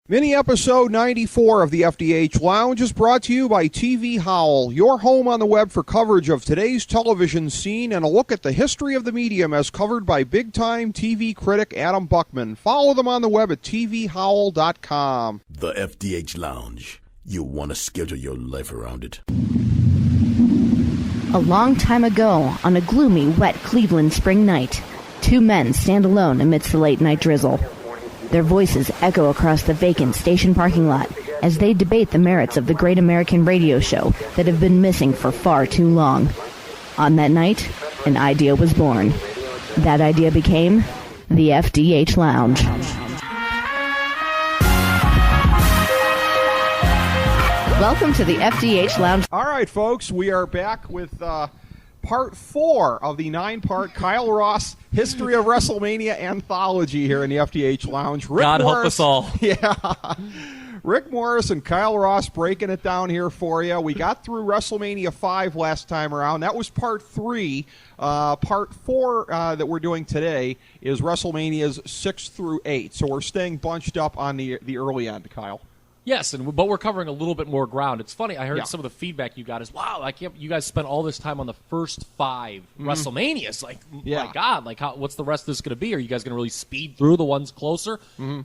Mini episode 94 of the FDH Lounge is brought to you by TV Howl, your home on the web for coverage of today's television scene and a look at the history of the medium as covered by big-time TV critic Adam Buckman. Follow them on the web at tvhowl.com. The FDH Lounge. You want to schedule your life around it. A long time ago, on a gloomy, wet Cleveland spring night, two men stand alone amidst the late-night drizzle. Their voices echo across the vacant station parking lot as they debate the merits of the great American radio show that have been missing for far too long. On that night, an idea was born. That idea became the FDH Lounge. Welcome to the FDH Lounge. All right, folks, we are back with Part 4 of the 9-part Kyle Ross History of WrestleMania anthology here in the FDH Lounge. God help us all. Yeah. Rick Morris and Kyle Ross breaking it down here for you. We got through WrestleMania 5 last time around. That was Part 3. Part 4 that we're doing today is WrestleManias 6 through 8. So we're staying bunched up on the early end, Kyle. Yes, but we're covering a little bit more ground. It's funny, I heard some of the feedback you got is, wow, you guys spent all this time on the first 5 WrestleManias. Like, my God, like, what's the rest of this going to be? Are you guys going to really speed through the ones closer? Mm-hmm.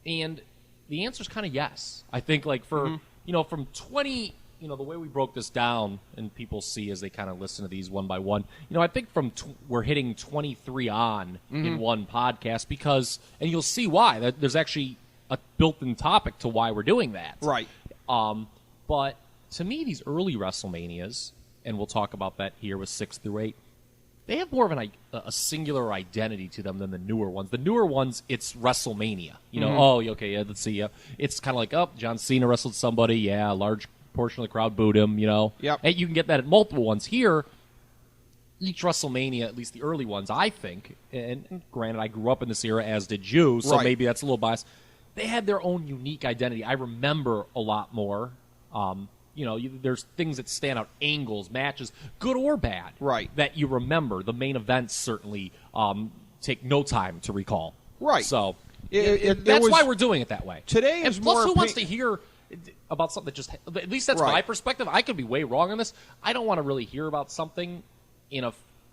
And the answer is kind of yes. I think, like, for, from 20, the way we broke this down, and people see as they kind of listen to these one by one, I think from we're hitting 23 on in one podcast because, and you'll see why, there's actually a built-in topic to why we're doing that. Right. But to me, these early WrestleManias, and we'll talk about that here with 6 through 8, they have more of a singular identity to them than the newer ones. The newer ones, it's WrestleMania. Let's see. It's kind of like, John Cena wrestled somebody. Yeah, a large portion of the crowd booed him, Yep. And you can get that at multiple ones. Here, each WrestleMania, at least the early ones, I think, and granted, I grew up in this era, as did you, so maybe that's a little biased. They had their own unique identity. I remember a lot more. There's things that stand out, angles, matches, good or bad, right, that you remember. The main events certainly take no time to recall. Right. So that's why we're doing it that way. Today is and plus, more who wants to hear about something that just, at least that's my perspective. I could be way wrong on this. I don't want to really hear about something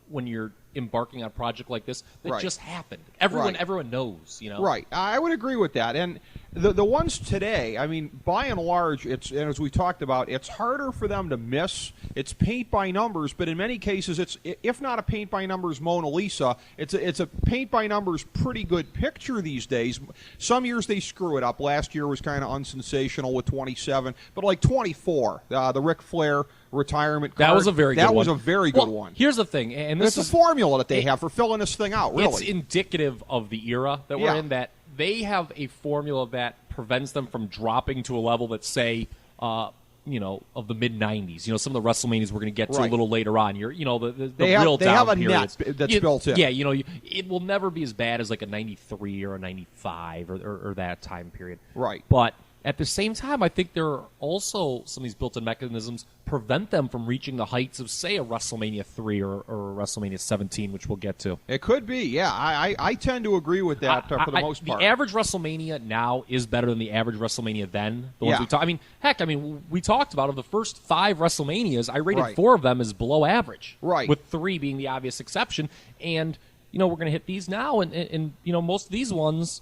when you're embarking on a project like this that just happened. Everyone knows, Right. I would agree with that. And the ones today, I mean, by and large, and as we talked about, it's harder for them to miss. It's paint by numbers, but in many cases, it's, if not a paint by numbers Mona Lisa, it's a paint by numbers pretty good picture these days. Some years they screw it up. Last year was kind of unsensational with 27, but like 24, the Ric Flair retirement card. That was a very good one. That was a very good one. Here's the thing, and this is a formula that they have for filling this thing out, really. It's indicative of the era that we're in, that they have a formula that prevents them from dropping to a level that, say, of the mid-'90s. Some of the WrestleManias we're going to get to a little later on. The real down period. They have a net that's built in. Yeah, it will never be as bad as like a 93 or a 95 or that time period. Right. But at the same time, I think there are also some of these built-in mechanisms prevent them from reaching the heights of, say, a WrestleMania 3 or a WrestleMania 17, which we'll get to. It could be, yeah. I tend to agree with that for the most part. The average WrestleMania now is better than the average WrestleMania then. The ones we talked. We talked about of the first 5 WrestleManias, I rated 4 of them as below average. Right. With 3 being the obvious exception. And, we're going to hit these now, and most of these ones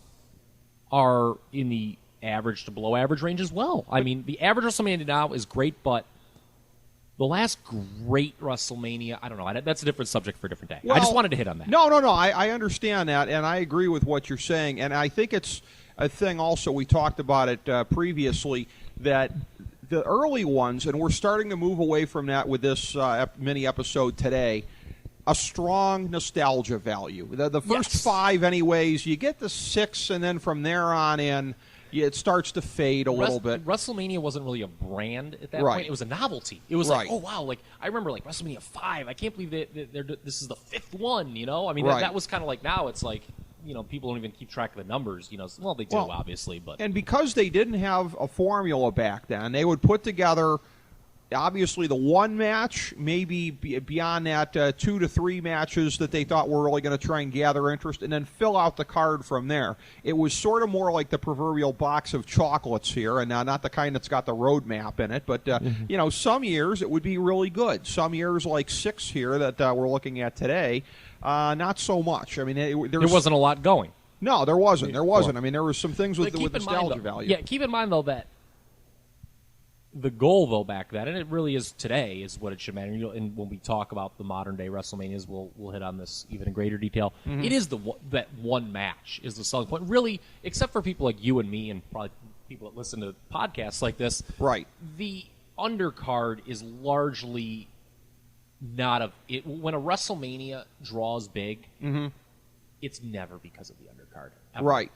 are in the average to below average range as well. I mean, the average WrestleMania now is great, but the last great WrestleMania, I don't know. That's a different subject for a different day. I just wanted to hit on that. No. I understand that, and I agree with what you're saying. And I think it's a thing also, we talked about it previously, that the early ones, and we're starting to move away from that with this mini episode today, a strong nostalgia value. The first 5 anyways, you get the 6, and then from there on in, it starts to fade a little bit. WrestleMania wasn't really a brand at that point. It was a novelty. It was like, oh, wow. Like, I remember, like, WrestleMania 5. I can't believe this is the 5th one, I mean, that was kind of like, now it's like, people don't even keep track of the numbers, Well, they do, obviously. But and because they didn't have a formula back then, they would put together obviously the one match, maybe beyond that 2 to 3 matches that they thought were really going to try and gather interest, and then fill out the card from there. It was sort of more like the proverbial box of chocolates here, and now not the kind that's got the road map in it, but some years it would be really good. Some years, like 6 here that we're looking at today, not so much. I mean, there wasn't a lot going. No, there wasn't. There wasn't. I mean, there were some things with nostalgia value. Yeah, keep in mind, though, that the goal, though, back then, and it really is today, is what it should matter. And when we talk about the modern-day WrestleManias, we'll hit on this even in greater detail. Mm-hmm. It is that one match is the selling point. Really, except for people like you and me and probably people that listen to podcasts like this, right? The undercard is largely not when a WrestleMania draws big, mm-hmm. it's never because of the undercard. Ever. Right.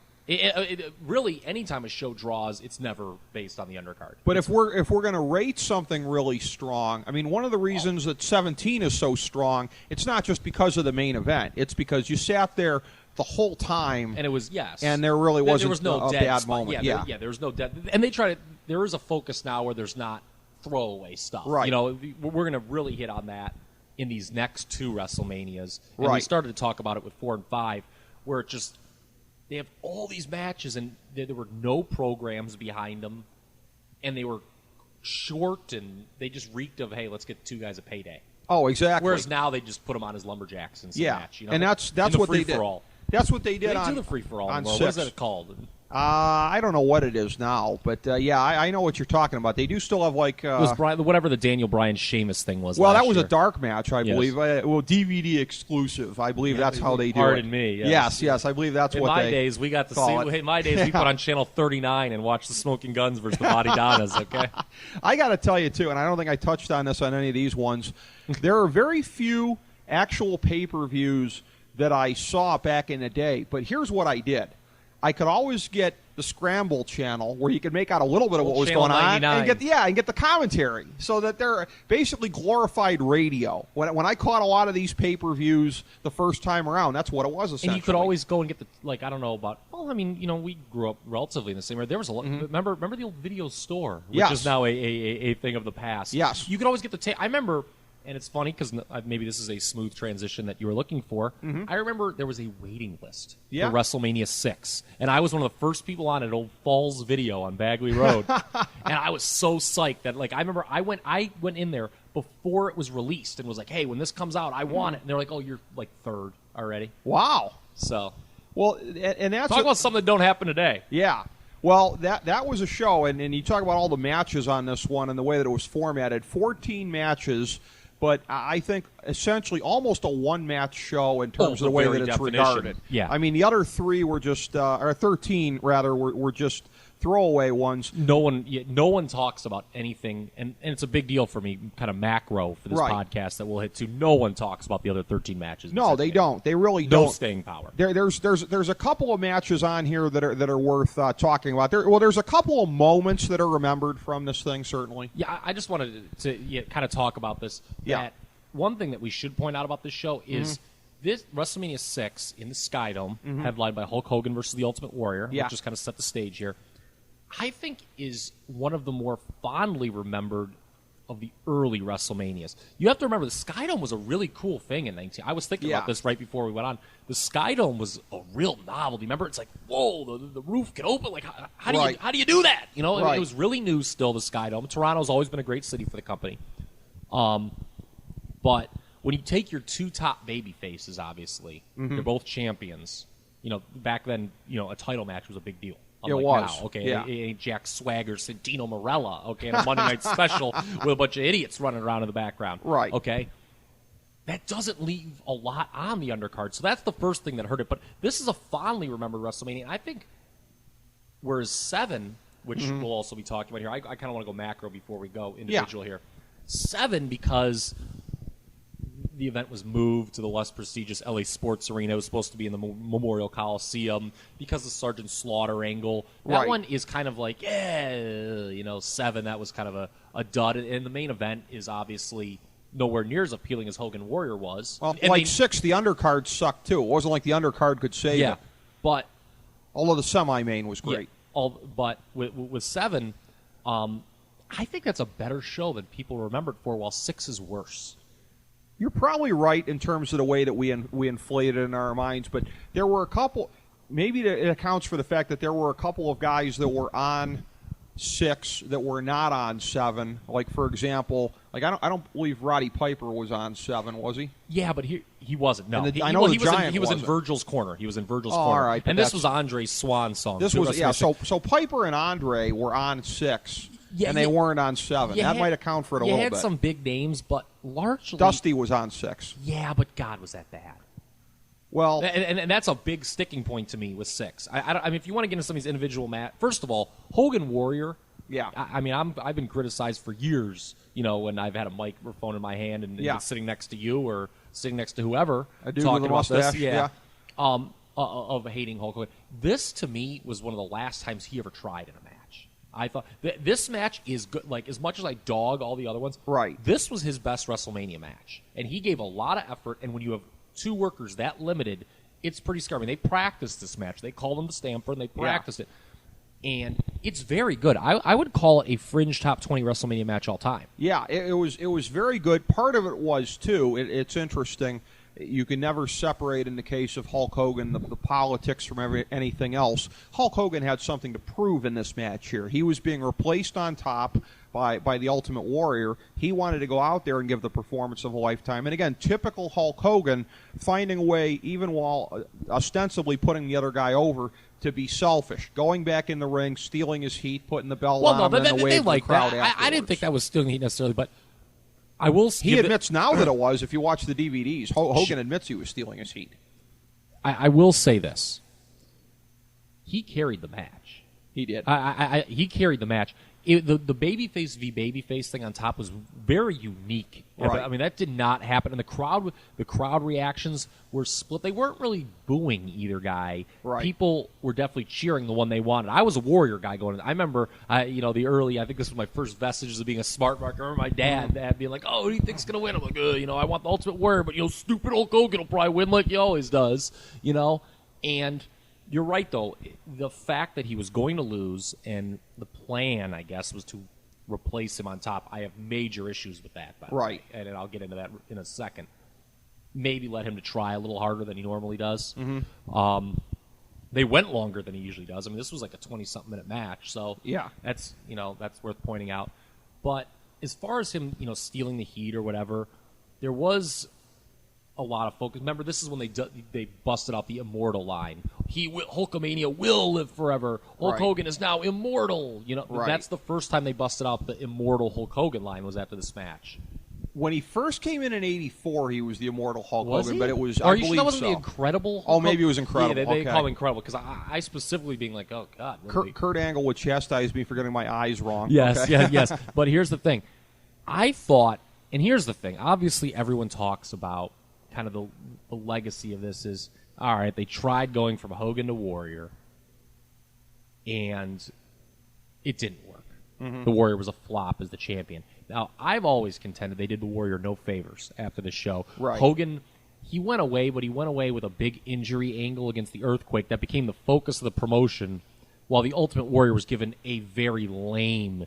Really, anytime a show draws, it's never based on the undercard. But if we're going to rate something really strong, I mean, one of the reasons that 17 is so strong, it's not just because of the main event. It's because you sat there the whole time, and it was yes, and there really wasn't no a bad moment. There was no dead. And they try to. There is a focus now where there's not throwaway stuff. Right. We're going to really hit on that in these next 2 WrestleManias. And right. We started to talk about it with 4 and 5, where it just. They have all these matches, and there were no programs behind them, and they were short, and they just reeked of, hey, let's get 2 guys a payday. Oh, exactly. Whereas now they just put them on as lumberjacks in some match. And that's what they did. That's what they did they do the free-for-all on 6. What is that called? I don't know what it is now, but I know what you're talking about. They do still have it was whatever the Daniel Bryan Sheamus thing was. Well, that was year. a dark match, I believe. DVD exclusive. I believe that's how they do it. Pardon me. Yes. I believe that's what they. In my days, we got to see. In my days, we put on Channel 39 and watched the Smoking Guns versus the Body Donnas. Okay. I got to tell you too, and I don't think I touched on this on any of these ones. There are very few actual pay-per-views that I saw back in the day, but here's what I did. I could always get the Scramble channel where you could make out a little bit of what was going on and get the commentary, so that they're basically glorified radio. When I caught a lot of these pay-per-views the first time around, that's what it was essentially. And you could always go and get I don't know about. Well, I mean, we grew up relatively in the same area. There was a lot. Mm-hmm. Remember the old video store, which is now a thing of the past. Yes, you could always get the tape. I remember. And it's funny because maybe this is a smooth transition that you were looking for. Mm-hmm. I remember there was a waiting list for WrestleMania 6. And I was one of the first people on at Old Falls Video on Bagley Road. And I was so psyched that, I remember I went in there before it was released and was like, hey, when this comes out, I want it. And they're like, oh, you're 3rd already. Wow. So. Well, and that's... Talk about something that don't happen today. Yeah. Well, that was a show, and you talk about all the matches on this one and the way that it was formatted. 14 matches... But I think essentially almost a one-match show in terms of the way that it's regarded. Yeah. I mean, the other 3 were just, or 13 rather, were just throwaway ones. No one talks about anything, and it's a big deal for me, kind of macro for this podcast that we'll hit to. No one talks about the other 13 matches. No, they don't. They really don't. No staying power. There's a couple of matches on here that are worth talking about. There's a couple of moments that are remembered from this thing, certainly. Yeah, I just wanted to kind of talk about this. Yeah. One thing that we should point out about this show is this WrestleMania 6 in the Skydome, headlined by Hulk Hogan versus the Ultimate Warrior, which just kind of set the stage here, I think is one of the more fondly remembered of the early WrestleManias. You have to remember the Skydome was a really cool thing in 19. I was thinking about this right before we went on. The Skydome was a real novelty. Remember, it's like, whoa, the roof can open. Like, how do you do that? It was really new still. The Skydome. Toronto's always been a great city for the company. But when you take your 2 top baby faces, obviously they're both champions. Back then, a title match was a big deal. It was. Now, okay, it ain't Jack Swagger, Santino Marella, okay, and a Monday Night Special with a bunch of idiots running around in the background. Right. Okay. That doesn't leave a lot on the undercard. So that's the first thing that hurt it. But this is a fondly remembered WrestleMania. And I think, whereas 7, which we'll also be talking about here, I kind of want to go macro before we go individual here. 7, because the event was moved to the less prestigious LA Sports Arena. It was supposed to be in the Memorial Coliseum because of Sergeant Slaughter angle. That one is kind of like, 7, that was kind of a dud. And the main event is obviously nowhere near as appealing as Hogan Warrior was. Well, 6, the undercard sucked too. It wasn't like the undercard could save it. But although the semi-main was great. But with 7, I think that's a better show than people remember it for, while 6 is worse. You're probably right in terms of the way that we inflated it in our minds, but there were a couple. Maybe it accounts for the fact that there were a couple of guys that were on 6 that were not on 7. Like, for example, I don't believe Roddy Piper was on 7, was he? Yeah, but he wasn't. No, I know he Giant was in wasn't. Virgil's corner. He was in Virgil's corner. All right, and this was Andre's swan song. This was So Piper and Andre were on 6. Yeah, and they weren't on 7. That might account for it a little bit. You had some big names, but largely... Dusty was on 6. Yeah, but God, was that bad. Well... And that's a big sticking point to me with 6. I mean, if you want to get into some of these individual first of all, Hogan Warrior... Yeah. I mean, I've been criticized for years, when I've had a microphone in my hand and sitting next to you or sitting next to whoever talking about this. Yeah. Of hating Hulk Hogan. This, to me, was one of the last times he ever tried in a match. I thought this match is good. Like, as much as I dog all the other ones, right? This was his best WrestleMania match, and he gave a lot of effort. And when you have 2 workers that limited, it's pretty scary. I mean, they practiced this match. They called him to Stamford, and they practiced it. And it's very good. I would call it a fringe top 20 WrestleMania match all time. Yeah, it was very good. Part of it was, too, it's interesting. You can never separate, in the case of Hulk Hogan, the politics from anything else. Hulk Hogan had something to prove in this match here. He was being replaced on top by the Ultimate Warrior. He wanted to go out there and give the performance of a lifetime. And again, typical Hulk Hogan, finding a way, even while ostensibly putting the other guy over, to be selfish, going back in the ring, stealing his heat, putting the belt on him, and the wave of the crowd afterwards. I didn't think that was stealing heat necessarily, but I will. He admits now that it was. If you watch the DVDs, Hogan admits he was stealing his heat. I will say this: he carried the match. He did. He carried the match. The babyface v babyface thing on top was very unique. Right. I mean, that did not happen. And the crowd reactions were split. They weren't really booing either guy. Right. People were definitely cheering the one they wanted. I was a Warrior guy going. I remember, the early. I think this was my first vestiges of being a smart mark. I remember my dad being like, "Oh, who do you think's gonna win?" I'm like, I want the Ultimate Warrior, but stupid Hulk Hogan will probably win like he always does. And you're right, though. The fact that he was going to lose and the plan, I guess, was to replace him on top, I have major issues with that. By the way. And I'll get into that in a second. Maybe let him to try a little harder than he normally does. Mm-hmm. They went longer than he usually does. I mean, this was like a 20-something minute match, so yeah, that's worth pointing out. But as far as him, stealing the heat or whatever, there was a lot of focus. Remember, this is when they busted out the immortal line. Hulkamania will live forever. Hulk Hogan is now immortal. That's the first time they busted out the immortal Hulk Hogan line, was after this match. When he first came in '84, he was the immortal Hulk was Hogan, he? but it was, Are I you believe sure that wasn't so. the Incredible Hulk maybe it was Incredible. Yeah, they call him Incredible, because I specifically being like, oh, God. Kurt Angle would chastise me for getting my eyes wrong. Yes, okay. yes. But here's the thing. I thought, and here's the thing, obviously everyone talks about kind of the legacy of this is, all right, they tried going from Hogan to Warrior, and it didn't work. Mm-hmm. The Warrior was a flop as the champion. Now, I've always contended they did the Warrior no favors after the show. Right. Hogan, he went away, but he went away with a big injury angle against the Earthquake. That became the focus of the promotion, while the Ultimate Warrior was given a very lame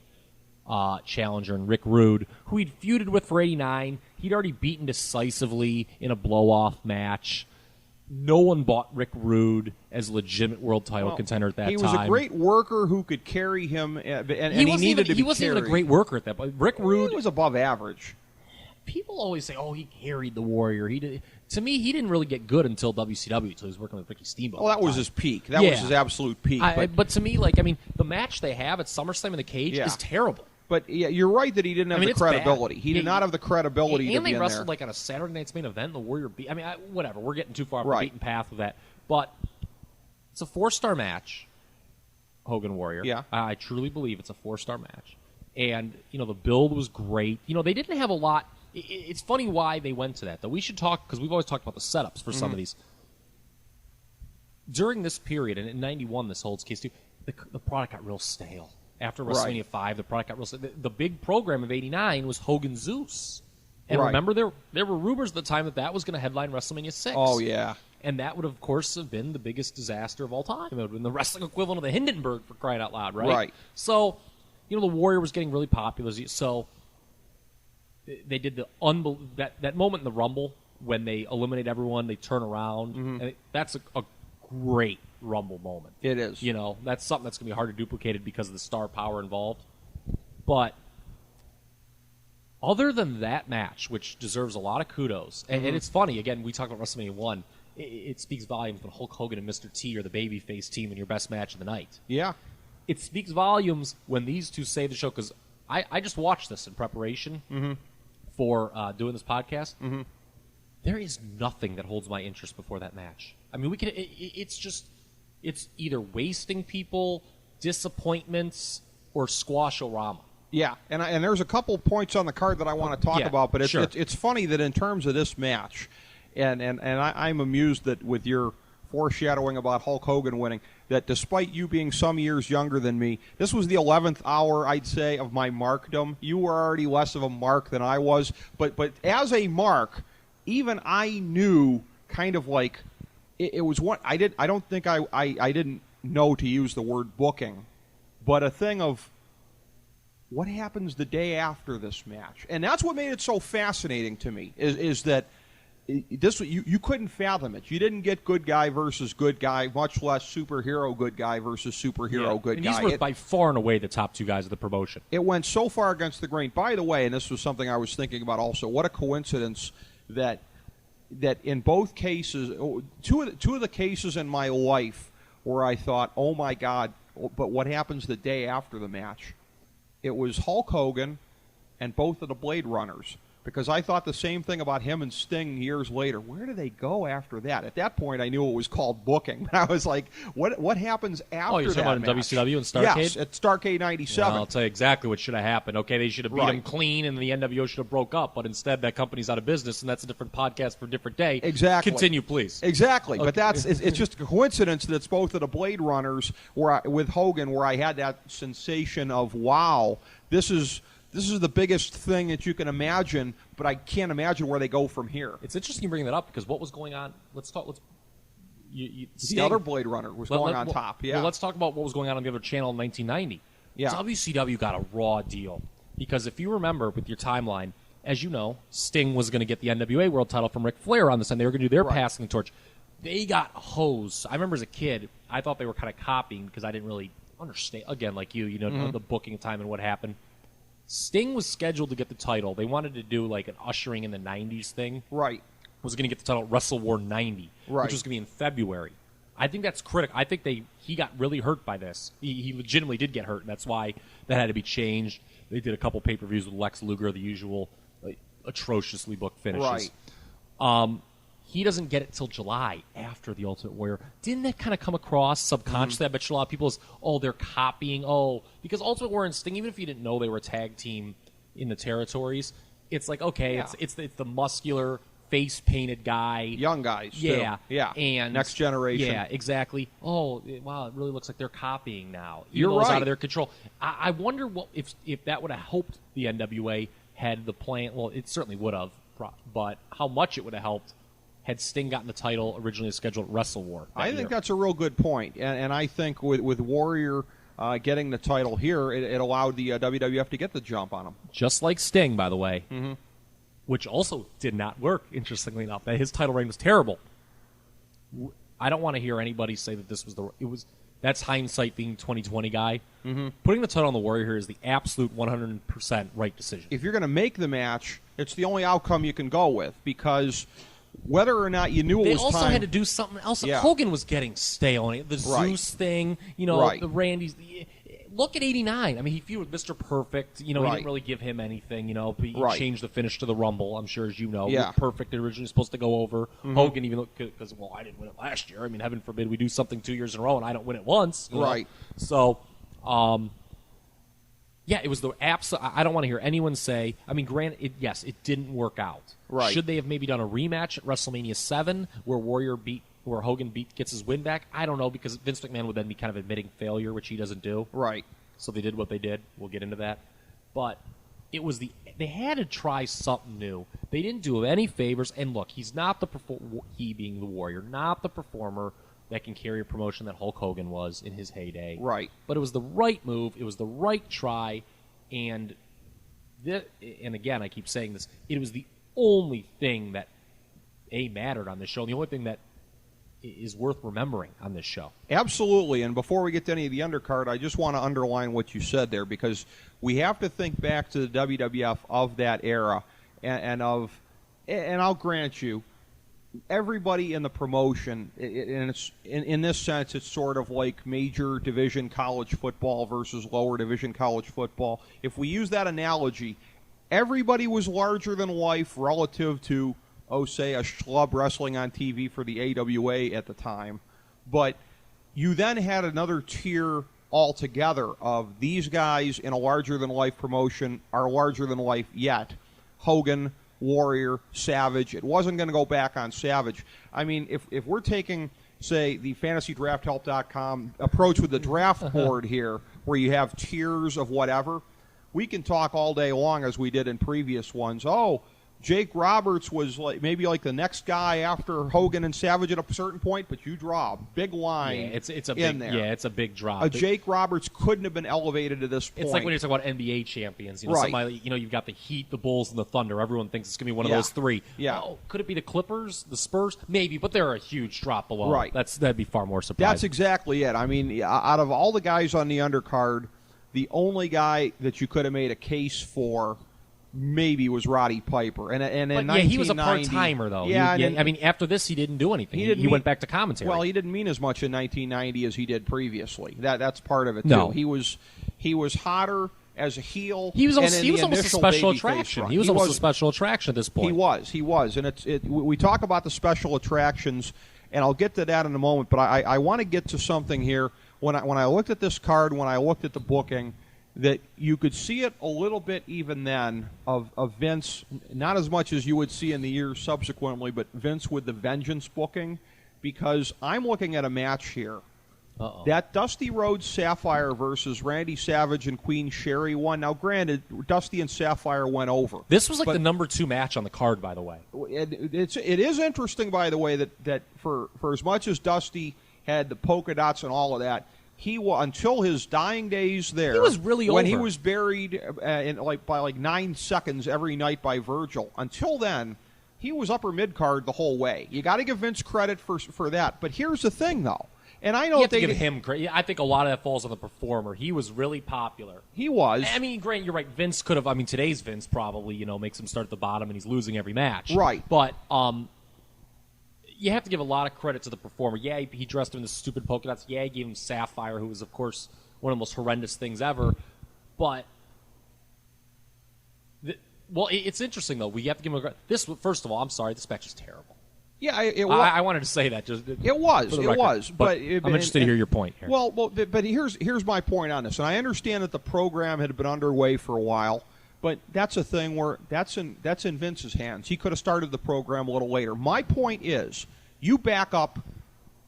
challenger in Rick Rude, who he'd feuded with for 89. He'd already beaten decisively in a blow-off match. No one bought Rick Rude as a legitimate world title contender at that time. He was a great worker who could carry him, and he needed to be He wasn't even a great worker at that point. Rick Rude... He was above average. People always say, he carried the Warrior. To me, he didn't really get good until WCW, until he was working with Ricky Steamboat. Well, that was his peak. That was his absolute peak. But to me, the match they have at SummerSlam in the cage is terrible. But you're right that he didn't have the credibility. He did not have the credibility to be in there. And they wrestled on a Saturday Night's Main Event. The Warrior beat. Whatever. We're getting too far off the beaten path with that. But it's a 4-star match. Hogan Warrior. Yeah. I truly believe it's a 4-star match. And the build was great. They didn't have a lot. It's funny why they went to that, though. We should talk, because we've always talked about the setups for some of these. During this period, and in '91, this holds case too. The product got real stale. After WrestleMania 5, the product got real. The big program of '89 was Hogan Zeus, and remember there were rumors at the time that was going to headline WrestleMania 6. Oh yeah, and that would of course have been the biggest disaster of all time. It would have been the wrestling equivalent of the Hindenburg, for crying out loud, right? Right. So the Warrior was getting really popular, so they did that moment in the Rumble when they eliminate everyone, they turn around, and that's a great Rumble moment. It is. That's something that's going to be hard to duplicate because of the star power involved. But other than that match, which deserves a lot of kudos, and it's funny, again, we talked about WrestleMania 1, it speaks volumes when Hulk Hogan and Mr. T are the babyface team in your best match of the night. Yeah. It speaks volumes when these two save the show, because I just watched this in preparation for doing this podcast. There is nothing that holds my interest before that match. I mean, it's either wasting people, disappointments, or squash-orama. Yeah, and there's a couple points on the card that I want to talk about, but it's funny that in terms of this match, and I'm amused that with your foreshadowing about Hulk Hogan winning, that despite you being some years younger than me, this was the 11th hour, I'd say, of my markdom. You were already less of a mark than I was, but as a mark, even I knew kind of like it was one. I don't think I didn't know to use the word booking, but a thing of what happens the day after this match, and that's what made it so fascinating to me. Is that this you couldn't fathom it. You didn't get good guy versus good guy, much less superhero good guy versus superhero good guy. These were by far and away the top two guys of the promotion. It went so far against the grain. By the way, and this was something I was thinking about also, what a coincidence that in both cases, two of the cases in my life where I thought, oh my God, but what happens the day after the match? It was Hulk Hogan and both of the Blade Runners. Because I thought the same thing about him and Sting years later. Where do they go after that? At that point, I knew it was called booking. But I was like, what happens after that? Oh, you're talking about in WCW and Starrcade? Yes, at Starrcade 97. Well, I'll tell you exactly what should have happened. Okay, they should have beat him clean, and the NWO should have broke up. But instead, that company's out of business, and that's a different podcast for a different day. Exactly. Continue, please. Exactly. Okay. But it's just a coincidence that it's both of the Blade Runners with Hogan, where I had that sensation of, wow, this is the biggest thing that you can imagine, but I can't imagine where they go from here. It's interesting you bring that up because what was going on? The other Blade Runner was going on top. Yeah. Well, let's talk about what was going on the other channel in 1990. Yeah. WCW got a raw deal because if you remember with your timeline, as you know, Sting was going to get the NWA World Title from Ric Flair on this, and they were going to do their passing the torch. They got hosed. I remember as a kid, I thought they were kind of copying because I didn't really understand. Again, like the booking time and what happened. Sting was scheduled to get the title. They wanted to do like an ushering in the 90s thing. Right. Was going to get the title at Wrestle War 90, right, which was going to be in February. I think that's critical. I think he got really hurt by this. He legitimately did get hurt, and that's why that had to be changed. They did a couple pay-per-views with Lex Luger, the usual atrociously booked finishes. Right. He doesn't get it till July after the Ultimate Warrior. Didn't that kind of come across subconsciously? I bet you a lot of people is, they're copying. Because Ultimate Warrior and Sting, even if you didn't know they were a tag team in the territories, it's like, okay, it's the muscular, face-painted guy. Young guys. Yeah. Too. Yeah. And next generation. Yeah, exactly. Oh, wow, it really looks like they're copying now. You're right. It's out of their control. I wonder if that would have helped the NWA had the plan. Well, it certainly would have, but how much it would have helped had Sting gotten the title originally scheduled at Wrestle War. I think that's a real good point. And I think with Warrior getting the title here, it allowed the WWF to get the jump on him. Just like Sting, by the way, which also did not work, interestingly enough. His title reign was terrible. I don't want to hear anybody say that this was that's hindsight being 2020 guy. Putting the title on the Warrior here is the absolute 100% right decision. If you're going to make the match, it's the only outcome you can go with because whether or not you knew it was time. They also had to do something else. Yeah. Hogan was getting stale on it. The Zeus thing, the Randy's. Look at 89. I mean, he feuded with Mr. Perfect. He didn't really give him anything. He changed the finish to the Rumble, I'm sure, as you know. Yeah. Perfect originally supposed to go over. Hogan, even because, I didn't win it last year. I mean, heaven forbid we do something 2 years in a row and I don't win it once. Right. So, yeah, it was the absolute. I don't want to hear anyone say. I mean, granted, yes, it didn't work out. Right. Should they have maybe done a rematch at WrestleMania 7 where Hogan gets his win back? I don't know because Vince McMahon would then be kind of admitting failure, which he doesn't do. Right. So they did what they did. We'll get into that. But it was they had to try something new. They didn't do him any favors. And look, he's not he being the Warrior, not the performer that can carry a promotion that Hulk Hogan was in his heyday. Right. But it was the right move. It was the right try. And again, I keep saying this, it was the only thing that, mattered on this show, and the only thing that is worth remembering on this show. Absolutely. And before we get to any of the undercard, I just want to underline what you said there, because we have to think back to the WWF of that era, and I'll grant you, everybody in the promotion, and it's in this sense, it's sort of like major division college football versus lower division college football. If we use that analogy, everybody was larger than life relative to, say, a schlub wrestling on TV for the AWA at the time. But you then had another tier altogether of these guys in a larger-than-life promotion are larger than life yet. Hogan, Warrior, Savage. It wasn't going to go back on Savage. I mean, if we're taking, say, the FantasyDraftHelp.com approach with the draft board here, where you have tiers of whatever, we can talk all day long, as we did in previous ones. Jake Roberts was maybe like the next guy after Hogan and Savage at a certain point, but you draw a big line. Yeah, it's a in big there. Yeah, it's a big drop. Jake Roberts couldn't have been elevated to this point. It's like when you're talking about NBA champions. Right. You've got the Heat, the Bulls, and the Thunder. Everyone thinks it's going to be one of those three. Yeah. Could it be the Clippers, the Spurs? Maybe, but they're a huge drop below. Right. That'd be far more surprising. That's exactly it. I mean, out of all the guys on the undercard, the only guy that you could have made a case for maybe was Roddy Piper. And in 1990, he was a part-timer, though. Yeah, I mean, after this, he didn't do anything. He went back to commentary. Well, he didn't mean as much in 1990 as he did previously. That's part of it, too. No. He was hotter as a heel. He was almost a special attraction. He was almost a special attraction at this point. He was. And we talk about the special attractions, and I'll get to that in a moment, but I want to get to something here. When I looked at this card, when I looked at the booking, that you could see it a little bit even then of Vince, not as much as you would see in the years subsequently, but Vince with the Vengeance booking, because I'm looking at a match here. Uh-oh. That Dusty Rhodes Sapphire versus Randy Savage and Queen Sherry one. Now, granted, Dusty and Sapphire went over. This was like the number 2 match on the card, by the way. It is interesting, by the way, that for as much as Dusty had the polka dots and all of that, until his dying days there, he was really when over. He was buried by 9 seconds every night by Virgil. Until then, he was upper mid card the whole way. You got to give Vince credit for that. But here's the thing, though, and I know you have to give him credit. I think a lot of that falls on the performer. He was really popular. He was. I mean, Grant, you're right. Vince could have. I mean, today's Vince probably makes him start at the bottom and he's losing every match. Right. But you have to give a lot of credit to the performer. Yeah, he dressed him in the stupid polka dots. Yeah, he gave him Sapphire, who was, of course, one of the most horrendous things ever. But, it's interesting, though. We have to give him this. First of all, I'm sorry, this match is terrible. Yeah, I wanted to say that. It was. But I'm interested to hear your point here. Well, but here's my point on this. And I understand that the program had been underway for a while. But that's a thing where that's in Vince's hands. He could have started the program a little later. My point is, you back up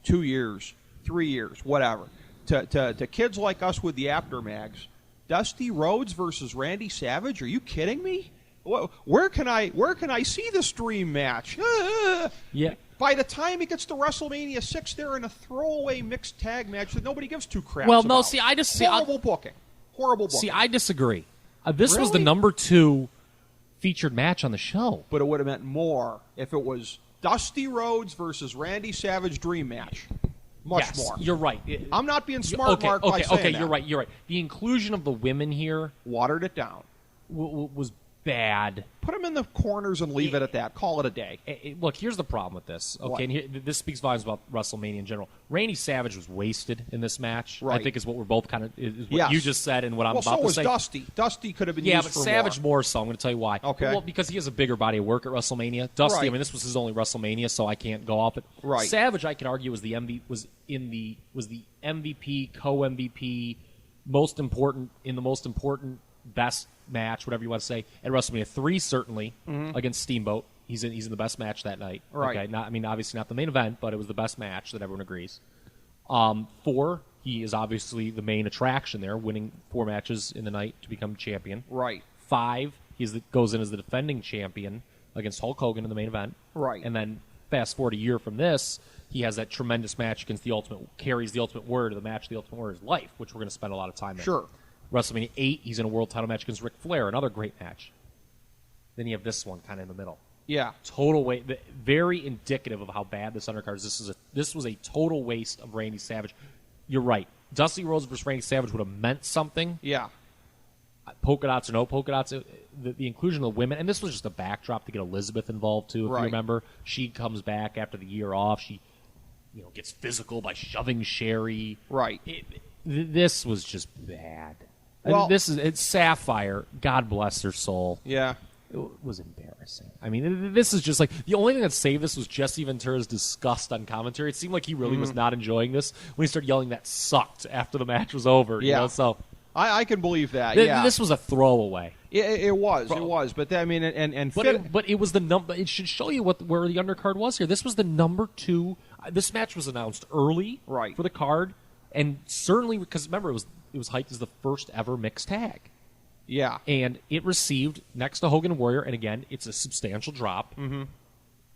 2 years, 3 years, whatever, to kids like us with the aftermags. Dusty Rhodes versus Randy Savage? Are you kidding me? Where can I see this dream match? Yeah. By the time he gets to WrestleMania 6, they're in a throwaway mixed tag match that nobody gives two craps about. No, see, I just horrible booking. See, I disagree. This was the Really? number 2 featured match on the show. But it would have meant more if it was Dusty Rhodes versus Randy Savage dream match. Much more. You're right. I'm not being smart, Mark, by saying that. You're right. The inclusion of the women here Watered it down. was bad. Put them in the corners and leave it at that. Call it a day. Look, here's the problem with this. Okay, and this speaks volumes about WrestleMania in general. Randy Savage was wasted in this match. Right. I think is what we're both kind of is what Yes. you just said and what I'm Well, about so to was say. Dusty. Dusty could have been Yeah, used but for Savage more so. I'm going to tell you why. Okay. Well, because he has a bigger body of work at WrestleMania. Dusty, Right. I mean, this was his only WrestleMania, so I can't go off it. Right. Savage, I can argue, was the MVP, co-MVP, most important best match, whatever you want to say, at WrestleMania 3 certainly against Steamboat. He's in the best match that night. Right. Okay. Obviously not the main event, but it was the best match that everyone agrees. 4, he is obviously the main attraction there, winning 4 matches in the night to become champion. Right. 5, goes in as the defending champion against Hulk Hogan in the main event. Right. And then fast forward a year from this, he has that tremendous match against the Ultimate, carries the Ultimate Warrior to the match, the Ultimate Warrior's life, which we're going to spend a lot of time in. Sure. WrestleMania 8, he's in a world title match against Ric Flair, another great match. Then you have this one kind of in the middle. Yeah. Total waste. Very indicative of how bad this undercard is. This was a total waste of Randy Savage. You're right. Dusty Rhodes versus Randy Savage would have meant something. Yeah. Polka dots or no polka dots, the inclusion of the women, and this was just a backdrop to get Elizabeth involved too. If you remember, she comes back after the year off. She, gets physical by shoving Sherry. Right. This was just bad. Well, It's Sapphire. God bless her soul. Yeah. It was embarrassing. I mean, this is just like the only thing that saved this was Jesse Ventura's disgust on commentary. It seemed like he really was not enjoying this when he started yelling that sucked after the match was over. Yeah. So I can believe that. This was a throwaway. It was. But I mean, but it was the number. It should show you where the undercard was here. This was the number 2. This match was announced early, for the card, and certainly because remember it was hyped as the first ever mixed tag. Yeah. And it received, next to Hogan and Warrior, and again, it's a substantial drop,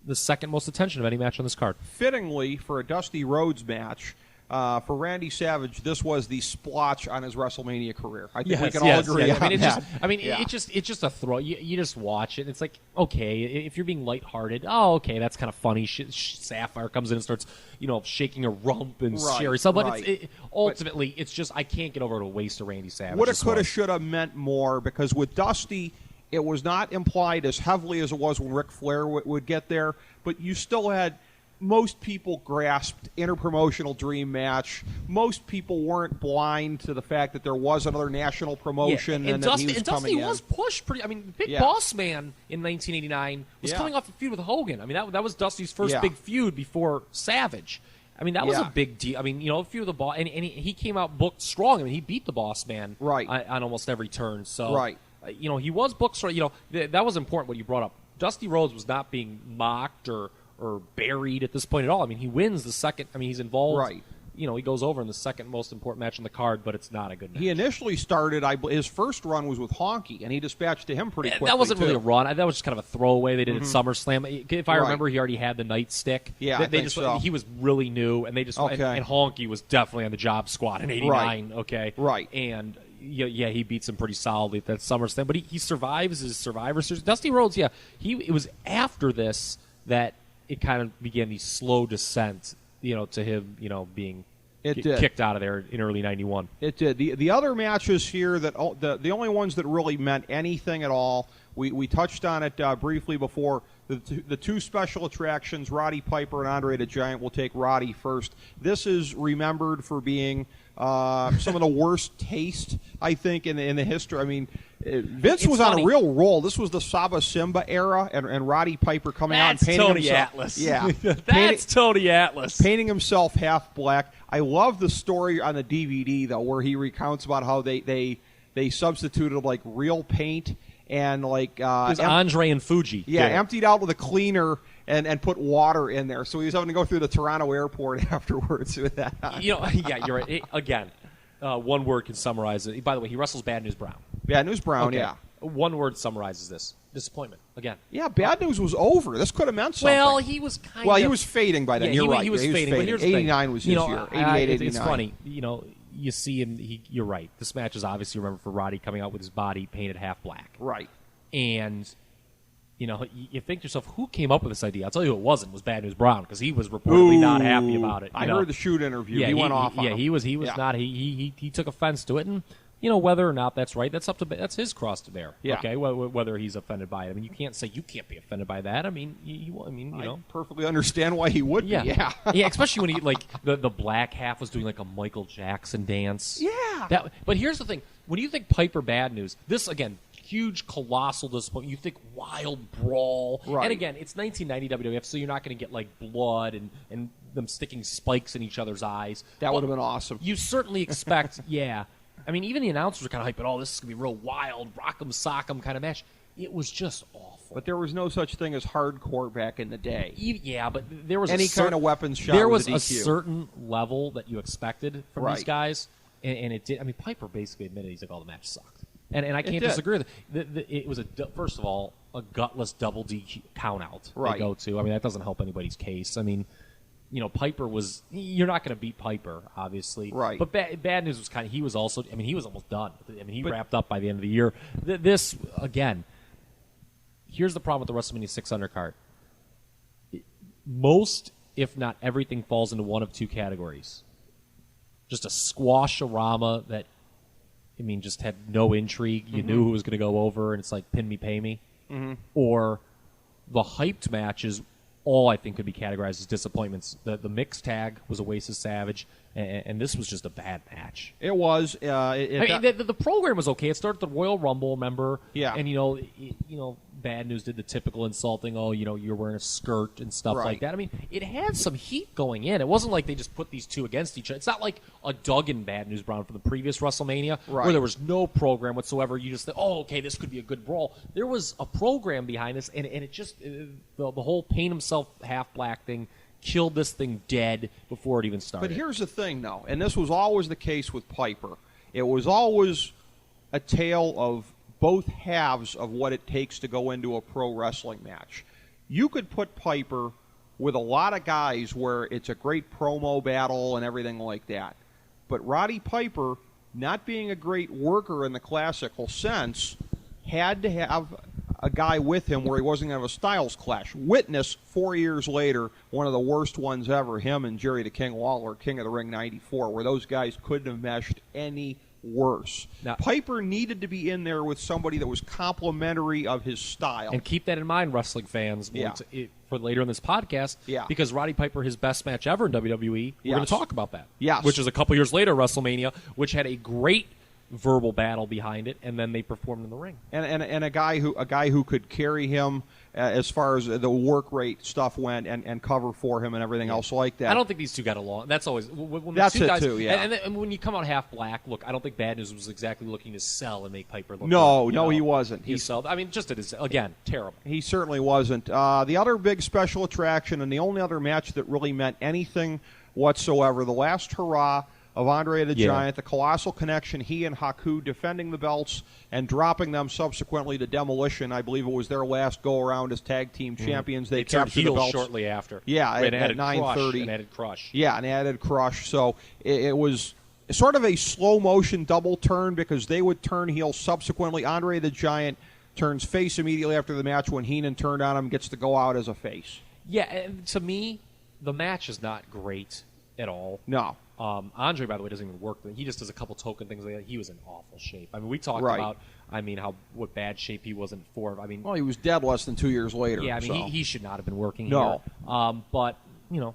the second most attention of any match on this card. Fittingly, for a Dusty Rhodes match, for Randy Savage, this was the splotch on his WrestleMania career. I think we can all agree on that. It's just a throw. You just watch it, and it's like, okay, if you're being lighthearted, okay, that's kind of funny. Sapphire comes in and starts, shaking a rump and Sherry. So, but ultimately, it's just I can't get over the waste of Randy Savage. Woulda, coulda, shoulda meant more because with Dusty, it was not implied as heavily as it was when Ric Flair would get there, but you still had. Most people grasped interpromotional dream match. Most people weren't blind to the fact that there was another national promotion and that he was coming in. Dusty was pushed pretty. I mean, Big Boss Man in 1989 was coming off a feud with Hogan. I mean, that was Dusty's first big feud before Savage. I mean, that was a big deal. I mean, a feud of the Boss, and he came out booked strong. I mean, he beat the Boss Man on almost every turn. So, he was booked strong. That was important what you brought up. Dusty Rhodes was not being mocked or buried at this point at all. I mean, he wins the second. I mean, he's involved. Right. He goes over in the second most important match on the card, but it's not a good match. He initially started, his first run was with Honky, and he dispatched to him pretty quickly. That wasn't really a run. That was just kind of a throwaway they did at SummerSlam. If I remember, he already had the nightstick. Yeah, I think so. He was really new, and they just and Honky was definitely on the job squad in '89. Okay, right, and. Yeah, he beats him pretty solidly at that SummerSlam, but he survives his Survivor Series. Dusty Rhodes, it was after this that it kind of began the slow descent, to him, being kicked out of there in early '91. It did. The other matches here that the only ones that really meant anything at all, we touched on it briefly before. The two special attractions, Roddy Piper and Andre the Giant. We'll take Roddy first. This is remembered for being some of the worst taste, I think, in the history. I mean, Vince was on a real roll. This was the Saba Simba era, and Roddy Piper coming out and painting Tony himself. Atlas. Yeah, that's Tony Atlas painting himself half black. I love the story on the DVD though, where he recounts about how they substituted like real paint. And like Andre and Fuji. Yeah, emptied out with a cleaner and put water in there. So he was having to go through the Toronto airport afterwards with that. You're right. Again, one word can summarize it. By the way, he wrestles Bad News Brown. Bad News Brown, okay. Yeah. One word summarizes this. Disappointment. Again. Yeah, Bad News was over. This could have meant something. Well, he was kind of... Well, he was fading by then. You're right. He was fading. But here's the 89 was his year. 88, 89. It's funny. You see him, you're right. This match is obviously remembered for Roddy coming out with his body painted half black. Right. And, you think to yourself, who came up with this idea? I'll tell you who it wasn't. It was Bad News Brown, because he was reportedly not happy about it. I heard the shoot interview. Yeah, he went off on him. He was not. He took offense to it, and whether or not that's right, that's his cross to bear. Yeah. Okay, whether he's offended by it. I mean, you can't say you can't be offended by that. I mean, I perfectly understand why he would be. Yeah. Yeah, especially when he the black half was doing like a Michael Jackson dance. Yeah. But here's the thing: when you think Piper Bad News, this again. Huge, colossal disappointment. You think wild brawl. Right. And again, it's 1990 WWF, so you're not going to get like blood and them sticking spikes in each other's eyes. That would have been awesome. You certainly expect, I mean, even the announcers were kind of hyping, this is going to be a real wild, rock'em sock'em kind of match. It was just awful. But there was no such thing as hardcore back in the day. Yeah, but there was any kind of weapons shot. There was with a certain level that you expected from these guys, and it did. I mean, Piper basically admitted he's like, the match sucked. And I can't disagree with it. It was, first of all, a gutless double D count-out they go to. I mean, that doesn't help anybody's case. I mean, Piper was. You're not going to beat Piper, obviously. Right. But Bad News was he was also. He was almost done. He wrapped up by the end of the year. This again. Here's the problem with the WrestleMania 6 undercard. Most, if not everything, falls into one of two categories. Just a squash-orama that, just had no intrigue. You knew who was going to go over, and it's like, pin me, pay me. Mm-hmm. Or the hyped matches, all I think could be categorized as disappointments. The mixed tag was a waste of Savage, and this was just a bad match. It was. The program was okay. It started the Royal Rumble, remember? Yeah. And Bad News did the typical insulting. Oh, you're wearing a skirt and stuff like that. It had some heat going in. It wasn't like they just put these two against each other. It's not like a Duggan Bad News Brown from the previous WrestleMania where there was no program whatsoever. You just thought, oh, okay, this could be a good brawl. There was a program behind this, and it just the whole paint himself half black thing killed this thing dead before it even started. But here's the thing, though, and this was always the case with Piper. It was always a tale of both halves of what it takes to go into a pro wrestling match. You could put Piper with a lot of guys where it's a great promo battle and everything like that. But Roddy Piper, not being a great worker in the classical sense, had to have a guy with him where he wasn't going to have a styles clash. Witness, 4 years later, one of the worst ones ever, him and Jerry the King Lawler, King of the Ring 94, where those guys couldn't have meshed any worse. Now, Piper needed to be in there with somebody that was complimentary of his style. And keep that in mind, wrestling fans, for later in this podcast, because Roddy Piper, his best match ever in WWE, we're going to talk about that. Yes. Which is a couple years later, WrestleMania, which had a great verbal battle behind it, and then they performed in the ring. And a guy who could carry him as far as the work rate stuff went, and cover for him and everything else like that. I don't think these two got along. That's always when that's the two it guys, too. Yeah. And when you come out half black, look, I don't think Bad News was exactly looking to sell and make Piper look. No, he wasn't. He sold. Just it is again terrible. He certainly wasn't. The other big special attraction, and the only other match that really meant anything whatsoever, the last hurrah of Andre the Giant, the Colossal Connection, he and Haku defending the belts and dropping them subsequently to Demolition. I believe it was their last go-around as tag team champions. They turned captured heel the belts shortly after. Yeah, at 9:30. And added Crush. Yeah, and added Crush. So it was sort of a slow-motion double turn because they would turn heel subsequently. Andre the Giant turns face immediately after the match when Heenan turned on him, gets to go out as a face. Yeah, and to me, the match is not great at all. No. Andre, by the way, doesn't even work. He just does a couple token things like that. He was in awful shape. We talked about, what bad shape he was in for. Well, he was dead less than 2 years later. Yeah, he should not have been working here. But,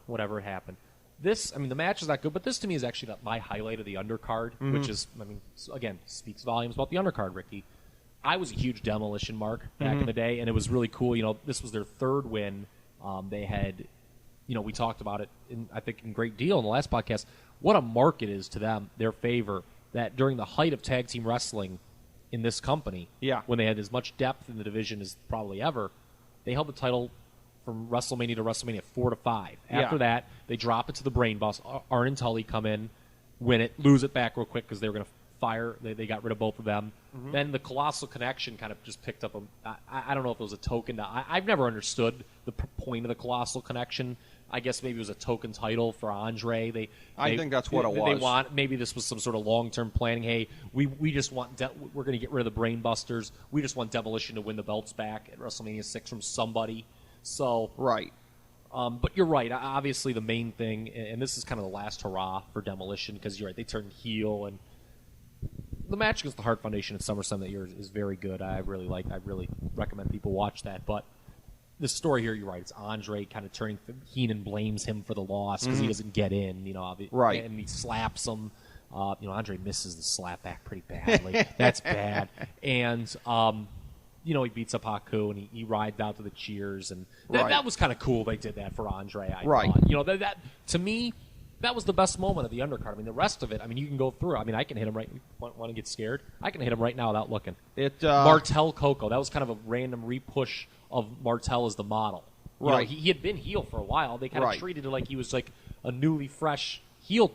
whatever happened. This, the match is not good, but this to me is actually my highlight of the undercard, which is, again, speaks volumes about the undercard, Ricky. I was a huge Demolition mark back in the day, and it was really cool. This was their third win. They had, we talked about it, I think, in great deal in the last podcast. What a mark it is to them, their favor, that during the height of tag team wrestling in this company, when they had as much depth in the division as probably ever, they held the title from WrestleMania to WrestleMania 4 to 5. After that, they drop it to the Brain Boss. Arn and Tully come in, win it, lose it back real quick because they were going to fire. They got rid of both of them. Then the Colossal Connection kind of just picked up I don't know if it was a token. I've never understood the point of the Colossal Connection. I guess maybe it was a token title for Andre. I think that's what it was. Maybe this was some sort of long-term planning. Hey, we just want we're going to get rid of the Brain Busters. We just want Demolition to win the belts back at WrestleMania 6 from somebody. So right. But you're right. Obviously, the main thing, and this is kind of the last hurrah for Demolition because you're right. They turned heel, and the match against the Hart Foundation at SummerSlam that year is very good. I really recommend people watch that. But the story here, you're right. It's Andre kind of turning. Heenan blames him for the loss because he doesn't get in. Right. And he slaps him. Andre misses the slap back pretty badly. That's bad. And he beats up Haku and he rides out to the cheers, and that was kind of cool. They did that for Andre. I thought. That to me, that was the best moment of the undercard. The rest of it, you can go through. I can hit him right. Want to get scared? I can hit him right now without looking. Martel Coco. That was kind of a random repush of Martel as the model. Right. He had been heel for a while. They kind of treated it like he was like a newly fresh heel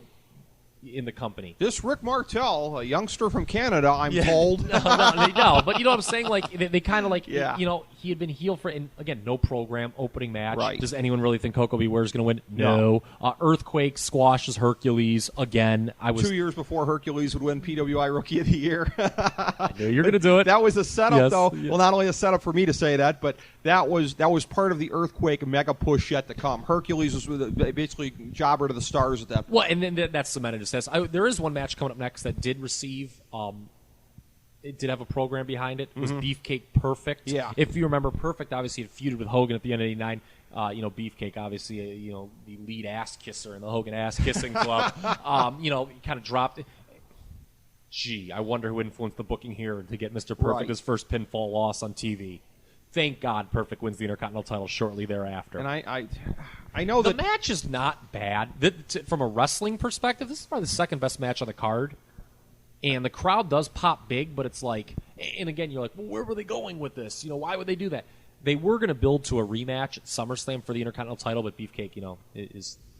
in the company. This Rick Martel, a youngster from Canada, I'm told. No, but you know what I'm saying? Like they kind of like, yeah. You know, he had been heel for, and again, no program, opening match. Right. Does anyone really think Koko B. Ware is going to win? No. Earthquake squashes Hercules again. 2 years before Hercules would win PWI Rookie of the Year. I knew you were going to do it. That was a setup, yes, though. yes. Well, not only a setup for me to say that, but that was part of the Earthquake mega push yet to come. Hercules was basically jobber to the stars at that point. Well, and then that's cemented. It says there is one match coming up next that did receive. It did have a program behind it. It was Beefcake Perfect. Yeah. If you remember, Perfect obviously had feuded with Hogan at the end of '89. You know, Beefcake obviously, you know, the lead ass kisser in the Hogan ass kissing club. You know, kind of dropped it. Gee, I wonder who influenced the booking here to get Mr. Perfect his first pinfall loss on TV. Thank God Perfect wins the Intercontinental title shortly thereafter. And I know the that match is not bad. From a wrestling perspective, this is probably the second best match on the card. And the crowd does pop big, but it's like, and again, you're like, well, where were they going with this? You know, why would they do that? They were going to build to a rematch at SummerSlam for the Intercontinental title, but Beefcake, you know,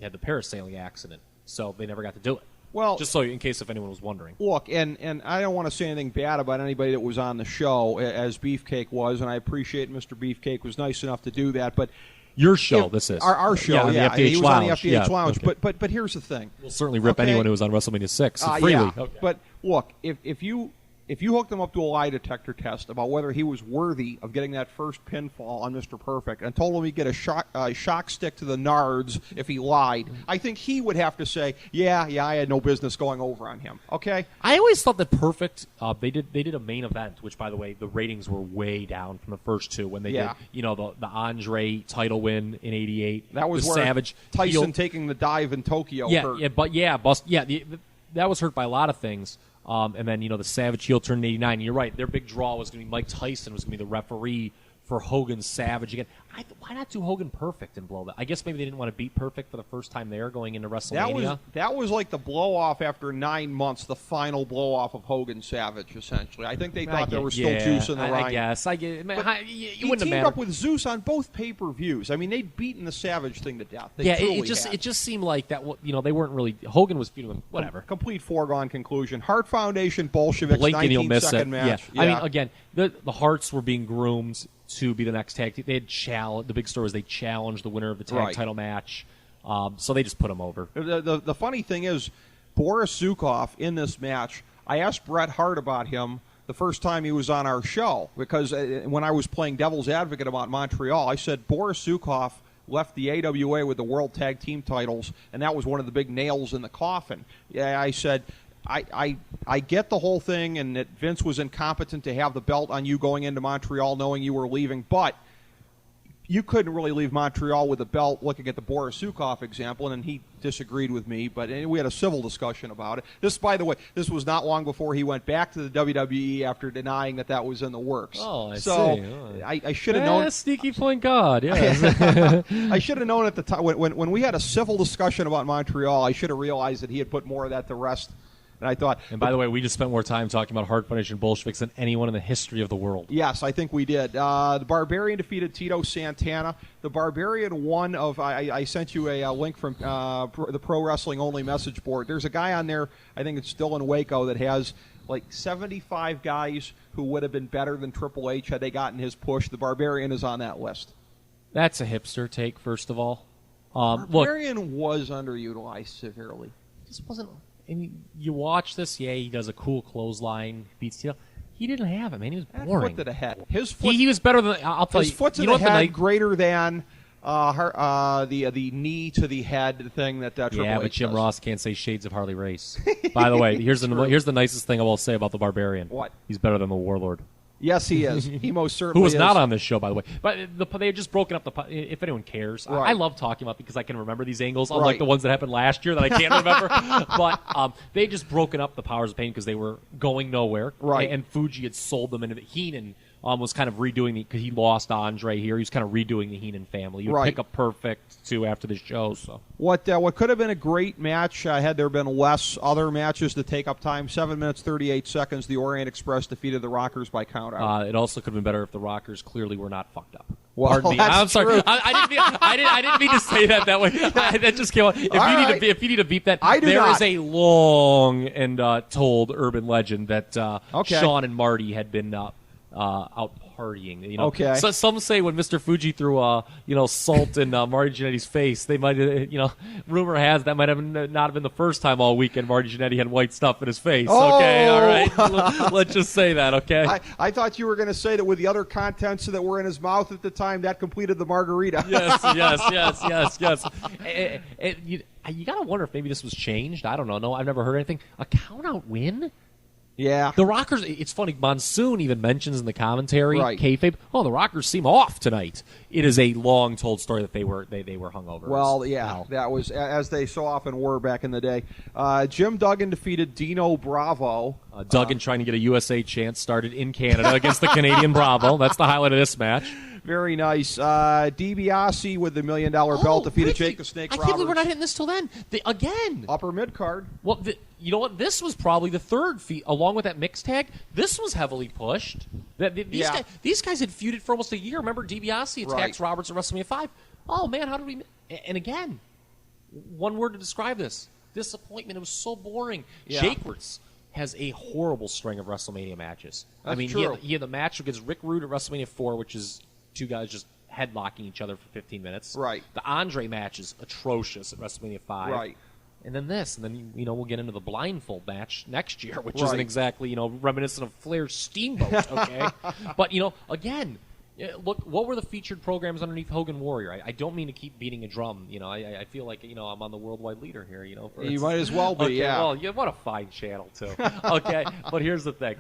had the parasailing accident, so they never got to do it. Well, just so in case if anyone was wondering. Look, and I don't want to say anything bad about anybody that was on the show, as Beefcake was, and I appreciate Mr. Beefcake was nice enough to do that, but your show, this is. Our show, yeah. He was Lounge. on the FDH Lounge. Okay. But here's the thing. We'll certainly rip anyone who was on WrestleMania 6 freely. Yeah. Okay. But look, if you hooked him up to a lie detector test about whether he was worthy of getting that first pinfall on Mr. Perfect and told him he'd get a shock stick to the nards if he lied, I think he would have to say, yeah, I had no business going over on him. Okay? I always thought that Perfect, they did a main event, which, by the way, the ratings were way down from the first two when they did, you know, the Andre title win in '88. That was where Savage Tyson taking the dive in Tokyo hurt. That was hurt by a lot of things. And then, you know, the Savage heel turn in '89. You're right. Their big draw was going to be Mike Tyson was going to be the referee for Hogan's Savage again. Why not do Hogan Perfect and blow that? I guess maybe they didn't want to beat Perfect for the first time there going into WrestleMania. That was like the blow-off after 9 months, the final blow-off of Hogan Savage, essentially. I think they thought there was still juice in the Rhine. I guess. I get, man, he teamed up with Zeus on both pay-per-views. I mean, they'd beaten the Savage thing to death. It just seemed like that. You know, they weren't really. Hogan was feuding with whatever. Complete foregone conclusion. Hart Foundation Bolsheviks. Blink and you'll miss it. Match. Yeah. I mean, again, the Harts were being groomed to be the next tag team. They had the big story was they challenged the winner of the tag title match. So they just put him over. The funny thing is, Boris Zukov in this match, I asked Bret Hart about him the first time he was on our show, because when I was playing devil's advocate about Montreal, I said Boris Zukov left the AWA with the World Tag Team titles, and that was one of the big nails in the coffin. Yeah, I said, I get the whole thing, and that Vince was incompetent to have the belt on you going into Montreal knowing you were leaving, but you couldn't really leave Montreal with a belt, looking at the Boris Zukov example, and he disagreed with me, but we had a civil discussion about it. This, by the way, this was not long before he went back to the WWE after denying that was in the works. Oh, I see. Oh. I should have known. Sneaky point God, yes. I should have known at the time, when we had a civil discussion about Montreal, I should have realized that he had put more of that to rest. And I thought. And by the way, we just spent more time talking about Hart Foundation Bolsheviks than anyone in the history of the world. Yes, I think we did. The Barbarian defeated Tito Santana. The Barbarian won of. I sent you a link from the Pro Wrestling Only message board. There's a guy on there, I think it's still in Waco, that has like 75 guys who would have been better than Triple H had they gotten his push. The Barbarian is on that list. That's a hipster take, first of all. Barbarian was underutilized severely. This wasn't. And you watch this, he does a cool clothesline, beats Tito. He didn't have it, man. He was boring. Foot to the head. His foot. He was better than. I'll tell you. His foot to the head greater than the knee to the head thing that Triple H but Jim does. Ross can't say shades of Harley Race. By the way, here's the nicest thing I will say about the Barbarian. What? He's better than the Warlord. Yes, he is. He most certainly Who was is. not on this show, by the way. But they had just broken up if anyone cares. Right. I love talking about because I can remember these angles, unlike the ones that happened last year that I can't remember. But they had just broken up the Powers of Pain because they were going nowhere. Right. And Fuji had sold them into Heenan. Was kind of redoing because he lost Andre here. He was kind of redoing the Heenan family. You would pick up Perfect too after the show. So what could have been a great match had there been less other matches to take up time. 7 minutes 38 seconds. The Orient Express defeated the Rockers by countout. It also could have been better if the Rockers clearly were not fucked up. Well, Pardon me. I'm sorry. I didn't mean to say that way. That just came out. If you need to beep that, there is a long and told urban legend that Sean and Marty had been out partying. You know? Okay. So some say when Mr. Fuji threw salt in Marty Jannetty's face, they might rumor has that might have not have been the first time all weekend Marty Jannetty had white stuff in his face. Oh! Okay, all right. Let's just say that. Okay. I thought you were going to say that with the other contents that were in his mouth at the time, that completed the margarita. Yes. You got to wonder if maybe this was changed. I don't know. No, I've never heard anything. A count-out win? Yeah. The Rockers, it's funny, Monsoon even mentions in the commentary, right. kayfabe, the Rockers seem off tonight. It is a long-told story that they were hungover. Well, yeah, that was, as they so often were back in the day. Jim Duggan defeated Dino Bravo. Duggan trying to get a USA chance started in Canada against the Canadian Bravo. That's the highlight of this match. Very nice. DiBiase with the $1 million belt defeated Jake the Snake Roberts. I can't believe we're not hitting this till then. Again. Upper mid-card. Well, you know what? This was probably the third feat, along with that mixed tag. This was heavily pushed. These guys had feuded for almost a year. Remember, DiBiase attacks Roberts at WrestleMania 5. Oh, man, how did we... And again, one word to describe this. Disappointment. It was so boring. Yeah. Jakewitz has a horrible string of WrestleMania matches. That's true. He had the match against Rick Rude at WrestleMania 4, which is two guys just headlocking each other for 15 minutes. Right. The Andre match is atrocious at WrestleMania 5. Right. And then this, and then we'll get into the blindfold match next year, which isn't exactly reminiscent of Flair's Steamboat, okay? But again, look, what were the featured programs underneath Hogan Warrior? I don't mean to keep beating a drum. I feel like I'm on the worldwide leader here. You might as well be. Okay, yeah. Well, what a fine channel too. Okay, but here's the thing: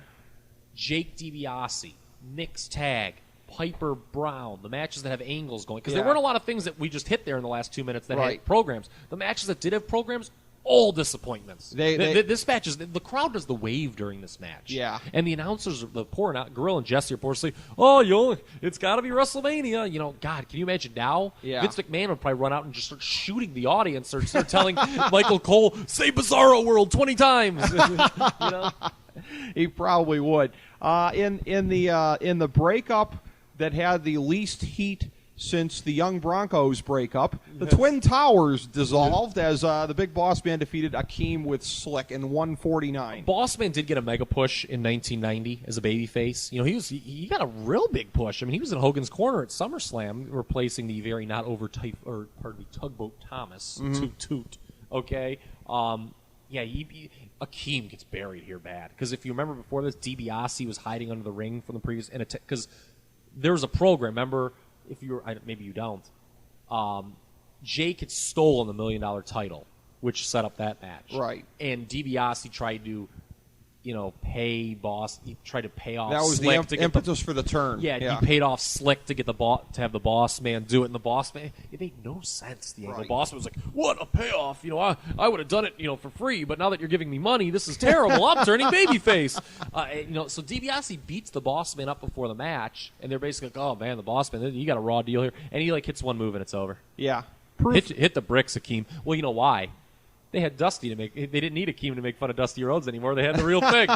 Jake DiBiase, mixed tag. Piper Brown, the matches that have angles going. Because there weren't a lot of things that we just hit there in the last 2 minutes that had programs. The matches that did have programs, all disappointments. This match is... The crowd does the wave during this match. Yeah. And the announcers, the pouring out, Gorilla and Jesse are pouring, say, it's got to be WrestleMania. God, can you imagine now? Yeah. Vince McMahon would probably run out and just start shooting the audience or start telling Michael Cole, say Bizarro World 20 times. He probably would. In the breakup that had the least heat since the Young Broncos breakup, the Twin Towers dissolved as the Big Boss Man defeated Akeem with Slick in 149. Boss Man did get a mega push in 1990 as a babyface. He got a real big push. I mean, he was in Hogan's corner at SummerSlam, replacing the very not over Tugboat Thomas. Toot toot. Okay. Akeem gets buried here bad because if you remember before this, DiBiase was hiding under the ring from the previous because there was a program. Remember, if you were maybe you don't, Jake had stolen the $1 million title, which set up that match. Right. And DiBiase tried to, pay Boss. He tried to pay off. That was Slick the impetus for the turn. Yeah, he paid off Slick to get to have the Boss Man do it, and the Boss Man, it made no sense. The Boss Man was like, "What a payoff! I would have done it, for free, but now that you're giving me money, this is terrible. I'm turning babyface." So DiBiase beats the Boss Man up before the match, and they're basically like, "Oh man, the Boss Man, you got a raw deal here," and he hits one move and it's over. Yeah, hit the bricks, Akeem. Well, you know why? They had Dusty to make. They didn't need Akeem to make fun of Dusty Rhodes anymore. They had the real thing.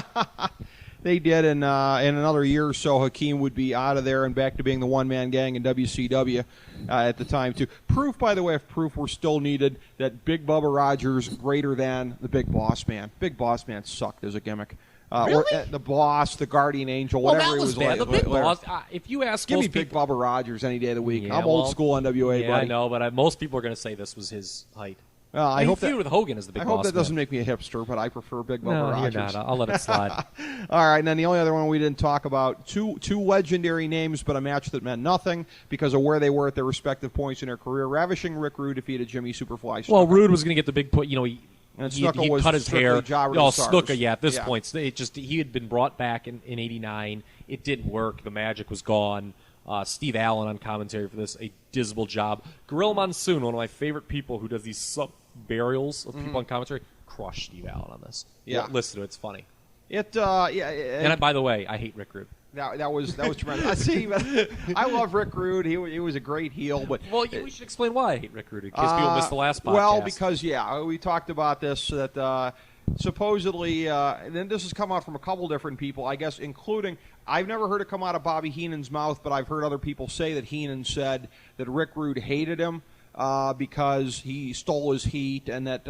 They did, and in another year or so, Hakeem would be out of there and back to being the one-man gang in WCW at the time, too. Proof, by the way, if proof were still needed, that Big Bubba Rogers greater than the Big Boss Man. Big Boss Man sucked as a gimmick. Really? Or, the Boss, the Guardian Angel, whatever that was he was bad. like. The Big Boss, if you ask Give most me Big people, Bubba Rogers any day of the week. Yeah, I'm old school NWA, yeah, buddy. I know, but most people are going to say this was his height. I hope that with Hogan as the Big Boss. I hope that doesn't make me a hipster, but I prefer Big Bubba Rogers. You're not. I'll let it slide. All right, and then the only other one we didn't talk about, two legendary names, but a match that meant nothing because of where they were at their respective points in their career. Ravishing Rick Rude defeated Jimmy Superfly Snuka. Well, Rude was going to get the big put. He was cut his hair. Snuka, at this point, he had been brought back in '89. It didn't work. The magic was gone. Steve Allen on commentary for this, a dismal job. Gorilla Monsoon, one of my favorite people who does these sub-burials of people on commentary, crushed Steve Allen on this. Yeah. Listen to it. It's funny. And by the way, I hate Rick Rude. That was tremendous. I love Rick Rude. He was a great heel, but we should explain why I hate Rick Rude in case people missed the last podcast. Well, because we talked about this that supposedly, then this has come out from a couple different people, I guess, including, I've never heard it come out of Bobby Heenan's mouth, but I've heard other people say that Heenan said that Rick Rude hated him because he stole his heat, and that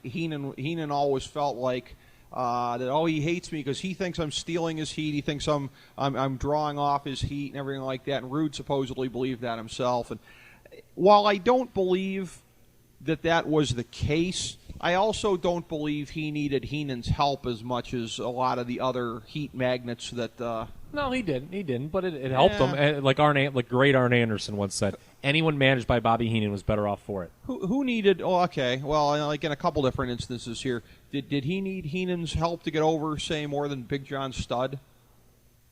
Heenan always felt like that, he hates me because he thinks I'm stealing his heat. He thinks I'm drawing off his heat and everything like that. And Rude supposedly believed that himself. And while I don't believe that was the case, I also don't believe he needed Heenan's help as much as a lot of the other heat magnets that. No, he didn't. But it helped him. And like great Arn Anderson once said, anyone managed by Bobby Heenan was better off for it. Who needed? Oh, okay. Well, like in a couple different instances here, did he need Heenan's help to get over, say, more than Big John Studd?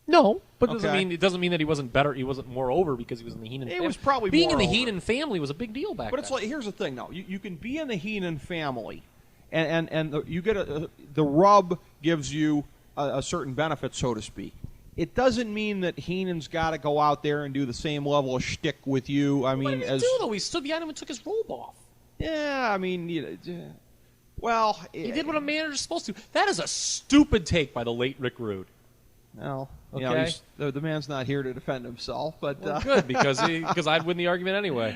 No, but it doesn't mean that he wasn't better. He wasn't more over because he was in the Heenan family. It was probably being more in the over. Heenan family was a big deal back then. But it's like, here's the thing, though. You can be in the Heenan family, and you get the rub gives you a certain benefit, so to speak. It doesn't mean that Heenan's got to go out there and do the same level of shtick with you. I mean, what did he do, though? He stood behind him and took his robe off. Yeah, I mean, he did what a manager's supposed to. That is a stupid take by the late Rick Rude. Well, okay. The man's not here to defend himself, but good because I'd win the argument anyway.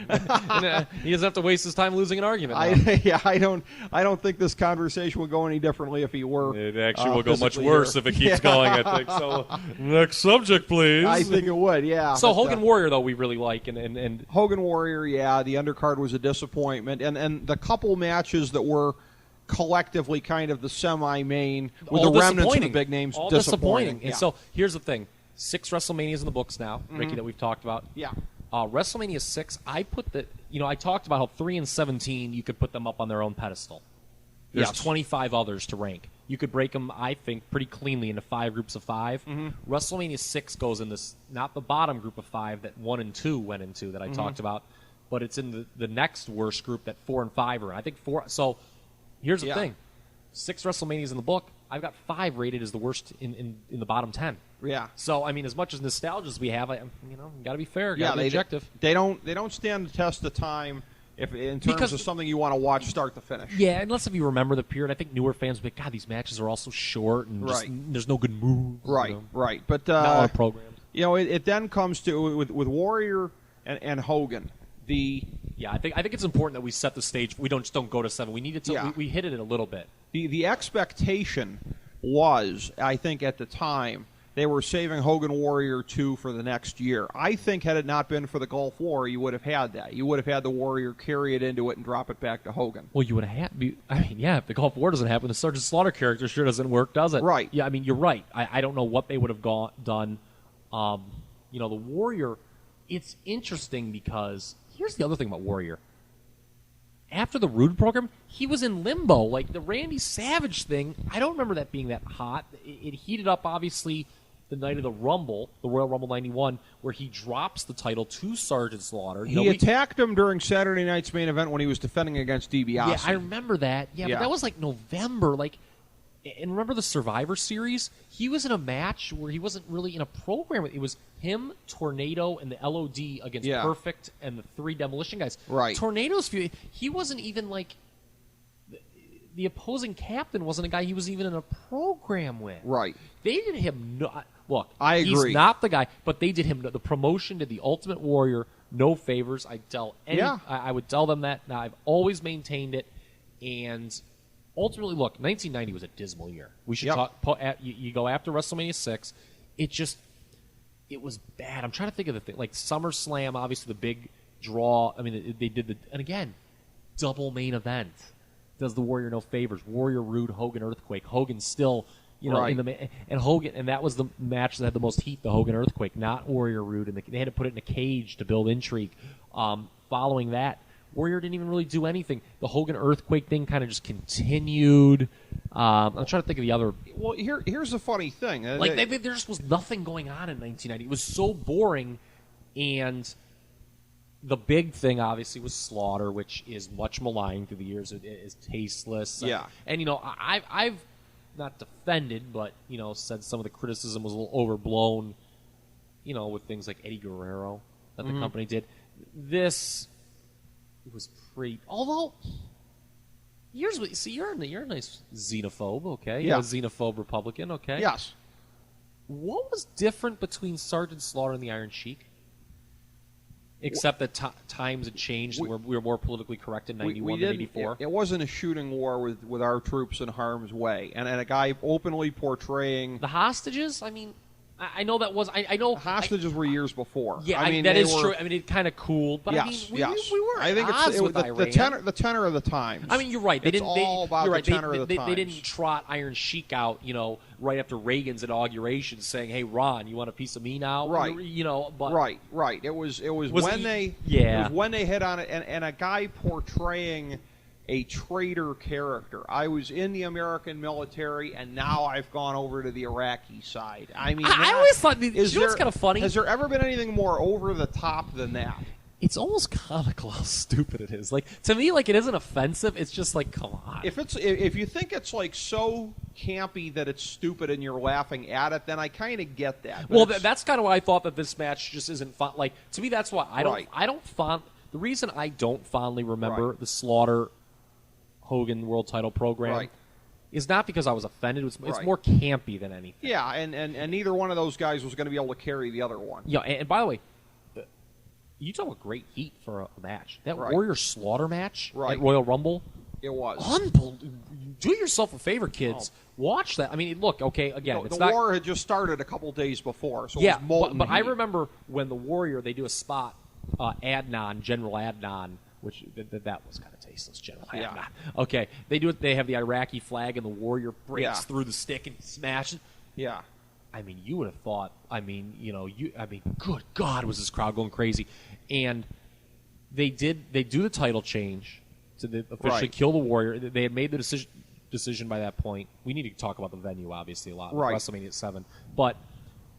He doesn't have to waste his time losing an argument. I don't think this conversation would go any differently if he were. It actually will go much worse if it keeps going. I think so. Next subject, please. I think it would. Yeah. So Hogan Warrior though we really like and Hogan Warrior. Yeah, the undercard was a disappointment, and the couple matches that were collectively kind of the semi-main with the remnants of the big names. All disappointing. And so here's the thing: 6 WrestleManias in the books now, Ricky, that we've talked about. Yeah. WrestleMania 6, I put I talked about how 3 and 17 you could put them up on their own pedestal. There's 25 others to rank. You could break them, I think, pretty cleanly into 5 groups of 5. WrestleMania 6 goes in this, not the bottom group of 5 that 1 and 2 went into that I talked about, but it's in the next worst group that 4 and 5 are in. I think 4. So here's the thing: 6 WrestleManias in the book. I've got 5 rated as the worst in the bottom 10. Yeah. So I mean, as much as nostalgia as we have, got to be fair. Got to be objective. They don't stand the test of time in terms of something you want to watch start to finish. Yeah, unless if you remember the period. I think newer fans will be, God, these matches are all so short and just, there's no good moves. Right. But not a lot of programs. It then comes to with Warrior and Hogan. I think it's important that we set the stage. We don't go to 7. We needed to. We hit it a little bit. The expectation was, I think, at the time, they were saving Hogan Warrior 2 for the next year. I think had it not been for the Gulf War, you would have had that. You would have had the Warrior carry it into it and drop it back to Hogan. Well, you would have had. If the Gulf War doesn't happen, the Sergeant Slaughter character sure doesn't work, does it? Right. Yeah, I mean, you're right. I don't know what they would have done. The Warrior. It's interesting because here's the other thing about Warrior. After the Rude program, he was in limbo. Like the Randy Savage thing, I don't remember that being that hot. It heated up, obviously, the night of the Rumble, the Royal Rumble 91, where he drops the title to Sergeant Slaughter. He attacked him during Saturday night's main event when he was defending against DiBiase. Yeah, I remember that. Yeah, but that was like November. And remember the Survivor Series? He was in a match where he wasn't really in a program. It was him, Tornado, and the LOD against Perfect and the 3 Demolition guys. Right. Tornado's feud, he wasn't even like... The opposing captain wasn't a guy he was even in a program with. Right. They did him... Look, I agree. He's not the guy, but they did him... The promotion to the Ultimate Warrior, no favors. I would tell them that. Now, I've always maintained it, and... Ultimately, look, 1990 was a dismal year. We should talk. You go after WrestleMania 6. It was bad. I'm trying to think of the thing. Like SummerSlam, obviously the big draw. I mean, they did and again, double main event. Does the Warrior no favors? Warrior, Rude, Hogan, Earthquake. Hogan still, in the and Hogan, and that was the match that had the most heat. The Hogan Earthquake, not Warrior, Rude, and they had to put it in a cage to build intrigue. Following that, Warrior didn't even really do anything. The Hogan Earthquake thing kind of just continued. I'm trying to think of the other. Well, here's the funny thing. There just was nothing going on in 1990. It was so boring, and the big thing obviously was Slaughter, which is much maligned through the years. It is tasteless. Yeah. And I've not defended, but said some of the criticism was a little overblown. With things like Eddie Guerrero that the company did. This. It was pretty. Although, Here's what. See, you're a nice xenophobe, okay? Yeah. You're a xenophobe Republican, okay? Yes. What was different between Sergeant Slaughter and the Iron Sheik? Except that times had changed. We were more politically correct in 91 than 84. It wasn't a shooting war with our troops in harm's way, and a guy openly portraying the hostages. I mean, I know that was. I know hostages were years before. Yeah, I mean, that is true. I mean, it's kind of cool, but yes, I mean, we were. I think it's the tenor of the times. I mean, you're right. It's all about the tenor of the times. They didn't trot Iron Sheik out, right after Reagan's inauguration, saying, "Hey, Ron, you want a piece of me now?" Right. But right. It was when they hit on it, and a guy portraying a traitor character. I was in the American military, and now I've gone over to the Iraqi side. I mean, I always thought, what's kind of funny? Has there ever been anything more over the top than that? It's almost comical how stupid it is. Like, to me, like, it isn't offensive. It's just like, come on. If you think it's like so campy that it's stupid and you're laughing at it, then I kind of get that. Well, that's kind of why I thought that this match just isn't fun. Like, to me, that's why the reason I don't fondly remember the Slaughter Hogan World Title program is not because I was offended. It's more campy than anything. Yeah, and neither one of those guys was going to be able to carry the other one. Yeah, and by the way, you talk about great heat for a match. That Warrior Slaughter match at Royal Rumble. It was. Unbelievable. Do yourself a favor, kids. Watch that. I mean, look, okay, again. The war had just started a couple days before, so it was molten but heat. I remember when the Warrior, they do a spot, General Adnan, which that was kind of tasteless, General Adnan. Okay, they do it. They have the Iraqi flag, and the Warrior breaks through the stick and smashes. Yeah. I mean, you would have thought. Good God, was this crowd going crazy? And they do the title change to officially kill the Warrior. They had made the decision by that point. We need to talk about the venue, obviously, a lot. WrestleMania 7, but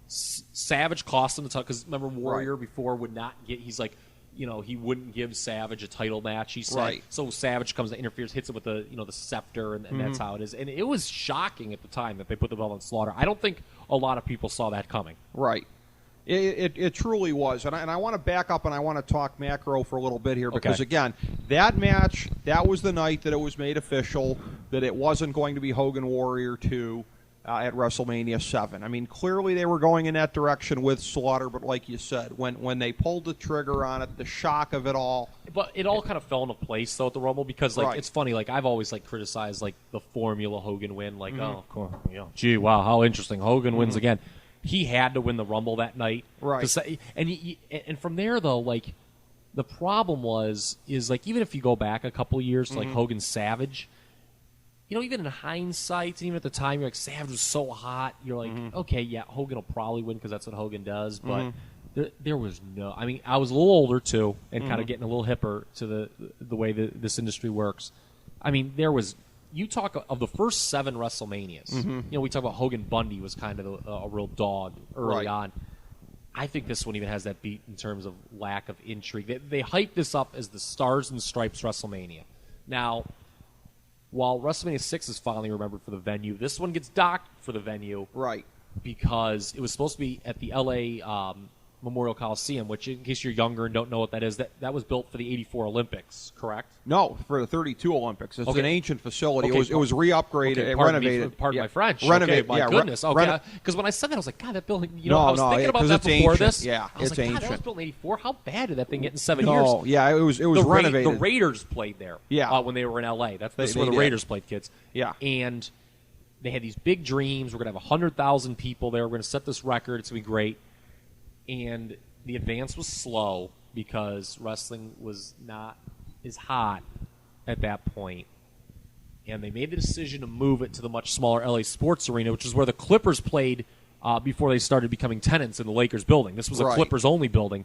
Savage cost him the title because remember Warrior before would not get. He's like, he wouldn't give Savage a title match. He said so. Savage comes and interferes, hits him with the the scepter, and that's how it is. And it was shocking at the time that they put the belt on Slaughter. I don't think a lot of people saw that coming. Right. It truly was, and I want to back up and I want to talk macro for a little bit here because again, that match, that was the night that it was made official that it wasn't going to be Hogan Warrior 2 at WrestleMania 7. I mean, clearly they were going in that direction with Slaughter, but like you said, when they pulled the trigger on it, the shock of it all. But it all kind of fell into place though at the Rumble because it's funny. Like I've always criticized the formula Hogan win. Like gee, wow, how interesting. Hogan wins again. He had to win the Rumble that night, right? And from there though, the problem is even if you go back a couple of years to Hogan Savage, even in hindsight, even at the time, you're like Savage was so hot. You're like, okay, yeah, Hogan will probably win because that's what Hogan does. But there was no. I mean, I was a little older too, and kind of getting a little hipper to the way that this industry works. I mean, there was. You talk of the first 7 WrestleManias. We talk about Hogan Bundy was kind of a real dog early on. I think this one even has that beat in terms of lack of intrigue. They hyped this up as the Stars and Stripes WrestleMania. Now, while WrestleMania 6 is fondly remembered for the venue, this one gets docked for the venue. Right. Because it was supposed to be at the L.A. Memorial Coliseum, which, in case you're younger and don't know what that is, that was built for the 84 Olympics, correct? No, for the 32 Olympics. It's an ancient facility. Okay. It was re-upgraded, renovated. Pardon my French. Renovated. Okay, my goodness. Okay, because when I said that, I was like, God, that building. I was thinking about that before ancient. this. Yeah, I was it's like, ancient. God, that was built in 84. How bad did that thing get in 7 years? No, yeah, it was renovated. The Raiders played there. Yeah. When they were in L.A. That's where the Raiders played, kids. Yeah. And they had these big dreams. We're going to have 100,000 people there. We're going to set this record. It's going to be great. And the advance was slow because wrestling was not as hot at that point. And they made the decision to move it to the much smaller LA Sports Arena, which is where the Clippers played before they started becoming tenants in the Lakers building. This was a Clippers-only building.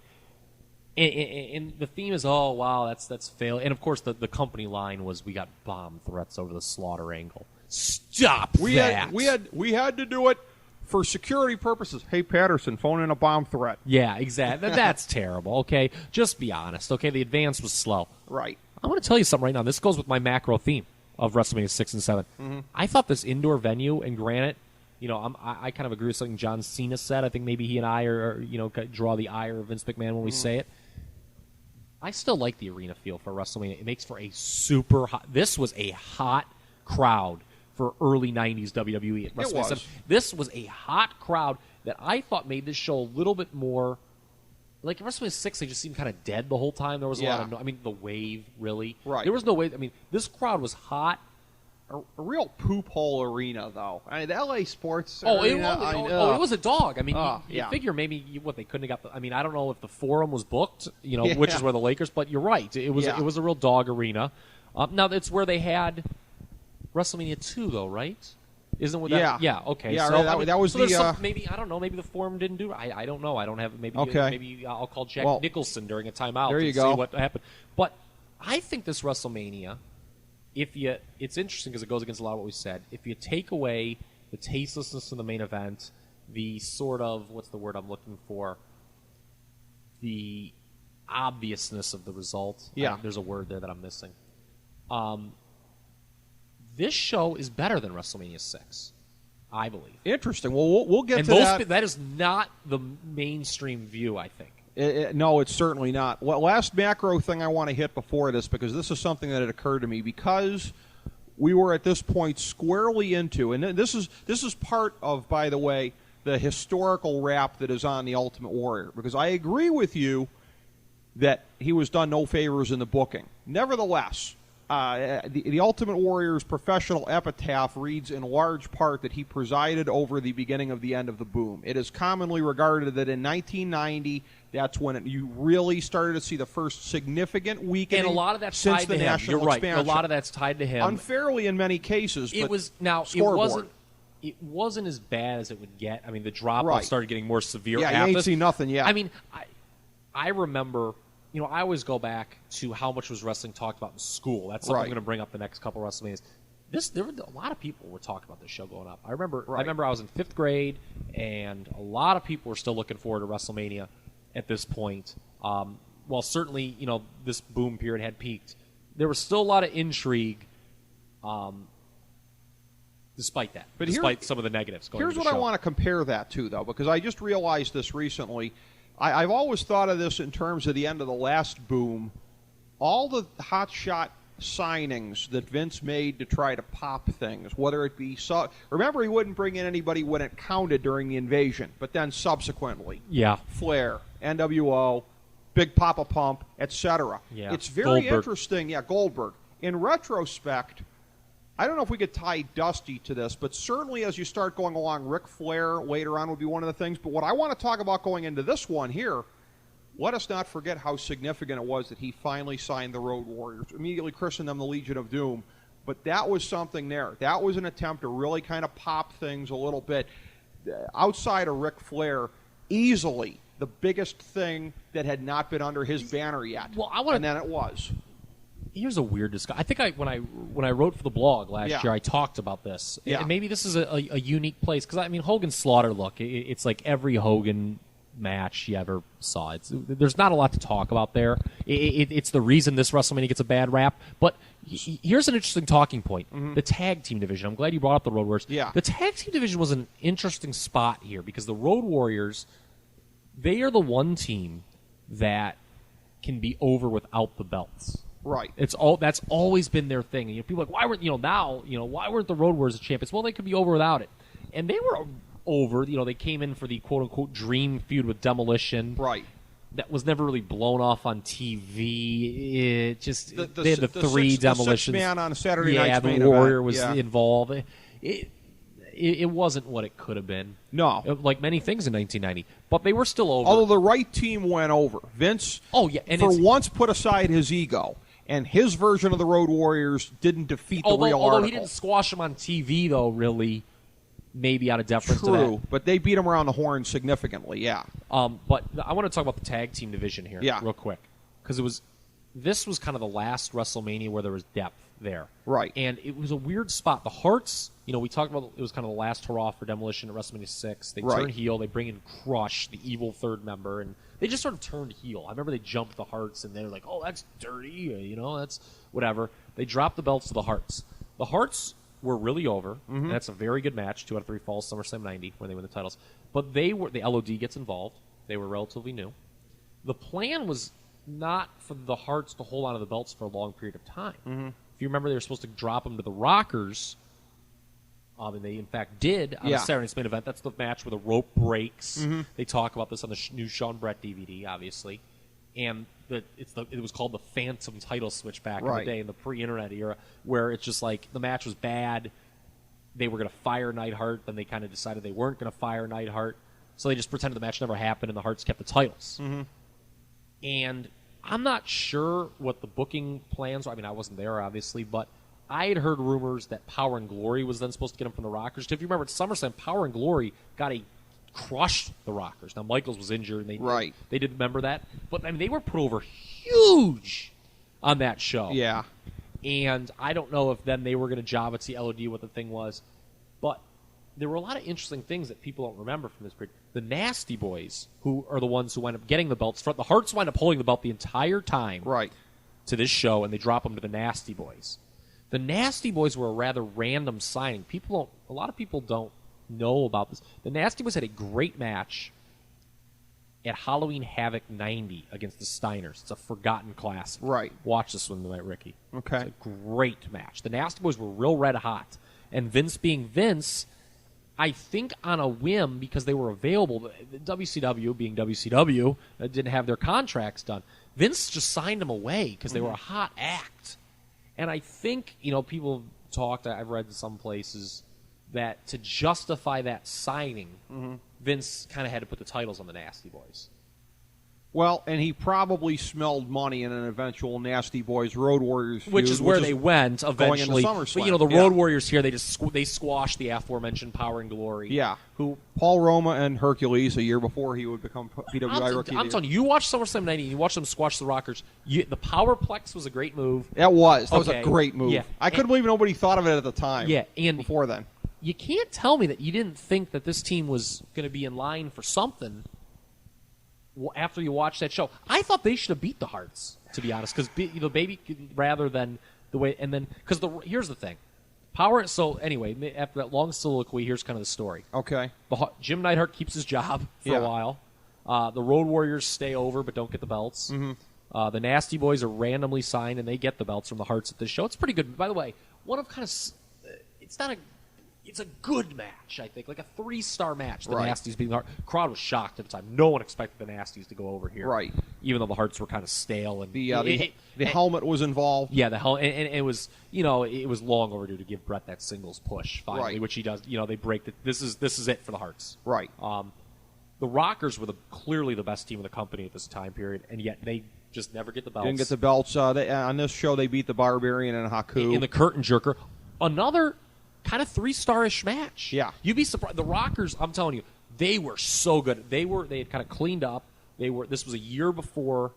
And the theme is, oh, wow, that's fail. And, of course, the company line was, we got bomb threats over the Slaughter angle. Stop that. We had to do it for security purposes. Hey, Patterson, phone in a bomb threat. Yeah, exactly. That's terrible, okay? Just be honest, okay? The advance was slow. Right. I'm going to tell you something right now. This goes with my macro theme of WrestleMania 6 and 7. I thought this indoor venue, and granted, I kind of agree with something John Cena said. I think maybe he and I are draw the ire of Vince McMahon when we say it. I still like the arena feel for WrestleMania. It makes for a super hot. This was a hot crowd for early 90s WWE at WrestleMania 7. This was a hot crowd that I thought made this show a little bit more. Like at WrestleMania 6, they just seemed kind of dead the whole time. There was a lot of the wave, really. Right. There was no wave. I mean, this crowd was hot. A real poop hole arena, though. I mean, the LA Sports It was a dog. I mean, you figure maybe they couldn't have got. I mean, I don't know if the Forum was booked, which is where the Lakers. But you're right. It was a real dog arena. Now it's where they had WrestleMania 2, though, right? Isn't what that? Yeah. Okay. Yeah. So, that was the. Maybe I don't know. Maybe the Forum didn't do. I don't know. I don't have. Maybe. Okay. Maybe I'll call Jack Nicholson during a timeout. There you go. go. See what happened. But I think this WrestleMania. It's interesting because it goes against a lot of what we said. If you take away the tastelessness of the main event, the sort of, what's the word I'm looking for? The obviousness of the result. Yeah. There's a word there that I'm missing. This show is better than WrestleMania 6, I believe. Interesting. Well, we'll get to that. That is not the mainstream view, I think. No, it's certainly not. Well, last macro thing I want to hit before this, because this is something that had occurred to me, because we were at this point squarely into, and this is part of, by the way, the historical rap that is on the Ultimate Warrior, because I agree with you that he was done no favors in the booking. Nevertheless, the Ultimate Warrior's professional epitaph reads in large part that he presided over the beginning of the end of the boom. It is commonly regarded that in 1990, that's when you really started to see the first significant weakening. And a lot of that's since tied the to him. national You're right. expansion. A lot of that's tied to him. Unfairly in many cases. It wasn't as bad as it would get. I mean, the drop-off started getting more severe. Yeah, you ain't seen nothing yet. I mean, I remember. I always go back to how much was wrestling talked about in school. That's something I'm going to bring up the next couple of WrestleManias. There were a lot of people were talking about this show going up. I remember I was in 5th grade, and a lot of people were still looking forward to WrestleMania at this point. While certainly, this boom period had peaked, there was still a lot of intrigue despite that, despite some of the negatives going Here's into what the show. I want to compare that to, though, because I just realized this recently. I've always thought of this in terms of the end of the last boom. All the hotshot signings that Vince made to try to pop things, whether it be... Remember, he wouldn't bring in anybody when it counted during the invasion, but then subsequently. Yeah. Flair, NWO, Big Papa Pump, etc. Yeah. It's very interesting. Yeah, Goldberg. In retrospect... I don't know if we could tie Dusty to this, but certainly as you start going along, Ric Flair later on would be one of the things. But what I want to talk about going into this one here, let us not forget how significant it was that he finally signed the Road Warriors, immediately christened them the Legion of Doom. But that was something there. That was an attempt to really kind of pop things a little bit. Outside of Ric Flair, easily the biggest thing that had not been under his banner yet. And then it was. Here's a weird discussion. I think when I wrote for the blog last year, I talked about this. Yeah. And maybe this is a unique place because Hogan Slaughter. Look, it's like every Hogan match you ever saw. There's not a lot to talk about there. It's the reason this WrestleMania gets a bad rap. But here's an interesting talking point: the tag team division. I'm glad you brought up the Road Warriors. Yeah. The tag team division was an interesting spot here because the Road Warriors, they are the one team that can be over without the belts. Right. That's always been their thing. And people are like, why weren't the Road Warriors the champions? Well, they could be over without it. And they were over. They came in for the quote unquote dream feud with Demolition. Right. That was never really blown off on TV. It just they had the three Demolitions. The 6-man on Saturday night's Yeah, the main Warrior event. was involved. It wasn't what it could have been. No. Like many things in 1990. But they were still over. Although the right team went over. Vince, and once put aside his ego. And his version of the Road Warriors didn't defeat the real Although article. he didn't squash them on TV, though, really, maybe out of deference to True, that. but they beat him around the horn significantly, yeah. But I want to talk about the tag team division here real quick. Because this was kind of the last WrestleMania where there was depth there. Right. And it was a weird spot. The Hearts, we talked about it was kind of the last hurrah for Demolition at WrestleMania 6. They turn heel. They bring in Crush, the evil third member, and they just sort of turned heel. I remember they jumped the Hearts, and they were like, oh, that's dirty, that's whatever. They dropped the belts to the Hearts. The Hearts were really over. And that's a very good match, 2 out of 3 falls, SummerSlam 90, when they win the titles. But the LOD gets involved. They were relatively new. The plan was not for the Harts to hold on to the belts for a long period of time. Mm-hmm. If you remember, they were supposed to drop them to the Rockers, and they, in fact, did on the Saturday Night's Main Event. That's the match where the rope breaks. Mm-hmm. They talk about this on the new Sean Brett DVD, obviously. And it was called the Phantom title switch back in the day, in the pre-internet era, where it's just like the match was bad. They were going to fire Neidhart, then they kind of decided they weren't going to fire Neidhart. So they just pretended the match never happened, and the Harts kept the titles. Mm-hmm. And I'm not sure what the booking plans were. I mean, I wasn't there, obviously, but I had heard rumors that Power and Glory was then supposed to get them from the Rockers. If you remember at SummerSlam, Power and Glory crushed the Rockers. Now, Michaels was injured, and they didn't remember that. But, I mean, they were put over huge on that show. Yeah. And I don't know if then they were going to job at the LOD what the thing was. But there were a lot of interesting things that people don't remember from this period. The Nasty Boys, who are the ones who wind up getting the belts, the Harts wind up holding the belt the entire time to this show, and they drop them to the Nasty Boys. The Nasty Boys were a rather random signing. A lot of people don't know about this. The Nasty Boys had a great match at Halloween Havoc 90 against the Steiners. It's a forgotten classic. Right. Watch this one tonight, Ricky. Okay. It's a great match. The Nasty Boys were real red hot. And Vince being Vince, I think on a whim, because they were available, the WCW being WCW, didn't have their contracts done. Vince just signed them away because they were a hot act. And I think, people have talked, I've read in some places, that to justify that signing, Vince kind of had to put the titles on the Nasty Boys. Well, and he probably smelled money in an eventual Nasty Boys Road Warriors feud, which is where they went eventually. Going into SummerSlam. But the Road Warriors here, they squashed the aforementioned Power and Glory. Yeah. Who Paul Roma and Hercules a year before he would become PWI Rookie. I'm telling you, you watch SummerSlam 90, you watch them squash the Rockers. The Powerplex was a great move. That was a great move. Yeah. I couldn't believe nobody thought of it at the time. Yeah, and before then. You can't tell me that you didn't think that this team was going to be in line for something after you watched that show. I thought they should have beat the Harts, to be honest, because the baby, rather than the way, and then because here's the thing, Power. So anyway, after that long soliloquy, here's kind of the story. Okay. Jim Neidhart keeps his job for a while. The Road Warriors stay over but don't get the belts. Mm-hmm. The Nasty Boys are randomly signed and they get the belts from the Harts at this show. It's pretty good. By the way, it's a good match, I think, like a 3-star match. The Nasties beating the Harts. Crowd was shocked at the time. No one expected the Nasties to go over here, right? Even though the Harts were kind of stale and the helmet was involved. Yeah, the helmet, and it was it was long overdue to give Brett that singles push finally, which he does. They break it. This is it for the Harts, right? The Rockers were clearly the best team in the company at this time period, and yet they just never get the belts. Didn't get the belts. On this show, they beat the Barbarian and Haku in the Curtain Jerker. Another kind of 3-star-ish match. Yeah. You'd be surprised. The Rockers, I'm telling you, they were so good. They had kind of cleaned up. This was a year before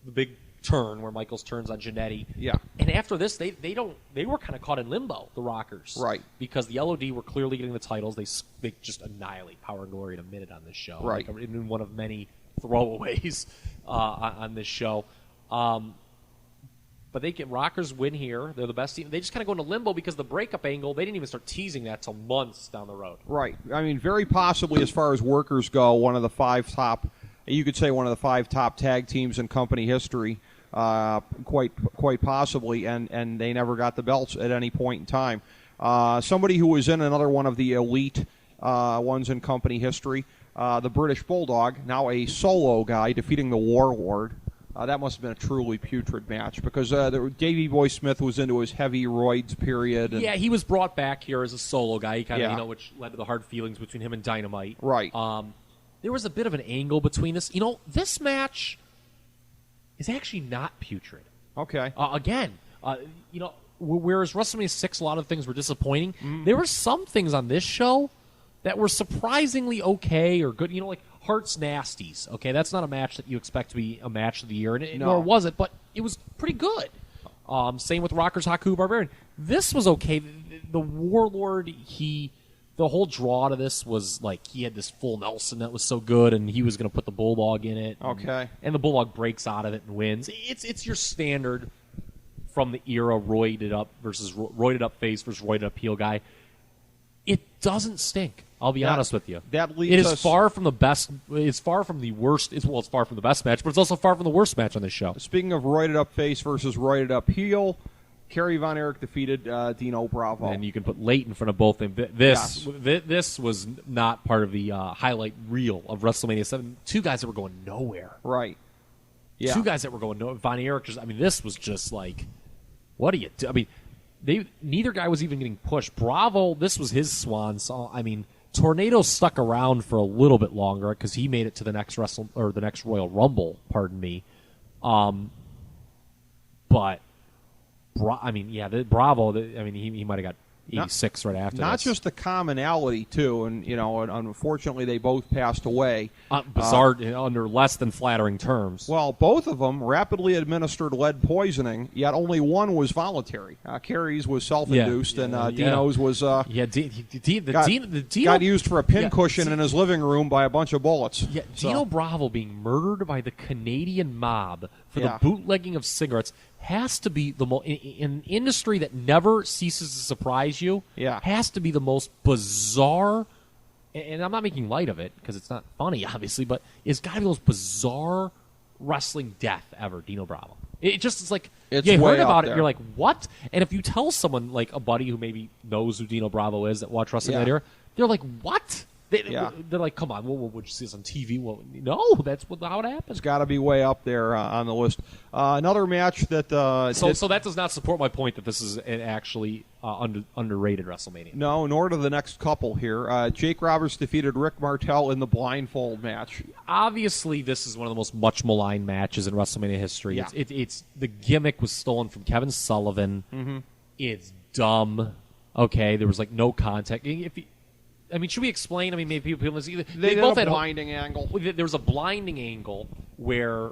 the big turn where Michaels turns on Jannetty. Yeah. And after this, they were kind of caught in limbo, the Rockers. Right. Because the LOD were clearly getting the titles. They just annihilate Power and Glory in a minute on this show. Right. Like, in one of many throwaways on this show. But they get Rockers win here. They're the best team. They just kind of go into limbo because the breakup angle, they didn't even start teasing that till months down the road. Right. I mean, very possibly as far as workers go, one of the 5 top, you could say one of the 5 top tag teams in company history, quite possibly, and they never got the belts at any point in time. Somebody who was in another one of the elite ones in company history, the British Bulldog, now a solo guy defeating the Warlord. That must have been a truly putrid match because Davey Boy Smith was into his heavy roids period. Yeah, he was brought back here as a solo guy. He kind of, which led to the hard feelings between him and Dynamite. Right. There was a bit of an angle between this. This match is actually not putrid. Okay. Again, whereas WrestleMania 6, a lot of things were disappointing, there were some things on this show that were surprisingly okay or good. Like Hart's Nasties. Okay, that's not a match that you expect to be a match of the year, nor was it, but it was pretty good. Same with Rockers, Haku, Barbarian. This was okay. The Warlord, the whole draw to this was like he had this full Nelson that was so good, and he was going to put the Bulldog in it. Okay. And the Bulldog breaks out of it and wins. It's your standard from the era roided up face versus roided up heel guy. It doesn't stink. I'll be honest with you. That leads it is us far from the best. It's far from the worst. It's far from the best match, but it's also far from the worst match on this show. Speaking of roided up face versus roided up heel, Kerry Von Erich defeated Dino Bravo. And you can put late in front of both of them. This was not part of the highlight reel of WrestleMania 7. Two guys that were going nowhere. Right. Yeah. Two guys that were going nowhere. Von Erich this was just like, what do you do? I mean, neither guy was even getting pushed. Bravo, this was his swan song. I mean, Tornado stuck around for a little bit longer because he made it to the next Royal Rumble. Pardon me, but Bravo. He might have got 86 right after. Not just the commonality too, and unfortunately they both passed away. Bizarre, under less than flattering terms. Well, both of them rapidly administered lead poisoning, yet only one was voluntary. Kerry's was self-induced, and Dino's was got used for a pincushion in his living room by a bunch of bullets. Yeah, Dino Bravo being murdered by the Canadian mob for the bootlegging of cigarettes has to be the most, in an industry that never ceases to surprise you, has to be the most bizarre, and I'm not making light of it because it's not funny, obviously, but it's got to be the most bizarre wrestling death ever, Dino Bravo. It just is like, you heard about it, you're like, what? And if you tell someone, like a buddy who maybe knows who Dino Bravo is that watch wrestling that era, they're like, what? They're like, come on, what would you see this on TV? Well, no, that's how it happens. It's got to be way up there on the list. Another match that... So that does not support my point that this is an actually underrated WrestleMania. No, nor do the next couple here. Jake Roberts defeated Rick Martel in the blindfold match. Obviously, this is one of the most much maligned matches in WrestleMania history. Yeah. It's the gimmick was stolen from Kevin Sullivan. Mm-hmm. It's dumb. Okay, there was no contact. Should we explain? Maybe people see. They both had a blinding angle. There was a blinding angle where,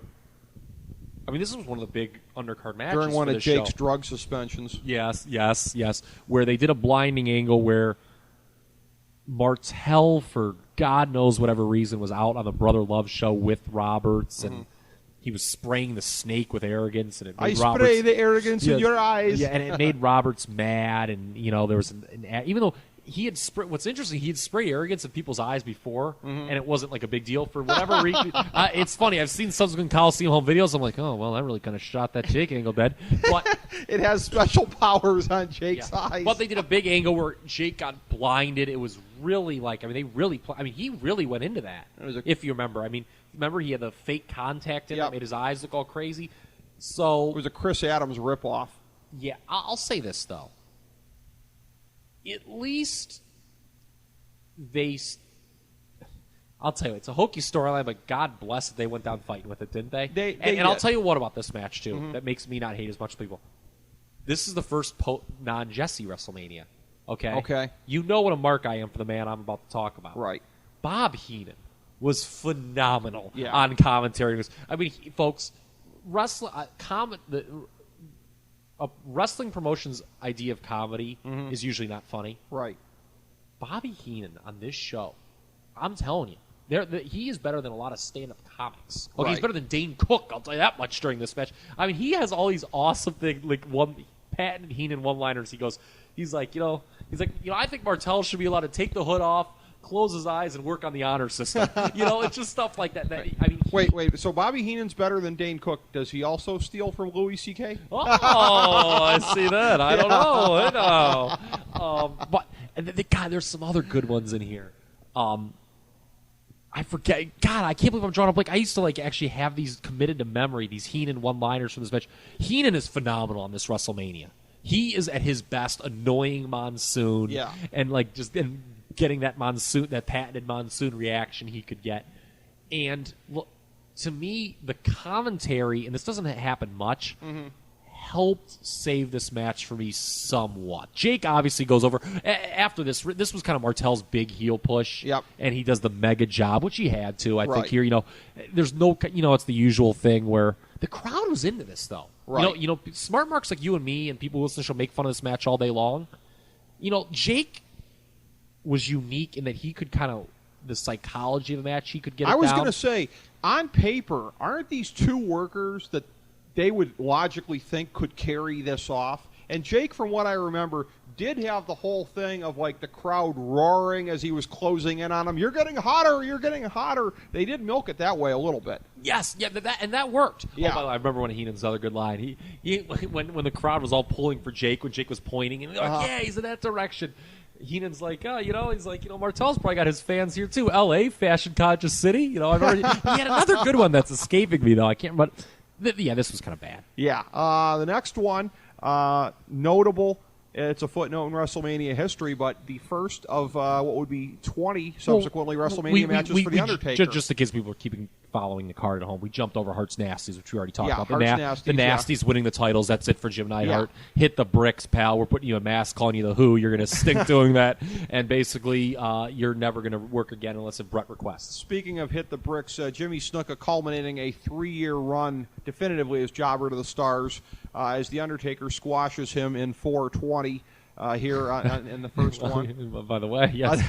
this was one of the big undercard matches during one of Jake's show. Drug suspensions. Yes. Where they did a blinding angle where Martel, for God knows whatever reason, was out on the Brother Love show with Roberts, and he was spraying the snake with arrogance, and it made spray the arrogance in your eyes. Yeah, and it made Roberts mad, and there was even though. He had what's interesting, he had sprayed arrogance in people's eyes before, and it wasn't a big deal for whatever reason. It's funny. I've seen subsequent Coliseum home videos. I'm like, oh, well, that really kind of shot that Jake angle dead. But it has special powers on Jake's eyes. But they did a big angle where Jake got blinded. It was really he really went into that, if you remember. Remember he had the fake contact in that made his eyes look all crazy. So it was a Chris Adams ripoff. Yeah, I'll say this, though. At least I'll tell you, it's a hokey storyline, but God bless it, they went down fighting with it, didn't they? And I'll tell you what about this match, too, that makes me not hate as much people. This is the first non-Jesse WrestleMania, okay? Okay. You know what a mark I am for the man I'm about to talk about. Right. Bob Heenan was phenomenal on commentary. Folks, a wrestling promotion's idea of comedy is usually not funny. Right. Bobby Heenan on this show, I'm telling you, he is better than a lot of stand-up comics. Okay, he's better than Dane Cook, I'll tell you that much during this match. He has all these awesome things, patented Heenan one-liners. He's like, I think Martel should be allowed to take the hood off, close his eyes, and work on the honor system. It's just stuff like that. Wait. So Bobby Heenan's better than Dane Cook. Does he also steal from Louis C.K.? Oh, I see that. I don't know. But God, there's some other good ones in here. I forget. God, I can't believe I'm drawing a blank. I used to actually have these committed to memory. These Heenan one-liners from this match. Heenan is phenomenal on this WrestleMania. He is at his best, annoying Monsoon. Yeah. And getting that patented Monsoon reaction he could get. And look, to me, the commentary, and this doesn't happen much, helped save this match for me somewhat. Jake obviously goes over. After this was kind of Martel's big heel push. Yep. And he does the mega job, which he had to. I think here, there's no, it's the usual thing where the crowd was into this, though. Right. Smart marks like you and me and people who listen to the show make fun of this match all day long. Jake was unique in that he could the psychology of the match, he could get it down. I was going to say, on paper, aren't these two workers that they would logically think could carry this off? And Jake, from what I remember, did have the whole thing of like the crowd roaring as he was closing in on him. You're getting hotter. You're getting hotter. They did milk it that way a little bit. Yes, yeah, and that worked. Yeah. Oh, by the way, I remember one of Heenan's other good line. He when the crowd was all pulling for Jake, when Jake was pointing, and they're like, yeah, he's in that direction. Heenan's like, he's like, Martel's probably got his fans here too. L.A., fashion-conscious city. I remember he had another good one that's escaping me, though. I can't remember. This was kind of bad. Yeah. The next one, notable. It's a footnote in WrestleMania history, but the first of what would be 20 subsequently WrestleMania matches for The Undertaker. Just in case people are keeping following the card at home, we jumped over Hearts Nasties, which we already talked about. The Nasties winning the titles. That's it for Jim Neidhart. Hit the bricks, pal. We're putting you in a mask, calling you the Who. You're going to stink doing that. And basically, you're never going to work again unless if Brett requests. Speaking of hit the bricks, Jimmy Snuka culminating a 3-year run definitively as Jobber to the Stars as The Undertaker squashes him in 420. Here in the first one. By the way, yes.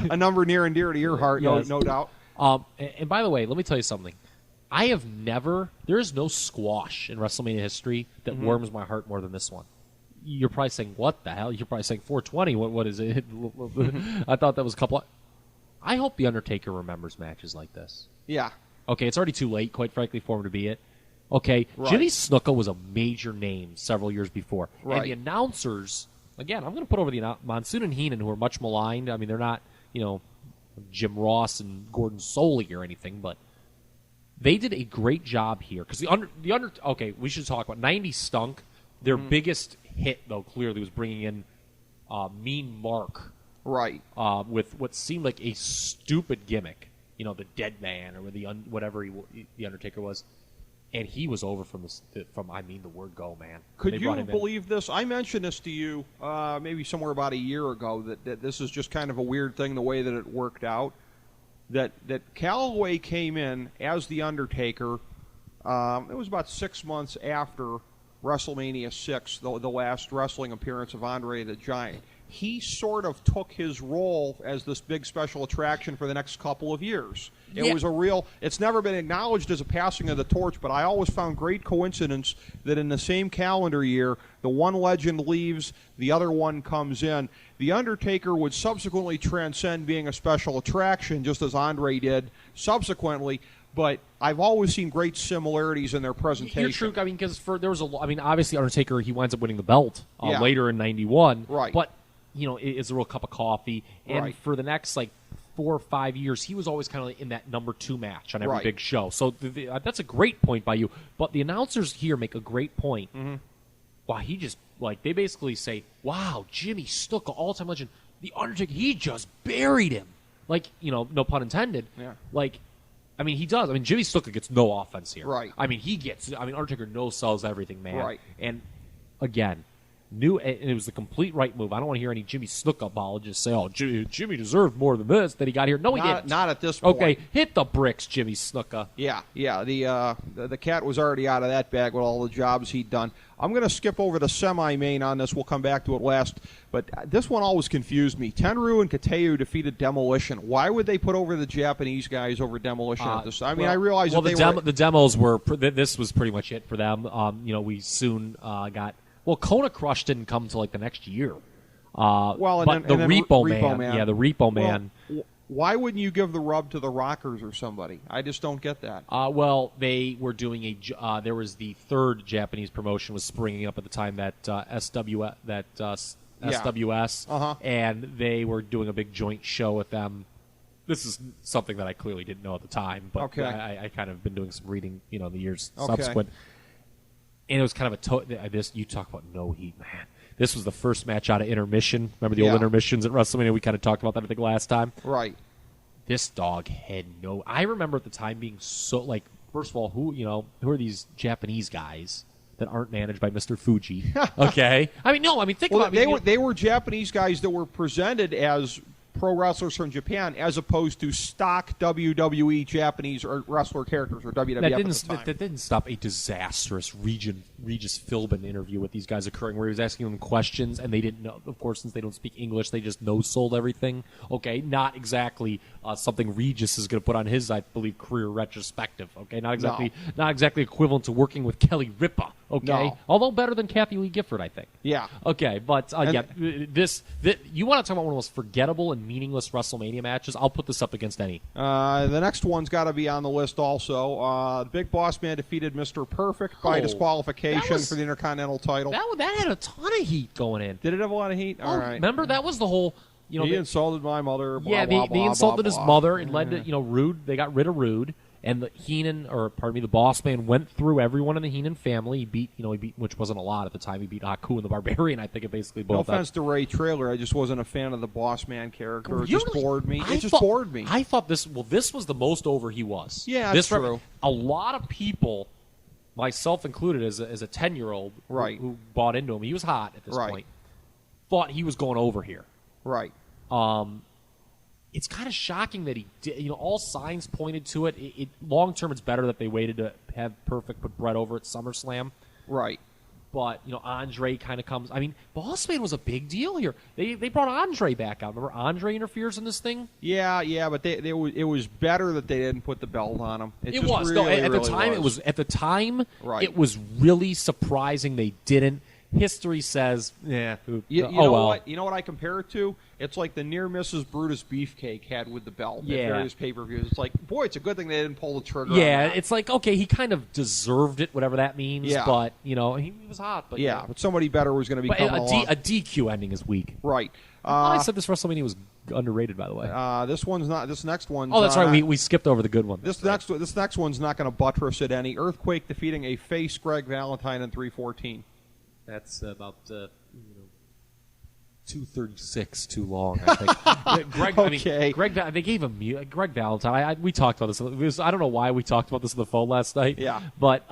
a number near and dear to your heart, yes. no doubt. And by the way, let me tell you something. There is no squash in WrestleMania history that warms my heart more than this one. You're probably saying, what the hell? You're probably saying 420. What is it? I thought that was a couple. I hope The Undertaker remembers matches like this. Yeah. Okay, it's already too late, quite frankly, for him to be it. Okay, right. Jimmy Snuka was a major name several years before. Right. And the announcers, again, I'm going to put over the Monsoon and Heenan, who are much maligned. I mean, they're not, Jim Ross and Gordon Soley or anything, but they did a great job here. Because okay, we should talk about 90 stunk. Their biggest hit, though, clearly was bringing in Mean Mark. Right. With what seemed like a stupid gimmick. The Dead Man or whatever the Undertaker was. And he was over from the word go, man. Could you believe this? I mentioned this to you maybe somewhere about a year ago, that this is just kind of a weird thing, the way that it worked out. That Calloway came in as The Undertaker. It was about 6 months after WrestleMania 6, the last wrestling appearance of Andre the Giant. He sort of took his role as this big special attraction for the next couple of years. It was it's never been acknowledged as a passing of the torch, but I always found great coincidence that in the same calendar year, the one legend leaves, the other one comes in. The Undertaker would subsequently transcend being a special attraction, just as Andre did subsequently, but I've always seen great similarities in their presentation. You're true, because obviously Undertaker, he winds up winning the belt later in 91. Right. But it's a real cup of coffee. And for the next, 4 or 5 years, he was always kind of in that number 2 match on every big show. So that's a great point by you. But the announcers here make a great point. Mm-hmm. Wow, he just, they basically say, wow, Jimmy Snuka, all-time legend. The Undertaker, he just buried him. No pun intended. Yeah. He does. Jimmy Snuka gets no offense here. Right. Undertaker no-sells everything, man. Right. And, again, and it was the complete right move. I don't want to hear any Jimmy Snuka apologists say, oh, Jimmy deserved more than this that he got here. No, he didn't. Not at this point. Okay, hit the bricks, Jimmy Snuka. Yeah. The cat was already out of that bag with all the jobs he'd done. I'm going to skip over the semi-main on this. We'll come back to it last. But this one always confused me. Tenryu and Kateu defeated Demolition. Why would they put over the Japanese guys over Demolition at this? I realized the demos were. This was pretty much it for them. We soon got. Well, Kona Crush didn't come until the next year. The Repo Man. Yeah, the Repo Man. Why wouldn't you give the rub to the Rockers or somebody? I just don't get that. They were doing there was the third Japanese promotion was springing up at the time, that SWS, and they were doing a big joint show with them. This is something that I clearly didn't know at the time, but I kind of been doing some reading, the years subsequent. And it was kind of you talk about no heat, man. This was the first match out of intermission. Remember the old intermissions at WrestleMania? We kind of talked about that, I think, last time. Right. This dog had no... I remember at the time being so, first of all, who are these Japanese guys that aren't managed by Mr. Fuji? Okay? Think about it. They were Japanese guys that were presented as pro wrestlers from Japan, as opposed to stock WWE Japanese or wrestler characters or WWF at the time. That didn't stop a disastrous Regis Philbin interview with these guys occurring, where he was asking them questions and they didn't know. Of course, since they don't speak English, they just no-sold everything. Okay, not exactly something Regis is going to put on his, I believe, career retrospective. Okay, not exactly equivalent to working with Kelly Ripa. Okay, No. although better than Kathy Lee Gifford, I think. Yeah. Okay, but you want to talk about one of the most forgettable and meaningless WrestleMania matches? I'll put this up against any. The next one's got to be on the list also. The Big Boss Man defeated Mr. Perfect by disqualification for the Intercontinental title. That had a ton of heat going in. Did it have a lot of heat? All right. Remember, that was the whole... he insulted my mother. Blah, yeah, blah, they blah, insulted blah, his blah. mother. It led to Rude. They got rid of Rude, and the Boss Man went through everyone in the Heenan family. He beat which wasn't a lot at the time. He beat Haku and the Barbarian. I think it basically both. No offense to Ray Traylor, I just wasn't a fan of the Boss Man character. It just bored me. Bored me. I thought this was the most over he was. Yeah, that's true. A lot of people, myself included, as a 10-year-old, who bought into him. He was hot at this point. Thought he was going over here. Right. It's kind of shocking that he did. All signs pointed to it. Long term, it's better that they waited to have Perfect put Brett over at SummerSlam. Right. But Andre kind of comes. I mean, Boss Man was a big deal here. They brought Andre back out. Remember, Andre interferes in this thing. Yeah, but it was better that they didn't put the belt on him. It was. At the time. It was really surprising they didn't. History says, You know what I compare it to? It's like the near misses Brutus Beefcake had with the belt at various pay-per-views. It's like, boy, it's a good thing they didn't pull the trigger. Yeah, it's like, okay, he kind of deserved it, whatever that means. Yeah. But he was hot. But but somebody better was going to be coming along. A DQ ending is weak. Right. I said this WrestleMania was underrated, by the way. This one's not. This next one. Oh, that's right. We skipped over the good one. This next one's not going to buttress it any. Earthquake defeating a face Greg Valentine in 3:14. That's about 2:36 too long, I think. Greg, okay. They gave him Greg Valentine. We talked about this. I don't know why we talked about this on the phone last night. Yeah. But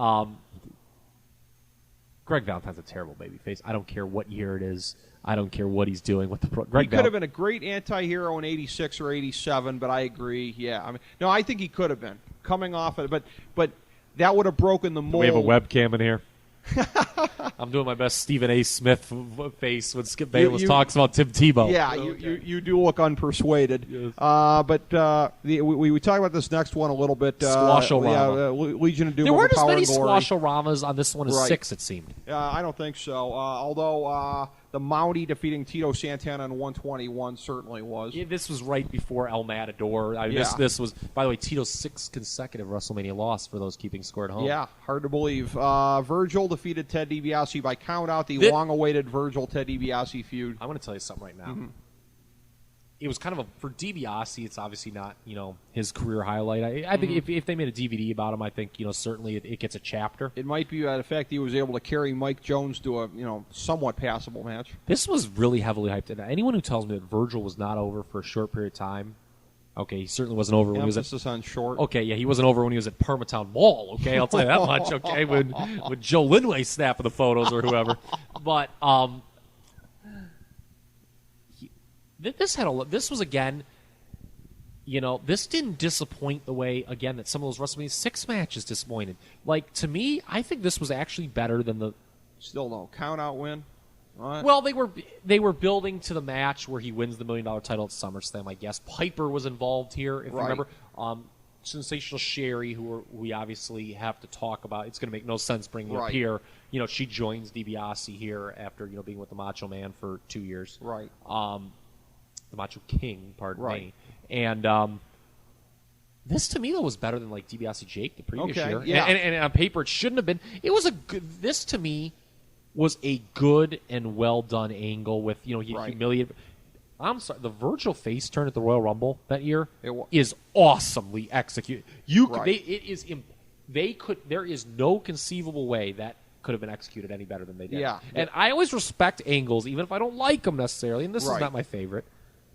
Greg Valentine's a terrible babyface. I don't care what year it is. I don't care what he's doing with the He could have been a great anti-hero in 86 or 87, but I agree. Yeah. I think he could have been coming off of it, but that would have broken the mold. We have a webcam in here. I'm doing my best Stephen A. Smith face when Skip Bayless talks about Tim Tebow. Yeah, you do look unpersuaded. Yes. But we talk about this next one a little bit. Squash-O-Rama. Legion of Doom. There weren't as many Squash-O-Ramas on this one as 6, it seemed. I don't think so. Although the Mountie defeating Tito Santana in 121 certainly was. Yeah, this was right before El Matador. This was, by the way, Tito's 6th consecutive WrestleMania loss for those keeping score at home. Yeah, hard to believe. Virgil defeated Ted DiBiase by countout. The long-awaited Virgil-Ted DiBiase feud. I want to tell you something right now. Mm-hmm. It was kind of for DiBiase, it's obviously not, his career highlight. I think if they made a DVD about him, I think, certainly it gets a chapter. It might be the fact he was able to carry Mike Jones to a, somewhat passable match. This was really heavily hyped. And anyone who tells me that Virgil was not over for a short period of time, okay, he certainly wasn't over when he was at... on short. Okay, yeah, he wasn't over when he was at Permatown Mall, okay? I'll tell you that much, okay? When Joe Linway snapping the photos or whoever. But, This was, again, this didn't disappoint the way, again, that some of those WrestleMania 6 matches disappointed. Like, to me, I think this was actually better than the... Still no count-out win? What? Well, they were building to the match where he wins the $1 million title at SummerSlam, I guess. Piper was involved here, if you remember. Sensational Sherry, who we obviously have to talk about. It's going to make no sense bringing up here. She joins DiBiase here after, being with the Macho Man for 2 years. Right. The Macho King, pardon me. And this, to me, though, was better than, DiBiase Jake the previous year. Yeah. And on paper, it shouldn't have been. It was this, to me, was a good and well-done angle with, he humiliated. I'm sorry, the Virgil face turn at the Royal Rumble that year is awesomely executed. There is no conceivable way that could have been executed any better than they did. Yeah. And I always respect angles, even if I don't like them necessarily, and this is not my favorite.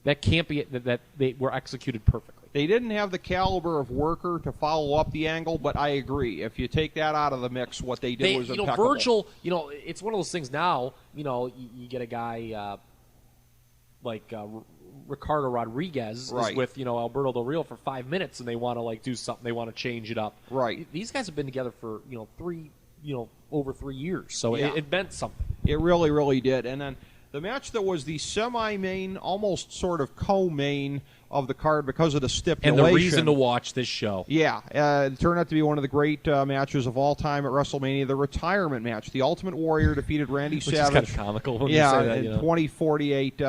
That can't be that they were executed perfectly. They didn't have the caliber of worker to follow up the angle, but I agree. If you take that out of the mix, what they did was impeccable. Virgil, it's one of those things now, you get a guy like Ricardo Rodriguez is with, Alberto Del Rio for 5 minutes, and they want to, do something. They want to change it up. Right. These guys have been together for, over 3 years, so it meant something. It really, really did. And then the match that was the semi-main, almost sort of co-main of the card because of the stipulation. And the reason to watch this show. Yeah, it turned out to be one of the great matches of all time at WrestleMania, the retirement match. The Ultimate Warrior defeated Randy Savage. Which is kind of comical when you say that. In 2048.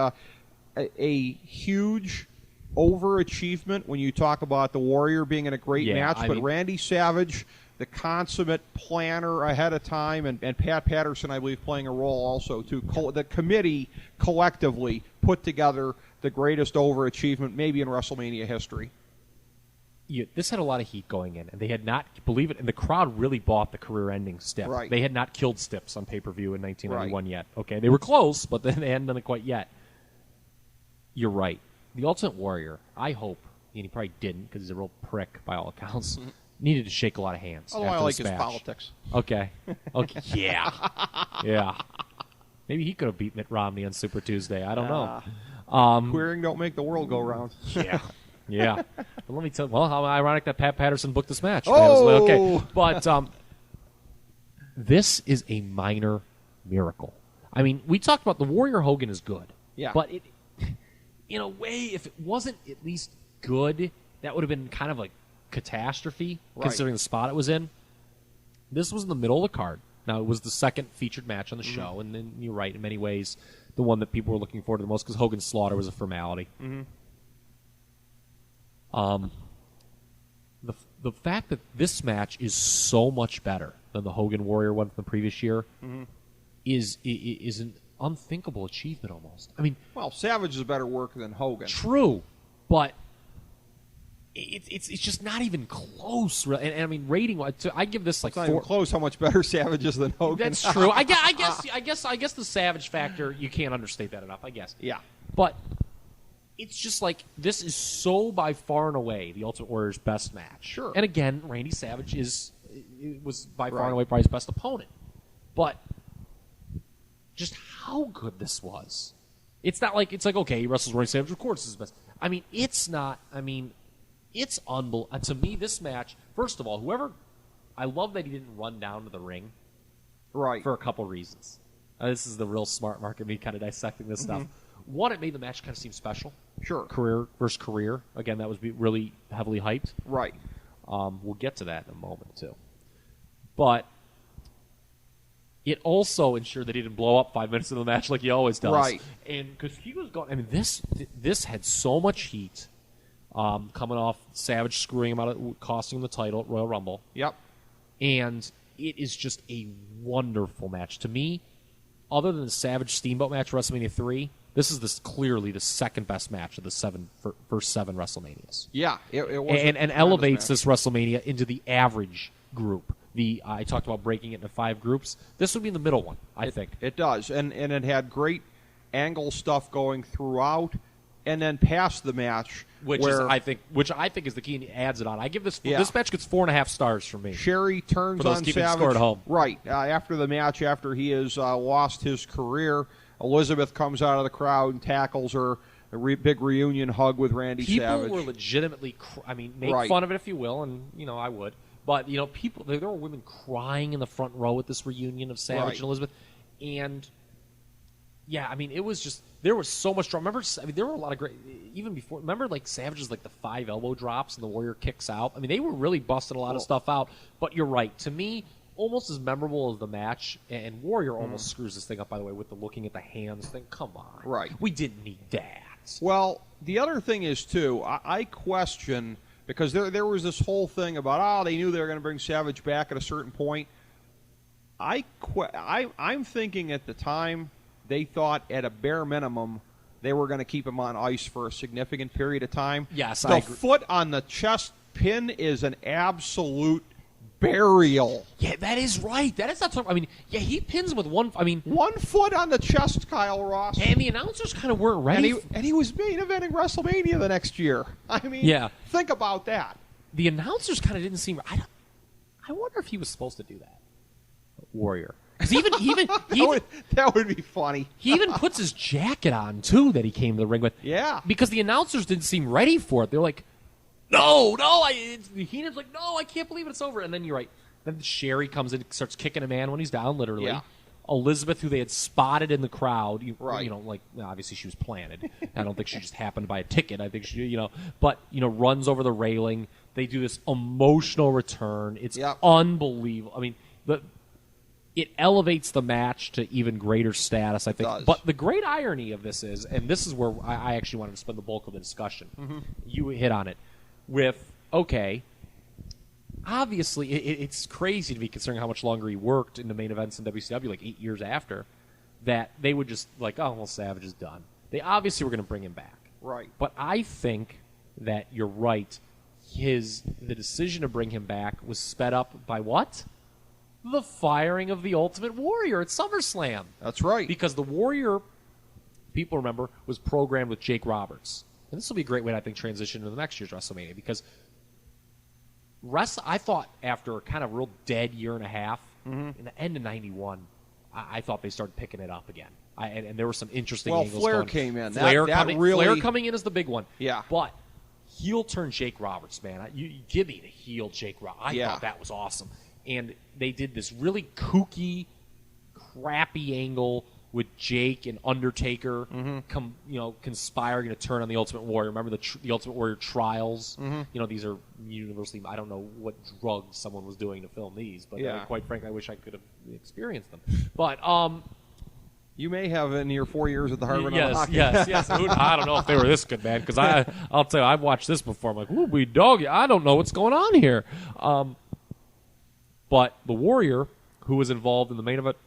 A huge overachievement when you talk about the Warrior being in a great match, but Randy Savage, the consummate planner ahead of time, and Pat Patterson, I believe, playing a role also, too. The committee collectively put together the greatest overachievement maybe in WrestleMania history. This had a lot of heat going in, and they had not, believe it, and the crowd really bought the career-ending Stiff. Right. They had not killed Stiffs on pay-per-view in 1991 yet. Okay, they were close, but they hadn't done it quite yet. You're right. The Ultimate Warrior, I hope, and he probably didn't because he's a real prick by all accounts, needed to shake a lot of hands. Oh, I like his politics. Okay. Yeah. Yeah. Maybe he could have beat Mitt Romney on Super Tuesday. I don't know. Queering don't make the world go round. Yeah. Yeah. But let me tell you, well, how ironic that Pat Patterson booked this match. Oh! Okay. But this is a minor miracle. I mean, we talked about the Warrior Hogan is good. Yeah. But it, in a way, if it wasn't at least good, that would have been kind of a catastrophe, considering the spot it was in. This was in the middle of the card. Now, it was the second featured match on the show, and then you're right, in many ways, the one that people were looking forward to the most because Hogan's Slaughter was a formality. The fact that this match is so much better than the Hogan Warrior one from the previous year is an unthinkable achievement almost. I mean, well, Savage is a better worker than Hogan. True, but it's just not even close. Really. And I mean, rating wise, I give this like it's not even close. How much better Savage is than Hogan? That's true. I guess the Savage factor, you can't understate that enough. I guess. Yeah, but it's just like this is so by far and away the Ultimate Warrior's best match. Sure. And again, Randy Savage was by far and away probably his best opponent, but just how good this was. It's not like it's like okay, he wrestles Randy Savage, of course, is his best. I mean, it's not. I mean. It's unbelievable. To me, this match, first of all, I love that he didn't run down to the ring. Right. For a couple reasons. This is the real smart mark of me kind of dissecting this stuff. One, it made the match kind of seem special. Sure. Career versus career. Again, that was really heavily hyped. Right. We'll get to that in a moment, too. But it also ensured that he didn't blow up 5 minutes into the match like he always does. Right. And because he was going, I mean, this had so much heat. Coming off Savage screwing him out, costing him the title at Royal Rumble. Yep. And it is just a wonderful match. To me, other than the Savage Steamboat match at WrestleMania 3, this is clearly the second best match of the first 7 WrestleManias. Yeah, it was. And elevates this WrestleMania into the average group. I talked about breaking it into 5 groups. This would be in the middle one, I think. It does. And it had great angle stuff going throughout. And then past the match, which I think is the key, and he adds it on. I give this match gets 4.5 stars from me. Sherry turns for those on keeping Savage. Score at home. Right after the match, after he has lost his career, Elizabeth comes out of the crowd and tackles her. A big reunion hug with Randy Savage. People were legitimately, make fun of it if you will, and I would. But people, there were women crying in the front row at this reunion of Savage and Elizabeth, and. Yeah, I mean, it was just, there was so much drama. Remember, there were a lot of great, even before, remember, like, Savage's, like, the 5 elbow drops and the Warrior kicks out? I mean, they were really busting a lot of stuff out. But you're right. To me, almost as memorable as the match, and Warrior almost screws this thing up, by the way, with the looking at the hands thing. Come on. Right. We didn't need that. Well, the other thing is, too, I question, because there was this whole thing about, they knew they were going to bring Savage back at a certain point. I'm thinking at the time, they thought at a bare minimum they were going to keep him on ice for a significant period of time. Yes, I agree. The foot on the chest pin is an absolute burial. Yeah, that is right. That is not talking. I mean, yeah, he pins with one. I mean, 1 foot on the chest, Kyle Ross. And the announcers kind of weren't ready. And he was main eventing WrestleMania the next year. I mean, think about that. The announcers kind of didn't seem. I wonder if he was supposed to do that. Warrior. Because that would be funny. He even puts his jacket on too that he came to the ring with. Yeah. Because the announcers didn't seem ready for it. They're like, no. Heenan's like, no, I can't believe it's over. And then you're right. Then Sherry comes in and starts kicking a man when he's down, literally. Yeah. Elizabeth, who they had spotted in the crowd, right. Like obviously she was planted. I don't think she just happened to buy a ticket. I think she, but runs over the railing. They do this emotional return. It's unbelievable. I mean, it elevates the match to even greater status, I think. But the great irony of this is, and this is where I actually wanted to spend the bulk of the discussion. Mm-hmm. You hit on it with, okay, obviously it's crazy to me considering how much longer he worked in the main events in WCW, like 8 years after, that they would just like, oh, well, Savage is done. They obviously were going to bring him back. Right. But I think that you're right. The decision to bring him back was sped up by what? The firing of the Ultimate Warrior at SummerSlam. That's right. Because the Warrior, people remember, was programmed with Jake Roberts. And this will be a great way to, I think, transition into the next year's WrestleMania, because I thought after a kind of real dead year and a half, in the end of 91, I thought they started picking it up again. And there were some interesting angles Flair going. came in. Flair coming in is the big one. Yeah. But heel turn Jake Roberts, man. You give me the heel Jake Roberts. I thought that was awesome. And they did this really kooky, crappy angle with Jake and Undertaker conspiring to turn on the Ultimate Warrior. Remember the Ultimate Warrior trials? Mm-hmm. These are universally, I don't know what drugs someone was doing to film these, but quite frankly, I wish I could have experienced them. But you may have in your 4 years at the Harvard. Yes. I don't know if they were this good, man, because I'll tell you, I've watched this before. I'm like, ooh, we dog. I don't know what's going on here. But the Warrior, who was involved in the main event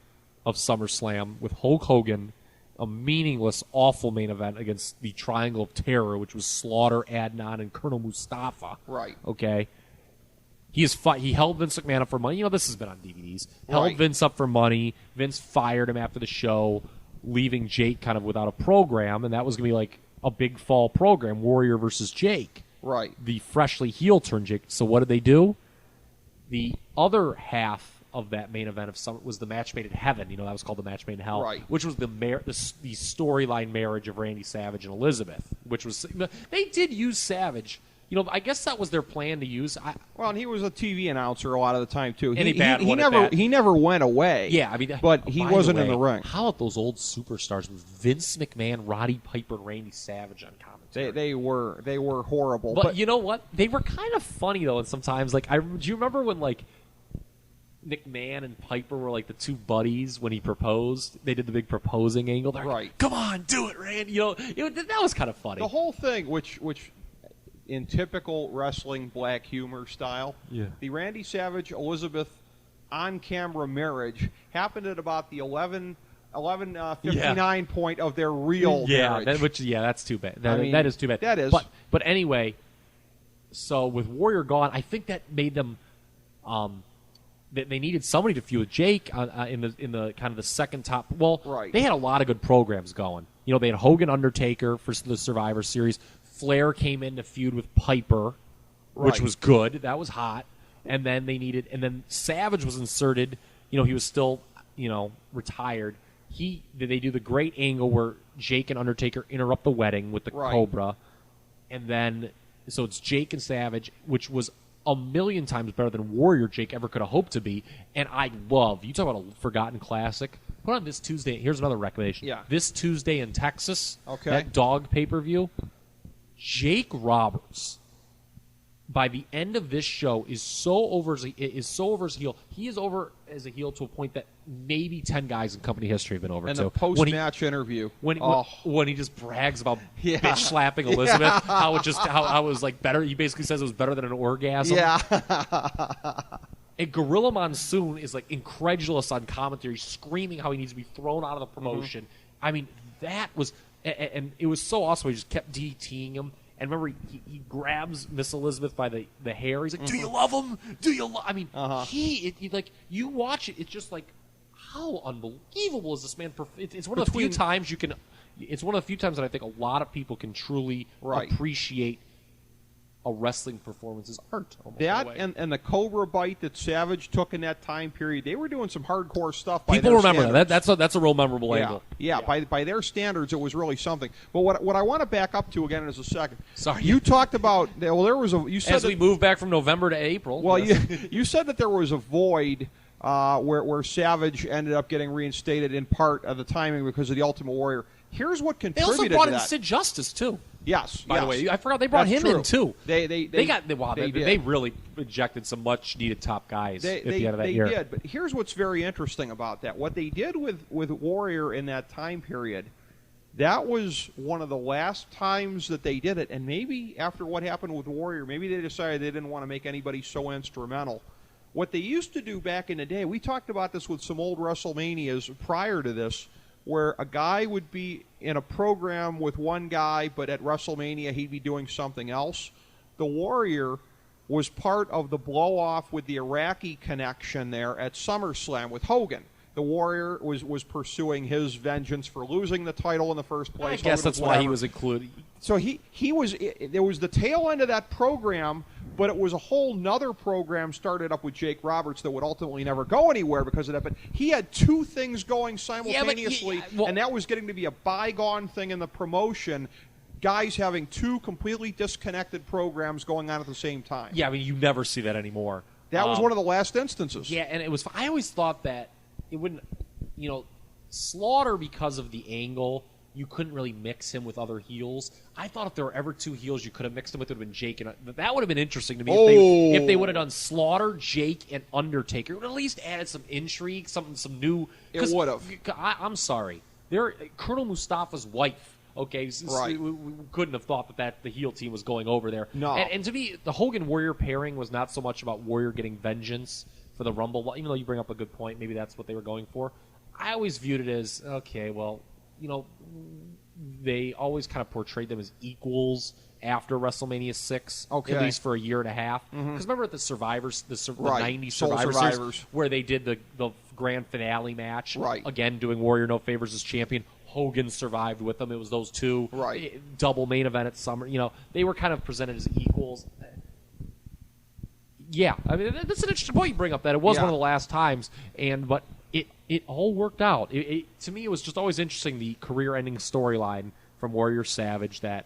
of SummerSlam with Hulk Hogan, a meaningless, awful main event against the Triangle of Terror, which was Slaughter, Adnan, and Colonel Mustafa. Right. Okay. He held Vince McMahon up for money. This has been on DVDs. Held Vince up for money. Vince fired him after the show, leaving Jake kind of without a program, and that was going to be like a big fall program, Warrior versus Jake. Right. The freshly heel turned Jake. So what did they do? The other half of that main event of Summer was the match made in heaven. That was called the match made in hell, which was the storyline marriage of Randy Savage and Elizabeth, which was they did use Savage. I guess that was their plan to use. Well, and he was a TV announcer a lot of the time too. He never went away. Yeah, I mean, but he wasn't in the ring. How about those old superstars with Vince McMahon, Roddy Piper, and Randy Savage on commentary? They were horrible. But you know what? They were kind of funny though, and sometimes do you remember when McMahon and Piper were like the two buddies when he proposed? They did the big proposing angle. They're like, come on, do it, Randy. That was kind of funny. The whole thing, which in typical wrestling black humor style, the Randy Savage Elizabeth on-camera marriage happened at about the 11:59 point of their real marriage. That's too bad. That is too bad. That is. But anyway, so with Warrior gone, I think that made them. They needed somebody to feud Jake in the kind of the second top. Well, they had a lot of good programs going. They had Hogan Undertaker for the Survivor Series. Flair came in to feud with Piper, which was good. That was hot. And then Savage was inserted. He was still, retired. They do the great angle where Jake and Undertaker interrupt the wedding with the Cobra. And then, so it's Jake and Savage, which was a million times better than Warrior Jake ever could have hoped to be. And I love, you talk about a forgotten classic. Put on this Tuesday. Here's another recommendation. Yeah. This Tuesday in Texas, that dog pay-per-view, Jake Roberts, by the end of this show, is so over as a heel. He is over as a heel to a point that maybe 10 guys in company history have been over. And the post-match interview, when he just brags about bitch slapping Elizabeth, how it was like better. He basically says it was better than an orgasm. Yeah. And Gorilla Monsoon is like incredulous on commentary, screaming how he needs to be thrown out of the promotion. Mm-hmm. I mean, that was. And it was so awesome. He just kept DTing him. And remember, he grabs Miss Elizabeth by the hair. He's like, "Do you love him? Do you love?" I mean, you watch it. It's just like, how unbelievable is this man? It's one of the few times you can. It's one of the few times that I think a lot of people can truly appreciate a wrestling performance's art. That and the Cobra bite that Savage took in that time period, they were doing some hardcore stuff. People remember that. That's a real memorable angle. Yeah. By their standards, it was really something. But what I want to back up to again is a second. Sorry, you talked about there was a. You said as we move back from November to April. Well, you said that there was a void where Savage ended up getting reinstated in part of the timing because of the Ultimate Warrior. Here's what They contributed also brought to in that. Sid Justice too. Yes. By the way, I forgot they brought him in too. They really injected some much needed top guys at the end of that year. They did, but here's what's very interesting about that. What they did with Warrior in that time period, that was one of the last times that they did it, and maybe after what happened with Warrior, maybe they decided they didn't want to make anybody so instrumental. What they used to do back in the day, we talked about this with some old WrestleManias prior to this, where a guy would be in a program with one guy, but at WrestleMania he'd be doing something else. The Warrior was part of the blow-off with the Iraqi connection there at SummerSlam with Hogan. The Warrior was pursuing his vengeance for losing the title in the first place. I guess that's why he was included. So he was there was the tail end of that program, but it was a whole nother program started up with Jake Roberts that would ultimately never go anywhere because of that. But he had two things going simultaneously, and that was getting to be a bygone thing in the promotion. Guys having two completely disconnected programs going on at the same time. Yeah, I mean, you never see that anymore. That was one of the last instances. Yeah, and I always thought that it wouldn't, Slaughter, because of the angle, you couldn't really mix him with other heels. I thought if there were ever two heels you could have mixed him with, it would have been Jake. And that would have been interesting to me if they would have done Slaughter, Jake, and Undertaker. It would have at least added some intrigue, some new. It would have. I'm sorry. Colonel Mustafa's wife. Okay, right. We couldn't have thought that the heel team was going over there. No. And to me, the Hogan-Warrior pairing was not so much about Warrior getting vengeance for the Rumble, even though you bring up a good point, maybe that's what they were going for. I always viewed it as, okay, well, they always kind of portrayed them as equals after WrestleMania 6, at least for a year and a half. Because remember at the Survivors, the 90s Survivor Series, where they did the grand finale match, again doing Warrior no favors as champion. Hogan survived with them. It was those two. Double main event at Summer. They were kind of presented as equals. Yeah, I mean, that's an interesting point you bring up, that it was one of the last times, but it all worked out. To me, it was just always interesting, the career-ending storyline from Warrior Savage, that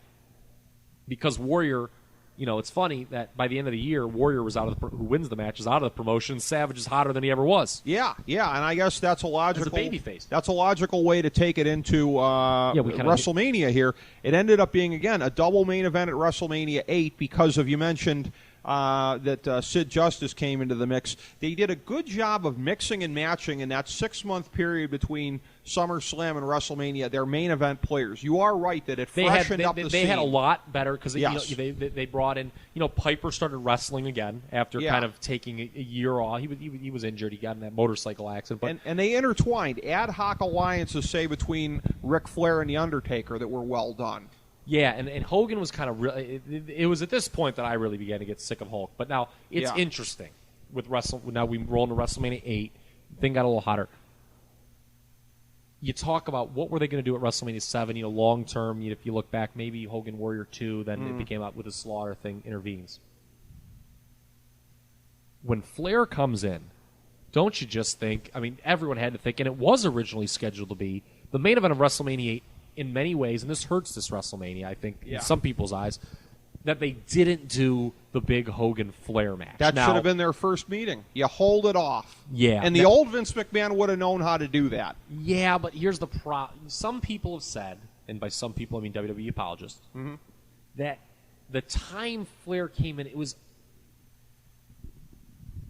because Warrior, it's funny that by the end of the year, Warrior was who wins the match is out of the promotion. Savage is hotter than he ever was. Yeah, and I guess that's a logical babyface. That's a logical way to take it into WrestleMania here. It ended up being, again, a double main event at WrestleMania 8 because of, you mentioned that Sid Justice came into the mix. They did a good job of mixing and matching in that 6-month period between SummerSlam and WrestleMania their main event players. You are right that it freshened up the scene. They had a lot better because they brought in, Piper started wrestling again after kind of taking a year off. He was injured. He got in that motorcycle accident. But and they intertwined ad hoc alliances, say, between Ric Flair and The Undertaker that were well done. Yeah, and Hogan was kind of it was at this point that I really began to get sick of Hulk. But now it's interesting with now we roll into WrestleMania 8. Thing got a little hotter. You talk about what were they going to do at WrestleMania 7, long term. If you look back, maybe Hogan Warrior 2, then it became out with the Slaughter thing intervenes. When Flair comes in, don't you just think, I mean, everyone had to think, and it was originally scheduled to be, the main event of WrestleMania 8 in many ways, and this hurts this WrestleMania, I think, in some people's eyes, that they didn't do the big Hogan-Flair match. That should have been their first meeting. You hold it off. Yeah. And the old Vince McMahon would have known how to do that. Yeah, but here's the problem. Some people have said, and by some people I mean WWE apologists, that the time Flair came in, it was...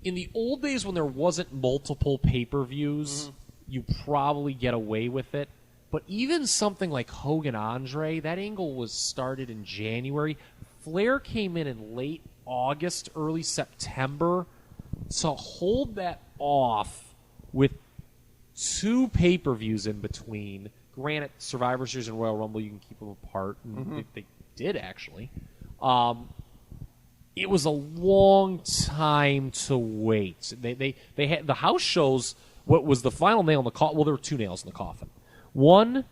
In the old days when there wasn't multiple pay-per-views, you probably get away with it. But even something like Hogan-Andre, that angle was started in January. Flair came in late August, early September. So hold that off with 2 pay-per-views in between. Granted, Survivor Series and Royal Rumble, you can keep them apart. And they did, actually. It was a long time to wait. They had the house shows. What was the final nail in the coffin? Well, there were 2 nails in the coffin. One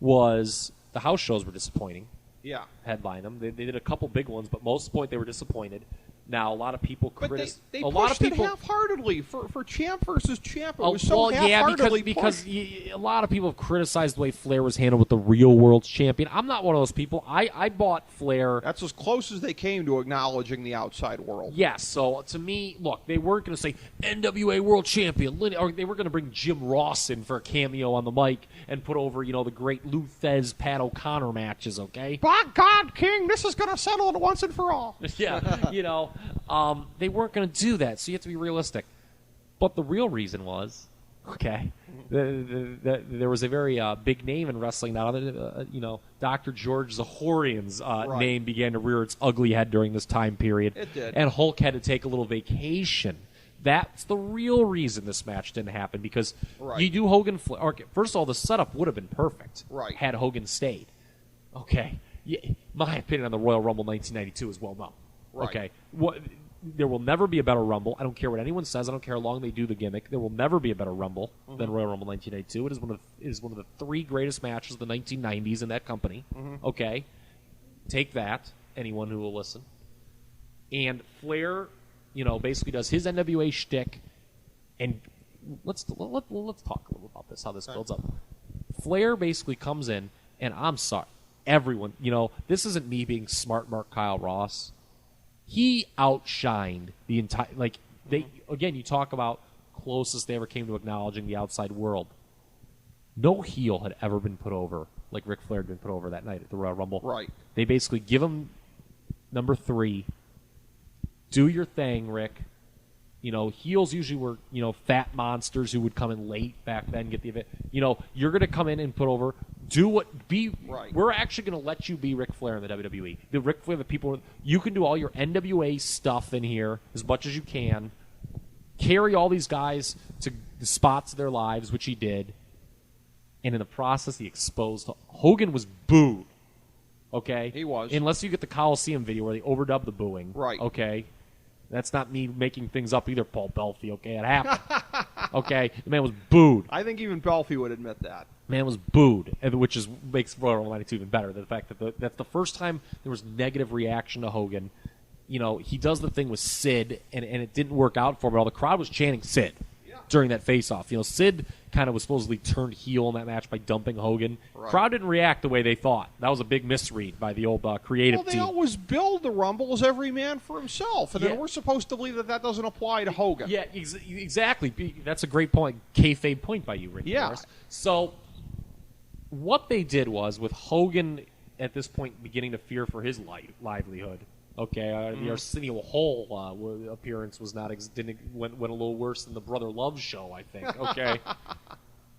was the house shows were disappointing. Yeah. Headline them. They did a couple big ones, but most of the point they were disappointed. Now, a lot of people criticize. But they pushed it half-heartedly for champ versus champ. It was so half-heartedly because a lot of people have criticized the way Flair was handled with the real world champion. I'm not one of those people. I bought Flair. That's as close as they came to acknowledging the outside world. Yes. So to me, look, they weren't going to say NWA World Champion, or they were going to bring Jim Ross in for a cameo on the mic and put over, the great Lou Thez, Pat O'Connor matches. Okay. By God, King, this is going to settle it once and for all. Yeah. They weren't going to do that, so you have to be realistic. But the real reason was, there was a very big name in wrestling now. Dr. George Zahorian's name began to rear its ugly head during this time period. It did. And Hulk had to take a little vacation. That's the real reason this match didn't happen, because you do Hogan Flair. Okay, first of all, the setup would have been perfect had Hogan stayed. Okay. Yeah, my opinion on the Royal Rumble 1992 is well known. Right. Okay. There will never be a better Rumble. I don't care what anyone says. I don't care how long they do the gimmick. There will never be a better Rumble than Royal Rumble 1982. It is one of the three greatest matches of the 1990s in that company. Okay. Take that, anyone who will listen. And Flair, basically does his NWA shtick. And let's talk a little about this, how this builds up. Flair basically comes in, and I'm sorry, everyone, this isn't me being smart Mark Kyle Ross. He outshined the entire, again, you talk about closest they ever came to acknowledging the outside world. No heel had ever been put over like Ric Flair had been put over that night at the Royal Rumble. Right. They basically give him number 3. Do your thing, Rick. Heels usually were, fat monsters who would come in late back then, get the event. You're going to come in and put over, we're actually going to let you be Ric Flair in the WWE. The Ric Flair, you can do all your NWA stuff in here as much as you can. Carry all these guys to the spots of their lives, which he did. And in the process, he exposed, Hogan was booed. Okay? He was. Unless you get the Coliseum video where they overdubbed the booing. Right. Okay? That's not me making things up either, Paul Belfi. Okay, it happened. Okay, the man was booed. I think even Belfi would admit that. Man was booed, which makes Royal Rumble 92 even better. The fact that that's the first time there was negative reaction to Hogan. He does the thing with Sid, and it didn't work out for him at all. The crowd was chanting Sid during that face-off. Sid kind of was supposedly turned heel in that match by dumping Hogan. Right. Crowd didn't react the way they thought. That was a big misread by the old creative team. They always build the Rumble as every man for himself, and then we're supposed to believe that doesn't apply to Hogan. Yeah, exactly. That's a great point. Kayfabe point by you, Rick. Yeah. Morris. So what they did was, with Hogan at this point beginning to fear for his livelihood. Okay, the Arsenio Hall appearance was went a little worse than the Brother Love show, I think. Okay,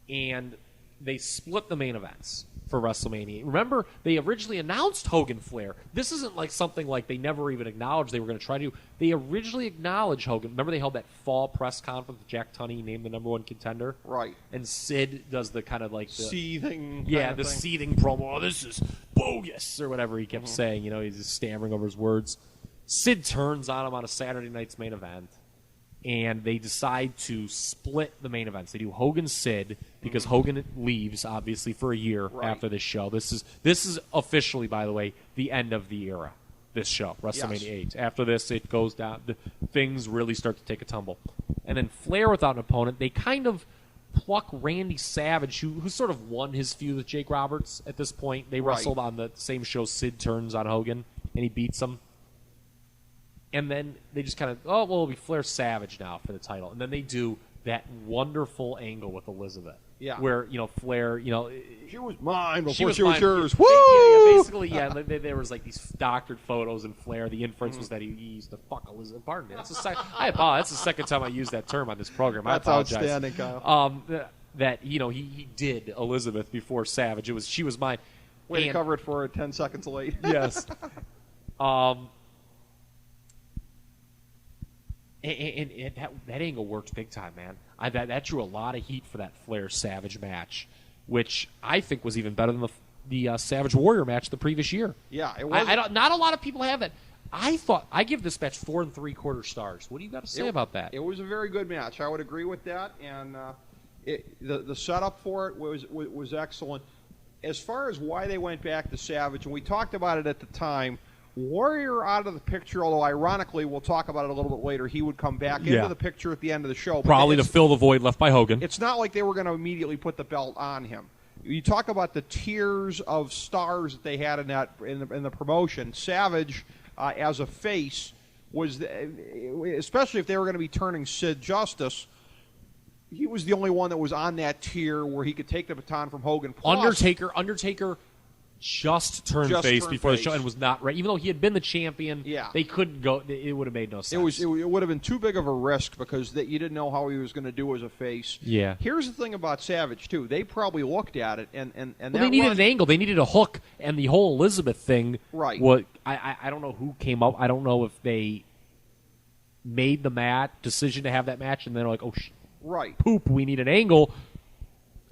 and they split the main events for WrestleMania. Remember, they originally announced Hogan Flair. This isn't like something like they never even acknowledged they were going to try to do. They originally acknowledged Hogan. Remember, they held that fall press conference with Jack Tunney named the number 1 contender? Right. And Sid does the kind of like the seething. Seething promo. Oh, this is bogus, or whatever he kept saying. He's just stammering over his words. Sid turns on him on a Saturday night's main event, and they decide to split the main events. They do Hogan-Sid because Hogan leaves, obviously, for a year after this show. This is officially, by the way, the end of the era, this show, WrestleMania 8. After this, it goes down. Things really start to take a tumble. And then Flair without an opponent, they kind of pluck Randy Savage, who sort of won his feud with Jake Roberts at this point. They wrestled on the same show. Sid turns on Hogan, and he beats him. And then they just kind of, it'll be Flair Savage now for the title. And then they do that wonderful angle with Elizabeth. Yeah. Where, Flair, she was mine before she was yours. Woo! Basically, there was like these doctored photos, and Flair, the inference was that he used to fuck Elizabeth. Pardon me. That's the second time I used that term on this program. I apologize. That's outstanding, Kyle. That, he did Elizabeth before Savage. She was mine. Way to cover it for 10 seconds late. Yes. And that angle worked big time, man. That drew a lot of heat for that Flair Savage match, which I think was even better than the Savage Warrior match the previous year. Yeah, it was. Not a lot of people have that. I give this match 4 3/4 stars. What do you got to say about that? It was a very good match. I would agree with that, and the setup for it was excellent. As far as why they went back to Savage, and we talked about it at the time, Warrior out of the picture, although ironically, we'll talk about it a little bit later, he would come back into the picture at the end of the show. Probably to fill the void left by Hogan. It's not like they were going to immediately put the belt on him. You talk about the tiers of stars that they had in the promotion. Savage, as a face, was, especially if they were going to be turning Sid Justice, he was the only one that was on that tier where he could take the baton from Hogan. Plus, Undertaker just turned face before the show and was not right. Even though he had been the champion, they couldn't go. It would have made no sense. It would have been too big of a risk because you didn't know how he was going to do as a face. Yeah. Here's the thing about Savage too. They probably looked at it and they needed an angle. They needed a hook, and the whole Elizabeth thing. Right. I don't know who came up. I don't know if they made the decision to have that match, and then they're like, oh, poop, we need an angle.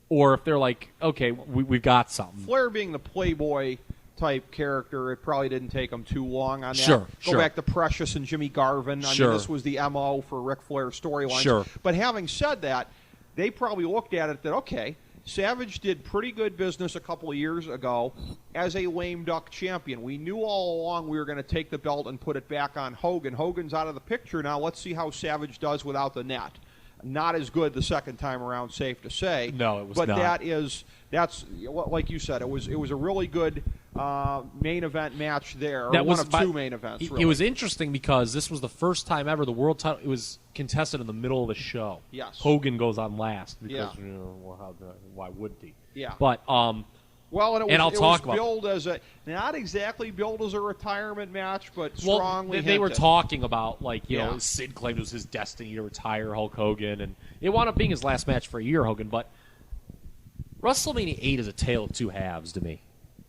Or if they're like, okay, we've got something. Flair being the playboy type character, it probably didn't take them too long on that. Sure. Go back to Precious and Jimmy Garvin. I mean, this was the MO for Ric Flair storylines. Sure. But having said that, they probably looked at it that, okay, Savage did pretty good business a couple of years ago as a lame duck champion. We knew all along we were going to take the belt and put it back on Hogan. Hogan's out of the picture now. Let's see how Savage does without the net. Not as good the second time around, safe to say. No, it was not. But that's like you said. It was a really good main event match there. That was one of two main events. Really. It was interesting because this was the first time ever the world title. It was contested in the middle of the show. Yes. Hogan goes on last because why wouldn't he? Yeah. But well, and it was billed as not exactly billed as a retirement match, but strongly. They were talking about you know, Sid claimed it was his destiny to retire Hulk Hogan, and it wound up being his last match for a year, Hogan. But WrestleMania 8 is a tale of two halves to me.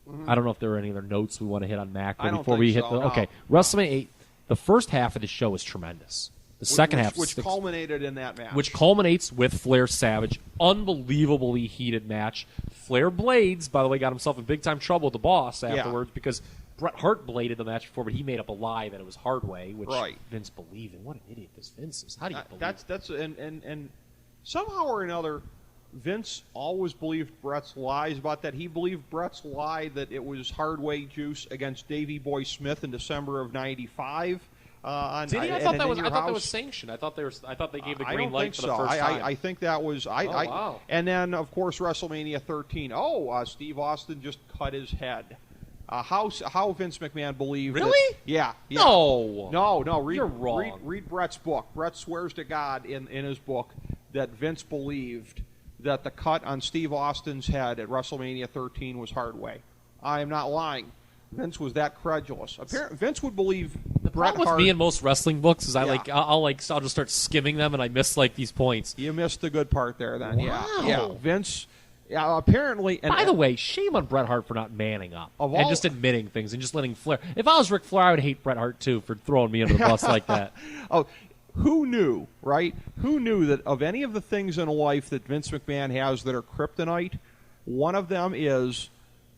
Mm-hmm. I don't know if there are any other notes we want to hit on Mac before we hit the. Okay, WrestleMania 8. The first half of the show is tremendous. The second half, which culminated in that match, which culminates with Flair Savage, unbelievably heated match. Flair blades, by the way, got himself in big time trouble with the boss afterwards because Bret Hart bladed the match before, but he made up a lie that it was hard way, which Vince believed in. What an idiot this Vince is! How do you believe that's and somehow or another, Vince always believed Bret's lies about that. He believed Bret's lie that it was hard way juice against Davey Boy Smith in December of '95. Did he? I thought that was sanctioned. I thought they gave the green light for the first time. I think that was. Wow. And then of course WrestleMania 13. Steve Austin just cut his head. How Vince McMahon believed? Really? Yeah. No. You're wrong. Read Bret's book. Bret swears to God in his book that Vince believed that the cut on Steve Austin's head at WrestleMania 13 was hard way. I am not lying. Vince was that credulous. Vince would believe the Bret problem Hart. with me in most wrestling books is I'll just start skimming them and I miss these points. You missed the good part there, then. Wow. Yeah. Vince. Apparently. And by the way, shame on Bret Hart for not manning up and just admitting things and just letting Flair. If I was Ric Flair, I would hate Bret Hart too for throwing me under the bus like that. Who knew, right? Who knew that of any of the things in life that Vince McMahon has that are kryptonite, one of them is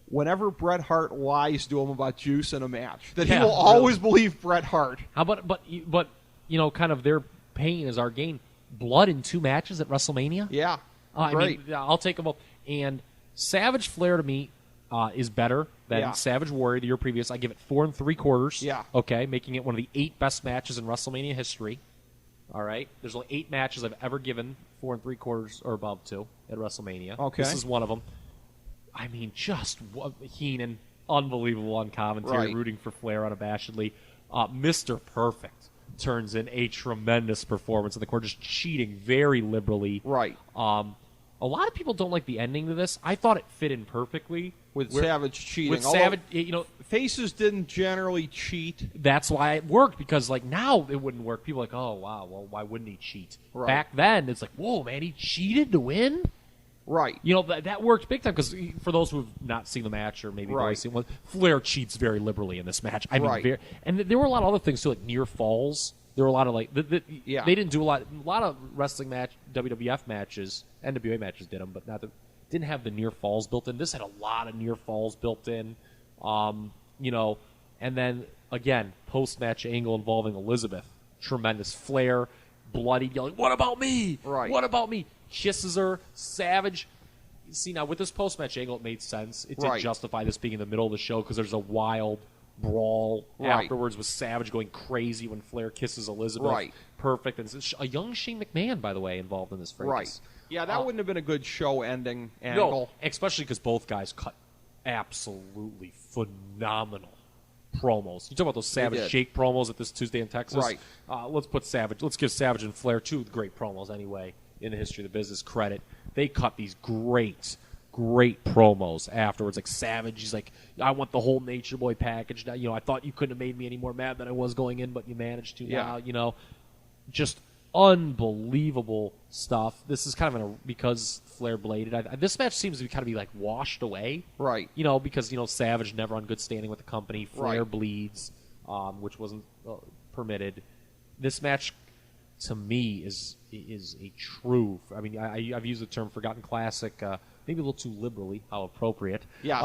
whenever Bret Hart lies to him about juice in a match, that he will always believe Bret Hart. How about but you know, kind of their pain is our gain. Blood in 2 matches at WrestleMania. Yeah, I mean, I'll take them up. And Savage Flair to me is better than Savage Warrior the year previous. I give it 4 3/4. Yeah. Okay, making it one of the 8 best matches in WrestleMania history. All right. There's only 8 matches I've ever given 4 3/4 or above to at WrestleMania. Okay. This is one of them. I mean, just Heenan, unbelievable on commentary, rooting for Flair unabashedly. Mr. Perfect turns in a tremendous performance in the court, just cheating very liberally. Right. A lot of people don't like the ending to this. I thought it fit in perfectly. With Savage cheating. With Savage, you know, faces didn't generally cheat. That's why it worked, because like now it wouldn't work. People are like, oh wow, well why wouldn't he cheat? Right. Back then it's like, whoa man, he cheated to win. Right. You know, that worked big time, because for those who have not seen the match or maybe only seen one, Flair cheats very liberally in this match. I mean, and there were a lot of other things too, like near falls. There were a lot of they didn't do a lot of wrestling WWF matches, NWA matches did them, but didn't have the near falls built in. This had a lot of near falls built in. You know, and then again, post match angle involving Elizabeth, tremendous. Flair, bloody, yelling, "What about me? Right. What about me?" Kisses her. Savage. See, now with this post match angle, it made sense. It did justify this being in the middle of the show, because there's a wild brawl afterwards with Savage going crazy when Flair kisses Elizabeth. Right. Perfect. And it's a young Shane McMahon, by the way, involved in this fracas. Right. Yeah, that wouldn't have been a good show-ending angle. No, especially because both guys cut absolutely phenomenal promos. You talk about those Savage Jake promos at this Tuesday in Texas. Right. Let's give Savage and Flair two great promos anyway in the history of the business credit. They cut these great promos afterwards. Like Savage, he's like, I want the whole Nature Boy package. Now, I thought you couldn't have made me any more mad than I was going in, but you managed to now. Just unbelievable stuff. This is kind of because Flair bladed. This match seems to be kind of be like washed away. Right. Because Savage never on good standing with the company. Flair bleeds, which wasn't permitted. This match, to me, is a true. I mean, I've used the term "forgotten classic" maybe a little too liberally. How appropriate? Yes,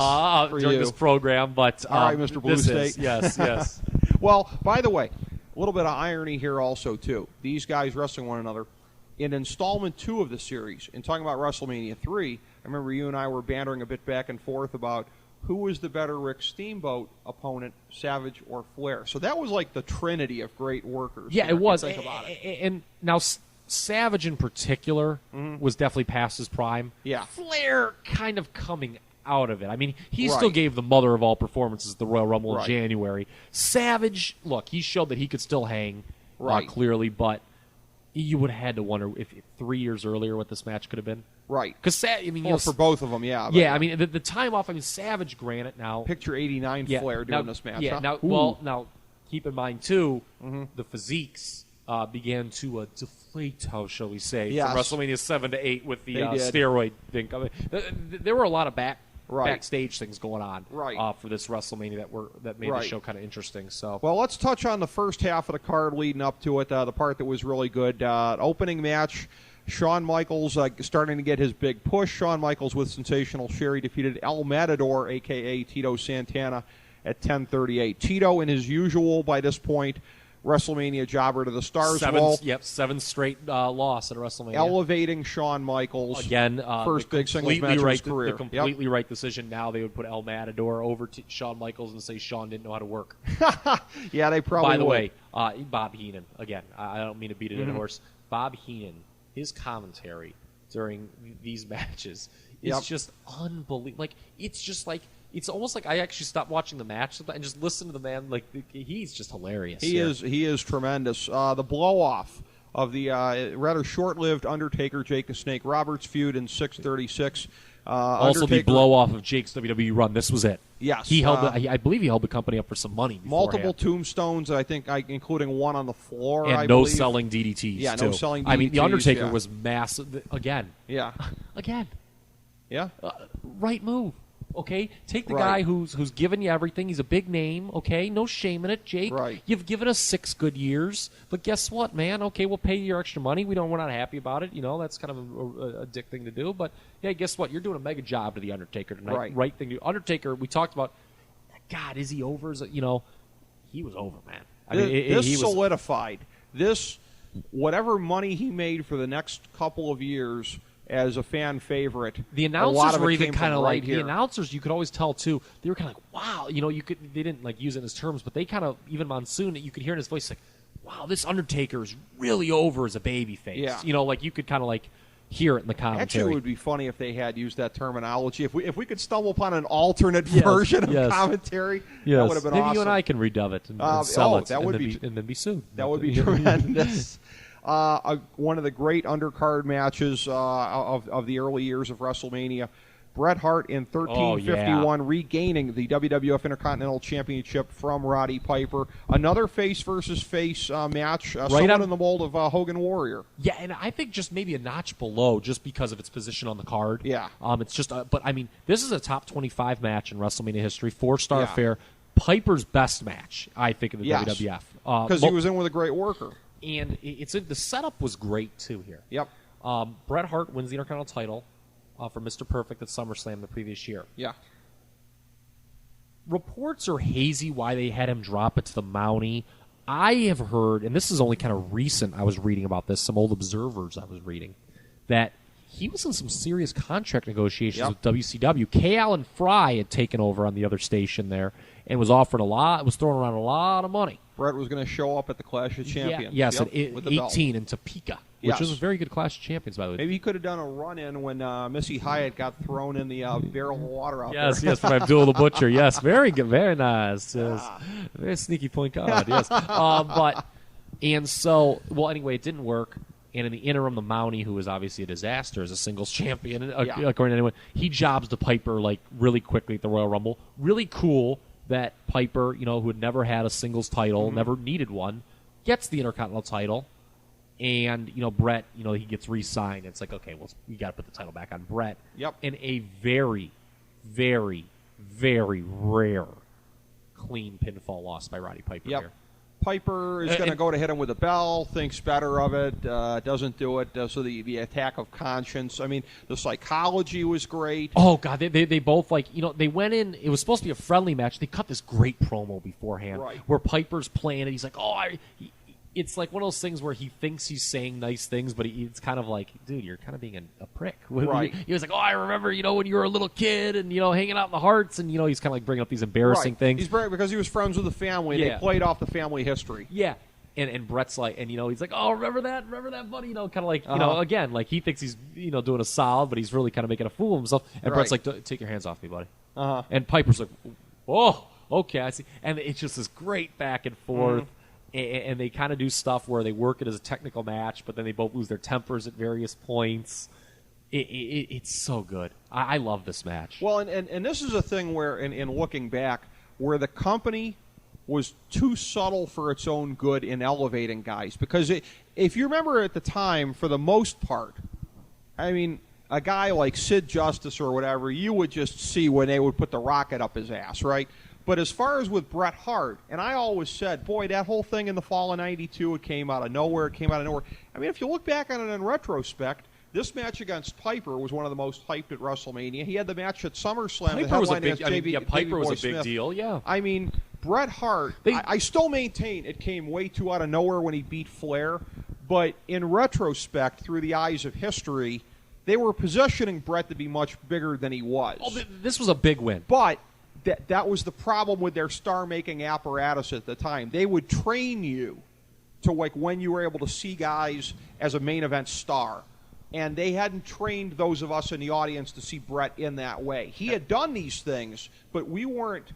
during this program, but all right, Mr. Blue State. Yes. Well, by the way, a little bit of irony here also too. These guys wrestling one another in installment 2 of the series. In talking about WrestleMania 3, I remember you and I were bantering a bit back and forth about who was the better Rick Steamboat opponent, Savage or Flair. So that was like the trinity of great workers. Yeah, it was. Think about it. And now Savage in particular was definitely past his prime. Yeah. Flair kind of coming out of it. I mean, he still gave the mother of all performances at the Royal Rumble in January. Savage, look, he showed that he could still hang clearly, but you would have had to wonder if 3 years earlier what this match could have been. Right. Because for both of them, yeah. Yeah, I mean, the time off, Savage, granted, now... Picture 89 Flair doing this match, Yeah, huh? now, keep in mind, too, the physiques began to deflate, how shall we say, from WrestleMania 7 to 8 with the steroid thing. I mean, there were a lot of backstage things going on for this WrestleMania that made the show kind of interesting. So, well, let's touch on the first half of the card leading up to it, the part that was really good. Opening match, Shawn Michaels starting to get his big push. Shawn Michaels with sensational Sherry defeated El Matador, a.k.a. Tito Santana, at 10:38. Tito, in his usual, by this point, WrestleMania jobber to the stars wall. Seven straight loss at WrestleMania. Elevating Shawn Michaels. Again, first big singles match of his career. The completely right decision. Now they would put El Matador over to Shawn Michaels and say Shawn didn't know how to work. Yeah, they probably By the would. way, Bob Heenan, again, I don't mean to beat it in a horse. Bob Heenan, his commentary during these matches is just unbelievable. Like, it's just like, it's almost like I actually stopped watching the match and just listen to the man. Like, he's just hilarious. He is tremendous. The blow-off of the rather short-lived Undertaker Jake the Snake Roberts feud in 636. Also, Undertaker, the blow-off of Jake's WWE run. This was it. Yes, he held. I believe he held the company up for some money. Multiple tombstones, I think, including one on the floor. And no selling DDTs. Yeah, too. no selling DDTs. I mean, the Undertaker was massive again. Yeah, again. Yeah, right move. Okay, take the guy who's given you everything. He's a big name. Okay, no shame in it, Jake. Right. You've given us 6 good years, but guess what, man? Okay, we'll pay you your extra money. We're not happy about it. That's kind of a dick thing to do. But yeah, guess what? You're doing a mega job to the Undertaker tonight. Right thing to do. Undertaker. We talked about. God, is he over? He was over, man. I mean, this solidified this. Whatever money he made for the next couple of years as a fan favorite. The announcers were even kind of like the announcers. You could always tell too. They were kind of like, "Wow," They didn't like use it in his terms, but they kind of even Monsoon. You could hear in his voice like, "Wow, this Undertaker is really over as a babyface." Yeah. You could kind of like hear it in the commentary. Actually, it would be funny if they had used that terminology. If we could stumble upon an alternate version of commentary, that would have been Maybe awesome. you and I can redub it and sell it, and then be sued. That would be tremendous. One of the great undercard matches of the early years of WrestleMania. Bret Hart in 1351 regaining the WWF Intercontinental Championship from Roddy Piper. Another face versus face match, somewhat in the mold of Hogan Warrior. Yeah, and I think just maybe a notch below just because of its position on the card. Yeah. It's just, but I mean, this is a top 25 match in WrestleMania history, 4-star affair. Piper's best match, I think, in the WWF. Because he was in with a great worker. And the setup was great, too, here. Yep. Bret Hart wins the Intercontinental title for Mr. Perfect at SummerSlam the previous year. Yeah. Reports are hazy why they had him drop it to the Mountie. I have heard, and this is only kind of recent, I was reading about this, some old observers I was reading, that he was in some serious contract negotiations with WCW. K. Allen Fry had taken over on the other station there, and was throwing around a lot of money. Brett was going to show up at the Clash of Champions. Yes, yep, at 18 in Topeka, which was a very good Clash of Champions, by the way. Maybe he could have done a run-in when Missy Hyatt got thrown in the barrel of water out there. Yes, from Abdul the Butcher. Yes, very good, very nice. Yes. Very sneaky point guard, yes. Anyway, it didn't work. And in the interim, the Mountie, who was obviously a disaster as a singles champion, according to anyone, he jobs to Piper really quickly at the Royal Rumble. Really cool that Piper, who had never had a singles title, never needed one, gets the Intercontinental title. And, Brett, he gets re-signed. It's like, okay, well, you got to put the title back on Brett. Yep. And a very, very, very rare clean pinfall loss by Roddy Piper here. Piper is going to go to hit him with a bell, thinks better of it, doesn't do it. So the attack of conscience. I mean, the psychology was great. Oh, God. They both, they went in. It was supposed to be a friendly match. They cut this great promo beforehand where Piper's playing it. He's like, it's like one of those things where he thinks he's saying nice things, but it's kind of like, dude, you're kind of being a prick. Right. He was like, I remember, when you were a little kid and, hanging out in the Hearts, and, he's kind of like bringing up these embarrassing things. He's because he was friends with the family, and they played off the family history. Yeah. And Brett's like, and, he's like, oh, remember that, buddy? Kind of like, again, like he thinks he's, doing a solid, but he's really kind of making a fool of himself. And Brett's like, take your hands off me, buddy. And Piper's like, oh, okay, I see. And it's just this great back and forth. And they kind of do stuff where they work it as a technical match, but then they both lose their tempers at various points. It's so good. I love this match. Well, and this is a thing where, in looking back, where the company was too subtle for its own good in elevating guys. Because if you remember at the time, for the most part, I mean, a guy like Sid Justice or whatever, you would just see when they would put the rocket up his ass, right? But as far as with Bret Hart, and I always said, boy, that whole thing in the fall of '92, it came out of nowhere. I mean, if you look back on it in retrospect, this match against Piper was one of the most hyped at WrestleMania. He had the match at SummerSlam. Piper was a big, Piper was a big deal, yeah. I mean, Bret Hart, I still maintain it came way too out of nowhere when he beat Flair. But in retrospect, through the eyes of history, they were positioning Bret to be much bigger than he was. Oh, this was a big win. But that was the problem with their star-making apparatus at the time. They would train you to, like, when you were able to see guys as a main event star. And they hadn't trained those of us in the audience to see Bret in that way. He had done these things, but we weren't.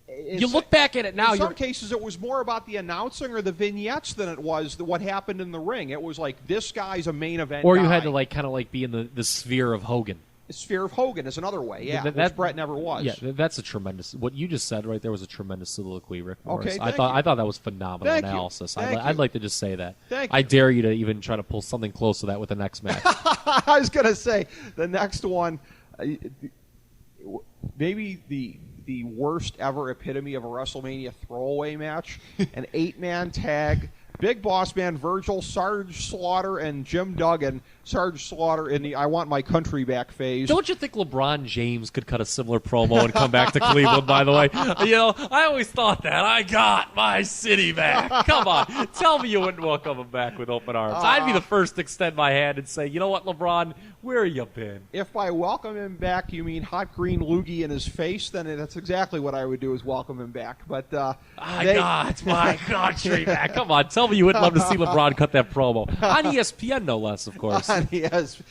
You look back at it now. In some cases, it was more about the announcing or the vignettes than it was what happened in the ring. It was like, this guy's a main event Or you guy. had to, kind of be in the sphere of Hogan. Sphere of Hogan is another way, which Bret never was. Yeah, that's a tremendous. What you just said right there was a tremendous soliloquy, Rick Morris. Okay, I thought that was phenomenal analysis. I'd like to just say that. Thank you. I dare you to even try to pull something close to that with the next match. I was going to say the next one, maybe the worst ever epitome of a WrestleMania throwaway match, an 8-man tag. Big Boss Man, Virgil, Sarge Slaughter, and Jim Duggan. Sarge Slaughter in the I Want My Country Back phase. Don't you think LeBron James could cut a similar promo and come back to Cleveland, by the way? I always thought that. I got my city back. Come on. Tell me you wouldn't welcome him back with open arms. I'd be the first to extend my hand and say, you know what, LeBron, where you been? If by welcome him back you mean hot green loogie in his face, then that's exactly what I would do is welcome him back. But I got my country back. Come on, tell me you wouldn't love to see LeBron cut that promo. On ESPN, no less, of course. Yes,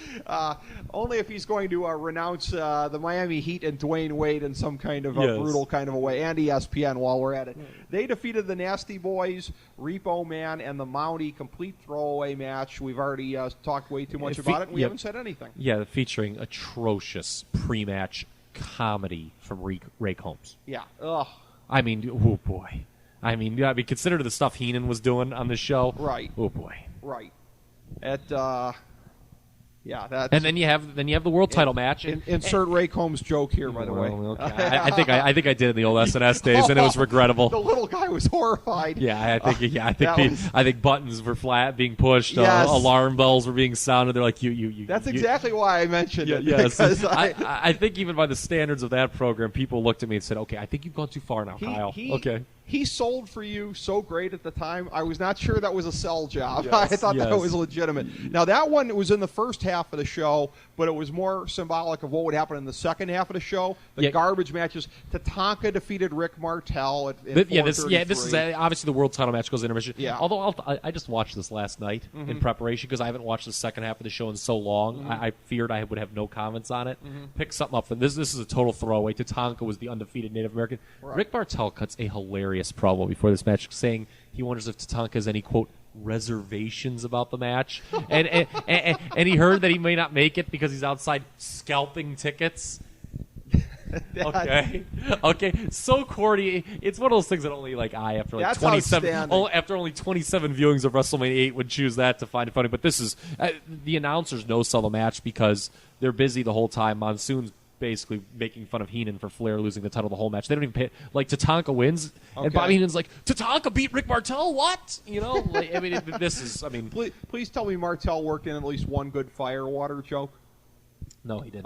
only if he's going to renounce the Miami Heat and Dwayne Wade in some kind of a brutal kind of a way, and ESPN while we're at it. They defeated the Nasty Boys, Repo Man, and the Mountie. Complete throwaway match. We've already talked way too much about it, and we haven't said anything. Yeah, featuring atrocious pre-match comedy from Ray Combs. Yeah. Ugh. I mean, oh boy. Consider the stuff Heenan was doing on the show. Right. Oh boy. Right. That's and then you have the world title match. Insert Ray Combs joke here, by the way. Okay. I think I did in the old SNS days, and it was regrettable. The little guy was horrified. Yeah, I think buttons were being pushed, alarm bells were being sounded. They're like you. That's exactly why I mentioned it. Yes, I think even by the standards of that program, people looked at me and said, "Okay, I think you've gone too far now, Kyle." Okay. he sold for you so great at the time. I was not sure that was a sell job. Yes, I thought that was legitimate. Now, that one was in the first half of the show, but it was more symbolic of what would happen in the second half of the show. The garbage matches. Tatanka defeated Rick Martel at this is obviously the world title match goes into intermission. Yeah. Although I just watched this last night in preparation because I haven't watched the second half of the show in so long. I feared I would have no comments on it. Pick something up. This is a total throwaway. Tatanka was the undefeated Native American. Right. Rick Martel cuts a hilarious promo before this match saying he wonders if Tatanka has any, quote, reservations about the match. and he heard that he may not make it because he's outside scalping tickets. Okay. So corny. It's one of those things that only after 27 viewings of WrestleMania 8 would choose that to find it funny. But this is the announcers no sell the match because they're busy the whole time. Monsoon's basically making fun of Heenan for Flair losing the title the whole match. They don't even pay. Tatanka wins, and Bobby Heenan's like, Tatanka beat Rick Martel? What? Please tell me Martel worked in at least one good firewater joke. No, he didn't.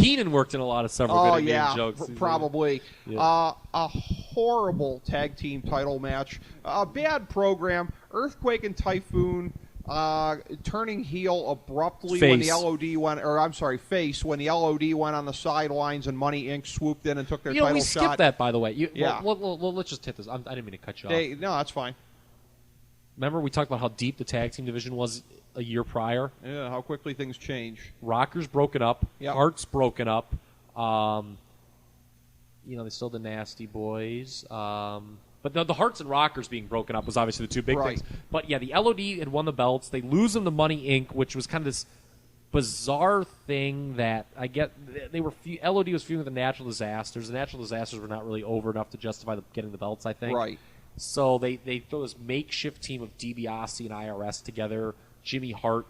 Heenan worked in a lot of several good jokes. Probably. Yeah. A horrible tag team title match. A bad program. Earthquake and Typhoon turning heel abruptly when the LOD went, face when the LOD went on the sidelines and Money Inc. swooped in and took their title shot. We skipped that, by the way. Well, let's just hit this. I didn't mean to cut you off. No, that's fine. Remember we talked about how deep the tag team division was a year prior? Yeah, how quickly things change. Rocker's broken up. Yep. Hart's broken up. They still the Nasty Boys. But the Hearts and Rockers being broken up was obviously the two big things. But, the LOD had won the belts. They lose them to Money Inc., which was kind of this bizarre thing that I get. LOD was feuding with the Natural Disasters. The Natural Disasters were not really over enough to justify getting the belts, I think. Right. So they throw this makeshift team of DiBiase and IRS together. Jimmy Hart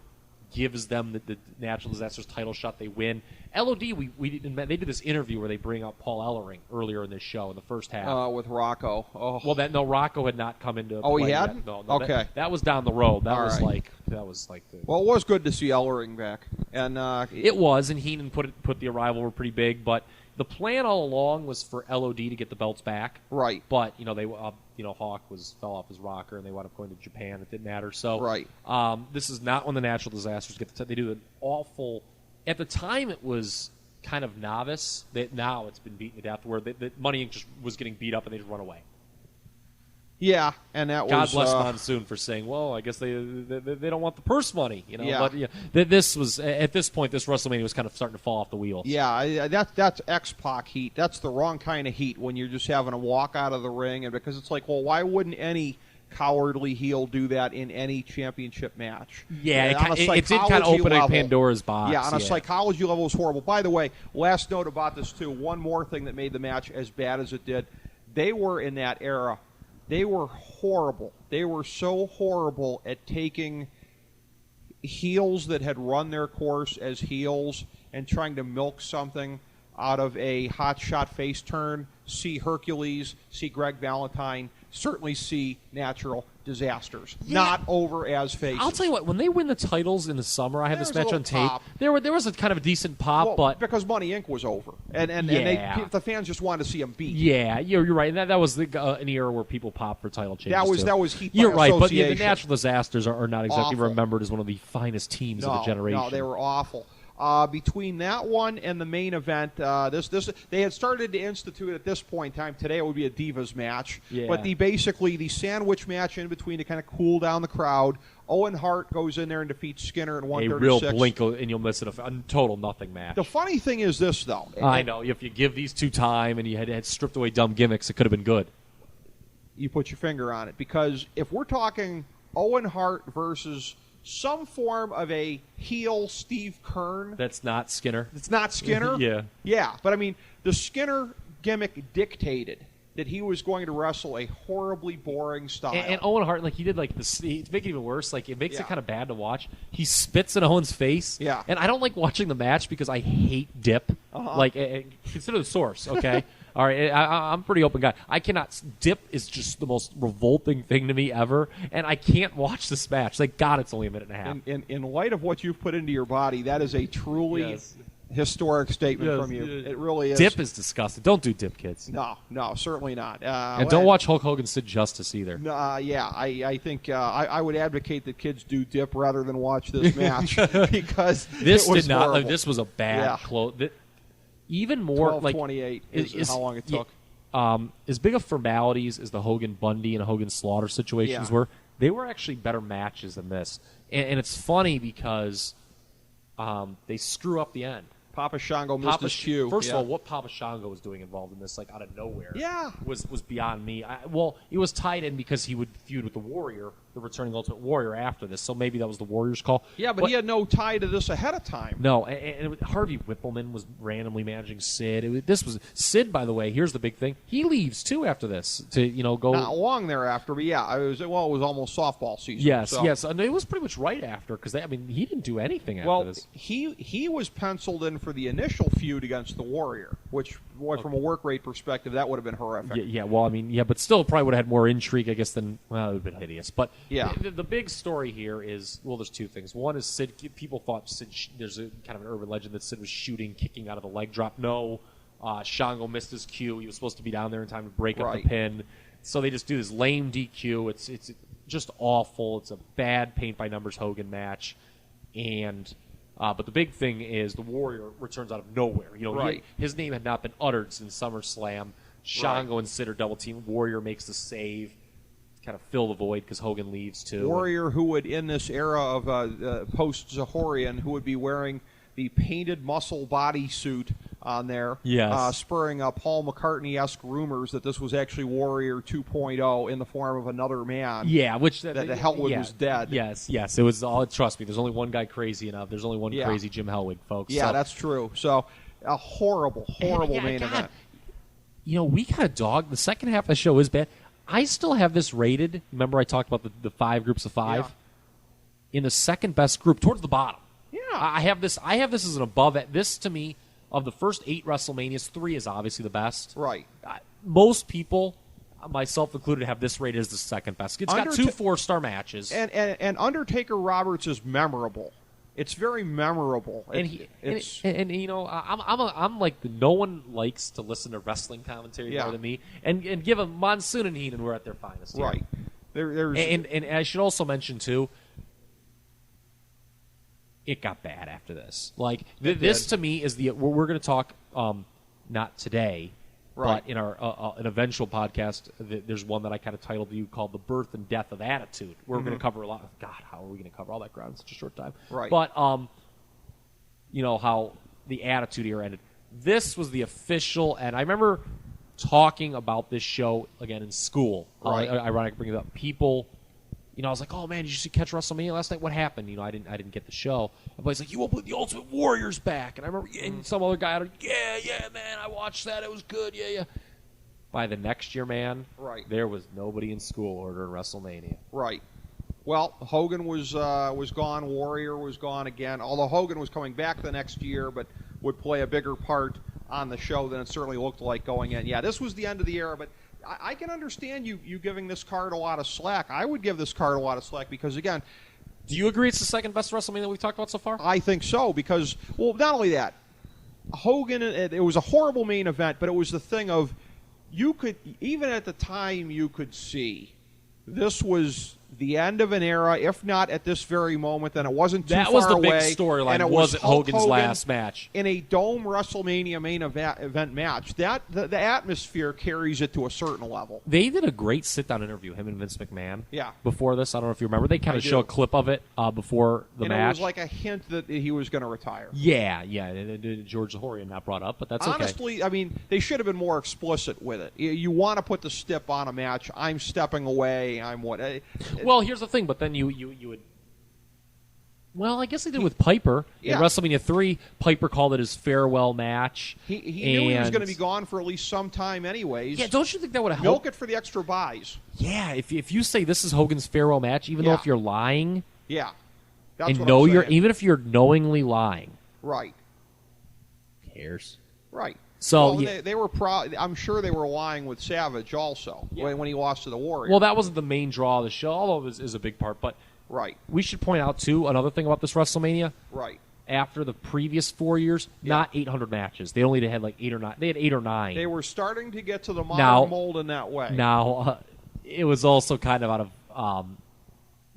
gives them the Natural Disasters title shot. They win. LOD, they did this interview where they bring up Paul Ellering earlier in this show in the first half. With Rocco. Oh. Well, Rocco had not come into play he hadn't? yet. No, okay. That was down the road. Well, it was good to see Ellering back. And it was, and Heenan put the arrival were pretty big, but the plan all along was for LOD to get the belts back. Right. But, Hawk fell off his rocker, and they wound up going to Japan. It didn't matter. So right. This is not when the Natural Disasters get they do an awful. At the time, it was kind of novice. Now it's been beaten to death, where Money Inc. just was getting beat up and they just run away. Yeah, and that God bless Monsoon for saying, "Well, I guess they don't want the purse money," Yeah. But this was at this point, this WrestleMania was kind of starting to fall off the wheels. Yeah, that's X-Pac heat. That's the wrong kind of heat when you're just having to walk out of the ring, and because it's like, well, why wouldn't any cowardly heel do that in any championship match? Yeah, it did kind of open a Pandora's box. Yeah, on a psychology level, it was horrible. By the way, last note about this too. One more thing that made the match as bad as it did. They were in that era. They were horrible. They were so horrible at taking heels that had run their course as heels and trying to milk something out of a hotshot face turn. See Hercules, see Greg Valentine, certainly see Natural Disasters. Not over as faces. I'll tell you what, when they win the titles in the summer, I have this match on tape. There was a kind of a decent pop, but because Money Inc. was over, and the fans just wanted to see them beat. Yeah, you're right. That was an era where people popped for title changes. That was heat. You're right, but the Natural Disasters are not exactly remembered as one of the finest teams of the generation. No, they were awful. Between that one and the main event, they had started to institute at this point in time. Today it would be a Divas match, but basically the sandwich match in between to kind of cool down the crowd. Owen Hart goes in there and defeats Skinner in 136. A real blink and you'll miss it. A total nothing match. The funny thing is this, though. I know. If you give these two time and you had stripped away dumb gimmicks, it could have been good. You put your finger on it, because if we're talking Owen Hart versus some form of a heel Steve Keirn. That's not Skinner. It's not Skinner? Yeah. Yeah, but I mean, the Skinner gimmick dictated that he was going to wrestle a horribly boring style. And Owen Hart, he did this. To make it even worse, it makes it kind of bad to watch. He spits in Owen's face. Yeah. And I don't like watching the match because I hate dip. Consider the source, okay? All right, I'm a pretty open guy. I cannot. Dip is just the most revolting thing to me ever, and I can't watch this match. Thank God it's only a minute and a half. In light of what you've put into your body, that is a truly historic statement from you. It really is. Dip is disgusting. Don't do dip, kids. No, certainly not. And don't watch Hulk Hogan Sid Justice either. I think I would advocate that kids do dip rather than watch this match because this it was did not. horrible. This was a bad close. Even more 12:28 is how long it took. As big of formalities as the Hogan Bundy and Hogan Slaughter situations were, they were actually better matches than this. And it's funny because they screw up the end. Papa Shango missed his cue. First of all, what Papa Shango was doing involved in this, like out of nowhere, was beyond me. It was tied in because he would feud with the Warrior, the returning Ultimate Warrior, after this. So maybe that was the Warrior's call. Yeah, but he had no tie to this ahead of time. No, and Harvey Whippleman was randomly managing Sid. This was Sid, by the way. Here's the big thing: he leaves too after this to go. Not long thereafter, but it was almost softball season. Yes, and it was pretty much right after because he didn't do anything after this. He was penciled in for the initial feud against the Warrior, which, from a work rate perspective, that would have been horrific. But still probably would have had more intrigue, I guess, than, it would have been hideous. But the big story here is, there's two things. One is Sid. People thought Sid, there's a kind of an urban legend that Sid was kicking out of the leg drop. No, Shango missed his cue. He was supposed to be down there in time to break up the pin. So they just do this lame DQ. It's just awful. It's a bad paint-by-numbers Hogan match. And... but the big thing is the Warrior returns out of nowhere. His name had not been uttered since SummerSlam. Shango and Sid are double team. Warrior makes the save, kind of fill the void because Hogan leaves too. Warrior, who would in this era of post Zahorian, who would be wearing the painted muscle bodysuit on there, spurring Paul McCartney-esque rumors that this was actually Warrior 2.0 in the form of another man. Yeah, which that Hellwig was dead. Yes, it was all. Trust me, there's only one guy crazy enough. There's only one crazy Jim Hellwig, folks. Yeah, that's true. So a horrible main event. We kind of dogged the second half of the show is bad. I still have this rated. Remember, I talked about the 5 groups of 5 in the second best group towards the bottom. Yeah, I have this as an above. This to me. Of the first 8 WrestleManias, 3 is obviously the best. Right. Most people, myself included, have this rated as the second best. It's got 2 4-star matches. And Undertaker Roberts is memorable. It's very memorable. I'm like no one likes to listen to wrestling commentary more than me. And give them Monsoon and Heenan were at their finest. Right. And I should also mention too. It got bad after this. Like this to me is we're going to talk not today, but in our an eventual podcast. There's one that I kind of titled you called "The Birth and Death of Attitude." We're going to cover a lot. God, how are we going to cover all that ground in such a short time? Right. But how the Attitude Era ended. This was the official, and I remember talking about this show again in school. Ironic bringing it up. People. I was like, oh, man, did you catch WrestleMania last night? What happened? I didn't get the show. Everybody's like, you won't put the Ultimate Warriors back. And I remember and some other guy, man, I watched that. It was good, yeah. By the next year, man, there was nobody in school ordering WrestleMania. Right. Well, Hogan was gone. Warrior was gone again. Although Hogan was coming back the next year, but would play a bigger part on the show than it certainly looked like going in. Yeah, this was the end of the era, but I can understand you giving this card a lot of slack. I would give this card a lot of slack because, again... Do you agree it's the second best WrestleMania that we've talked about so far? I think so because, not only that, Hogan, it was a horrible main event, but it was the thing of, you could, even at the time, you could see this was the end of an era, if not at this very moment, then it wasn't too far away. That was the big storyline, wasn't Hogan's last match. In a Dome WrestleMania main event match, the atmosphere carries it to a certain level. They did a great sit-down interview, him and Vince McMahon. Yeah. Before this, I don't know if you remember. They kind of show a clip of it before the match. And it was like a hint that he was going to retire. Yeah. George Zahorian not brought up, but that's okay. Honestly, I mean, they should have been more explicit with it. You want to put the stip on a match. I'm stepping away. I'm what... Well, here's the thing, but then you would... Well, I guess they did with Piper. In WrestleMania 3, Piper called it his farewell match. He knew he was going to be gone for at least some time anyways. Yeah, don't you think that would have helped? Milk it for the extra buys. Yeah, if you say this is Hogan's farewell match, even though if you're lying... Yeah. That's what I'm saying. Even if you're knowingly lying... Right. Who cares? Right. So they were I'm sure they were lying with Savage also when he lost to the Warrior. Well, that wasn't the main draw of the show, although it is a big part. But right, we should point out too another thing about this WrestleMania. Right, after the previous 4 years, not 800 matches. They only had like 8 or 9. They had 8 or 9. They were starting to get to the modern mold in that way. Now, it was also kind of out of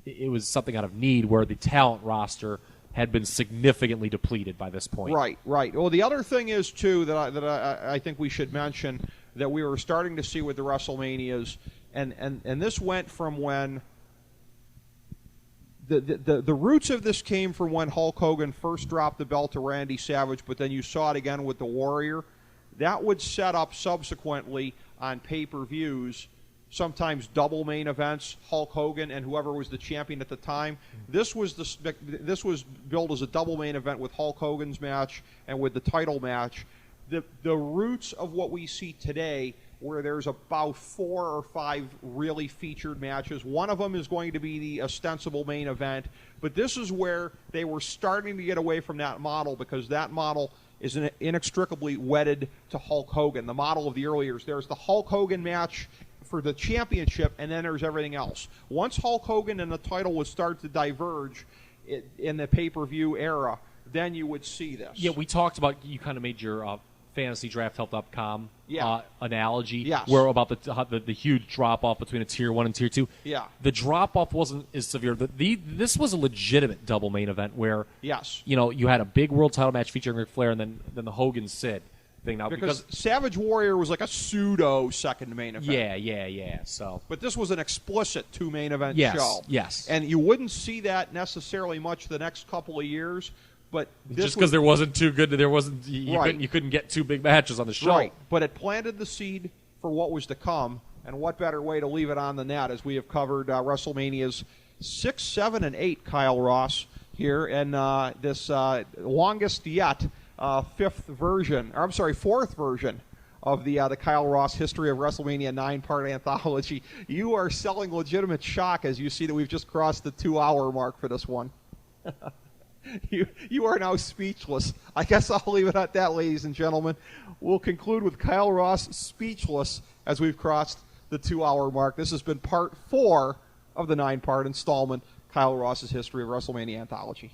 it was something out of need where the talent roster had been significantly depleted by this point. Right. Well, the other thing is, too, that I think we should mention that we were starting to see with the WrestleManias, and this went from when the roots of this came from when Hulk Hogan first dropped the belt to Randy Savage, but then you saw it again with the Warrior. That would set up subsequently on pay-per-views, sometimes double main events, Hulk Hogan and whoever was the champion at the time. This was billed as a double main event with Hulk Hogan's match and with the title match. The roots of what we see today, where there's about 4 or 5 really featured matches. One of them is going to be the ostensible main event, but this is where they were starting to get away from that model, because that model is inextricably wedded to Hulk Hogan, the model of the early years. There's the Hulk Hogan match for the championship, and then there's everything else. Once Hulk Hogan and the title would start to diverge in the pay-per-view era, then you would see this. Yeah, we talked about, you kind of made your fantasydrafthelp.com analogy, yes, where about the huge drop-off between a Tier 1 and Tier 2. Yeah. The drop-off wasn't as severe. This was a legitimate double main event where, yes, you had a big world title match featuring Ric Flair and then the Hogan-Sid thing. Now, because Savage Warrior was like a pseudo second main event. Yeah. So, but this was an explicit 2 main event show. Yes. And you wouldn't see that necessarily much the next couple of years. But just because there wasn't too good, you couldn't get 2 big matches on the show. Right, but it planted the seed for what was to come, and what better way to leave it on than that, as we have covered WrestleManias 6, 7, and 8, Kyle Ross, here, and this longest yet fourth version of the Kyle Ross History of WrestleMania 9-part anthology. You are selling legitimate shock as you see that we've just crossed the 2-hour mark for this one. You are now speechless. I guess I'll leave it at that, ladies and gentlemen. We'll conclude with Kyle Ross speechless as we've crossed the 2-hour mark. This has been part 4 of the 9-part installment, Kyle Ross's History of WrestleMania Anthology.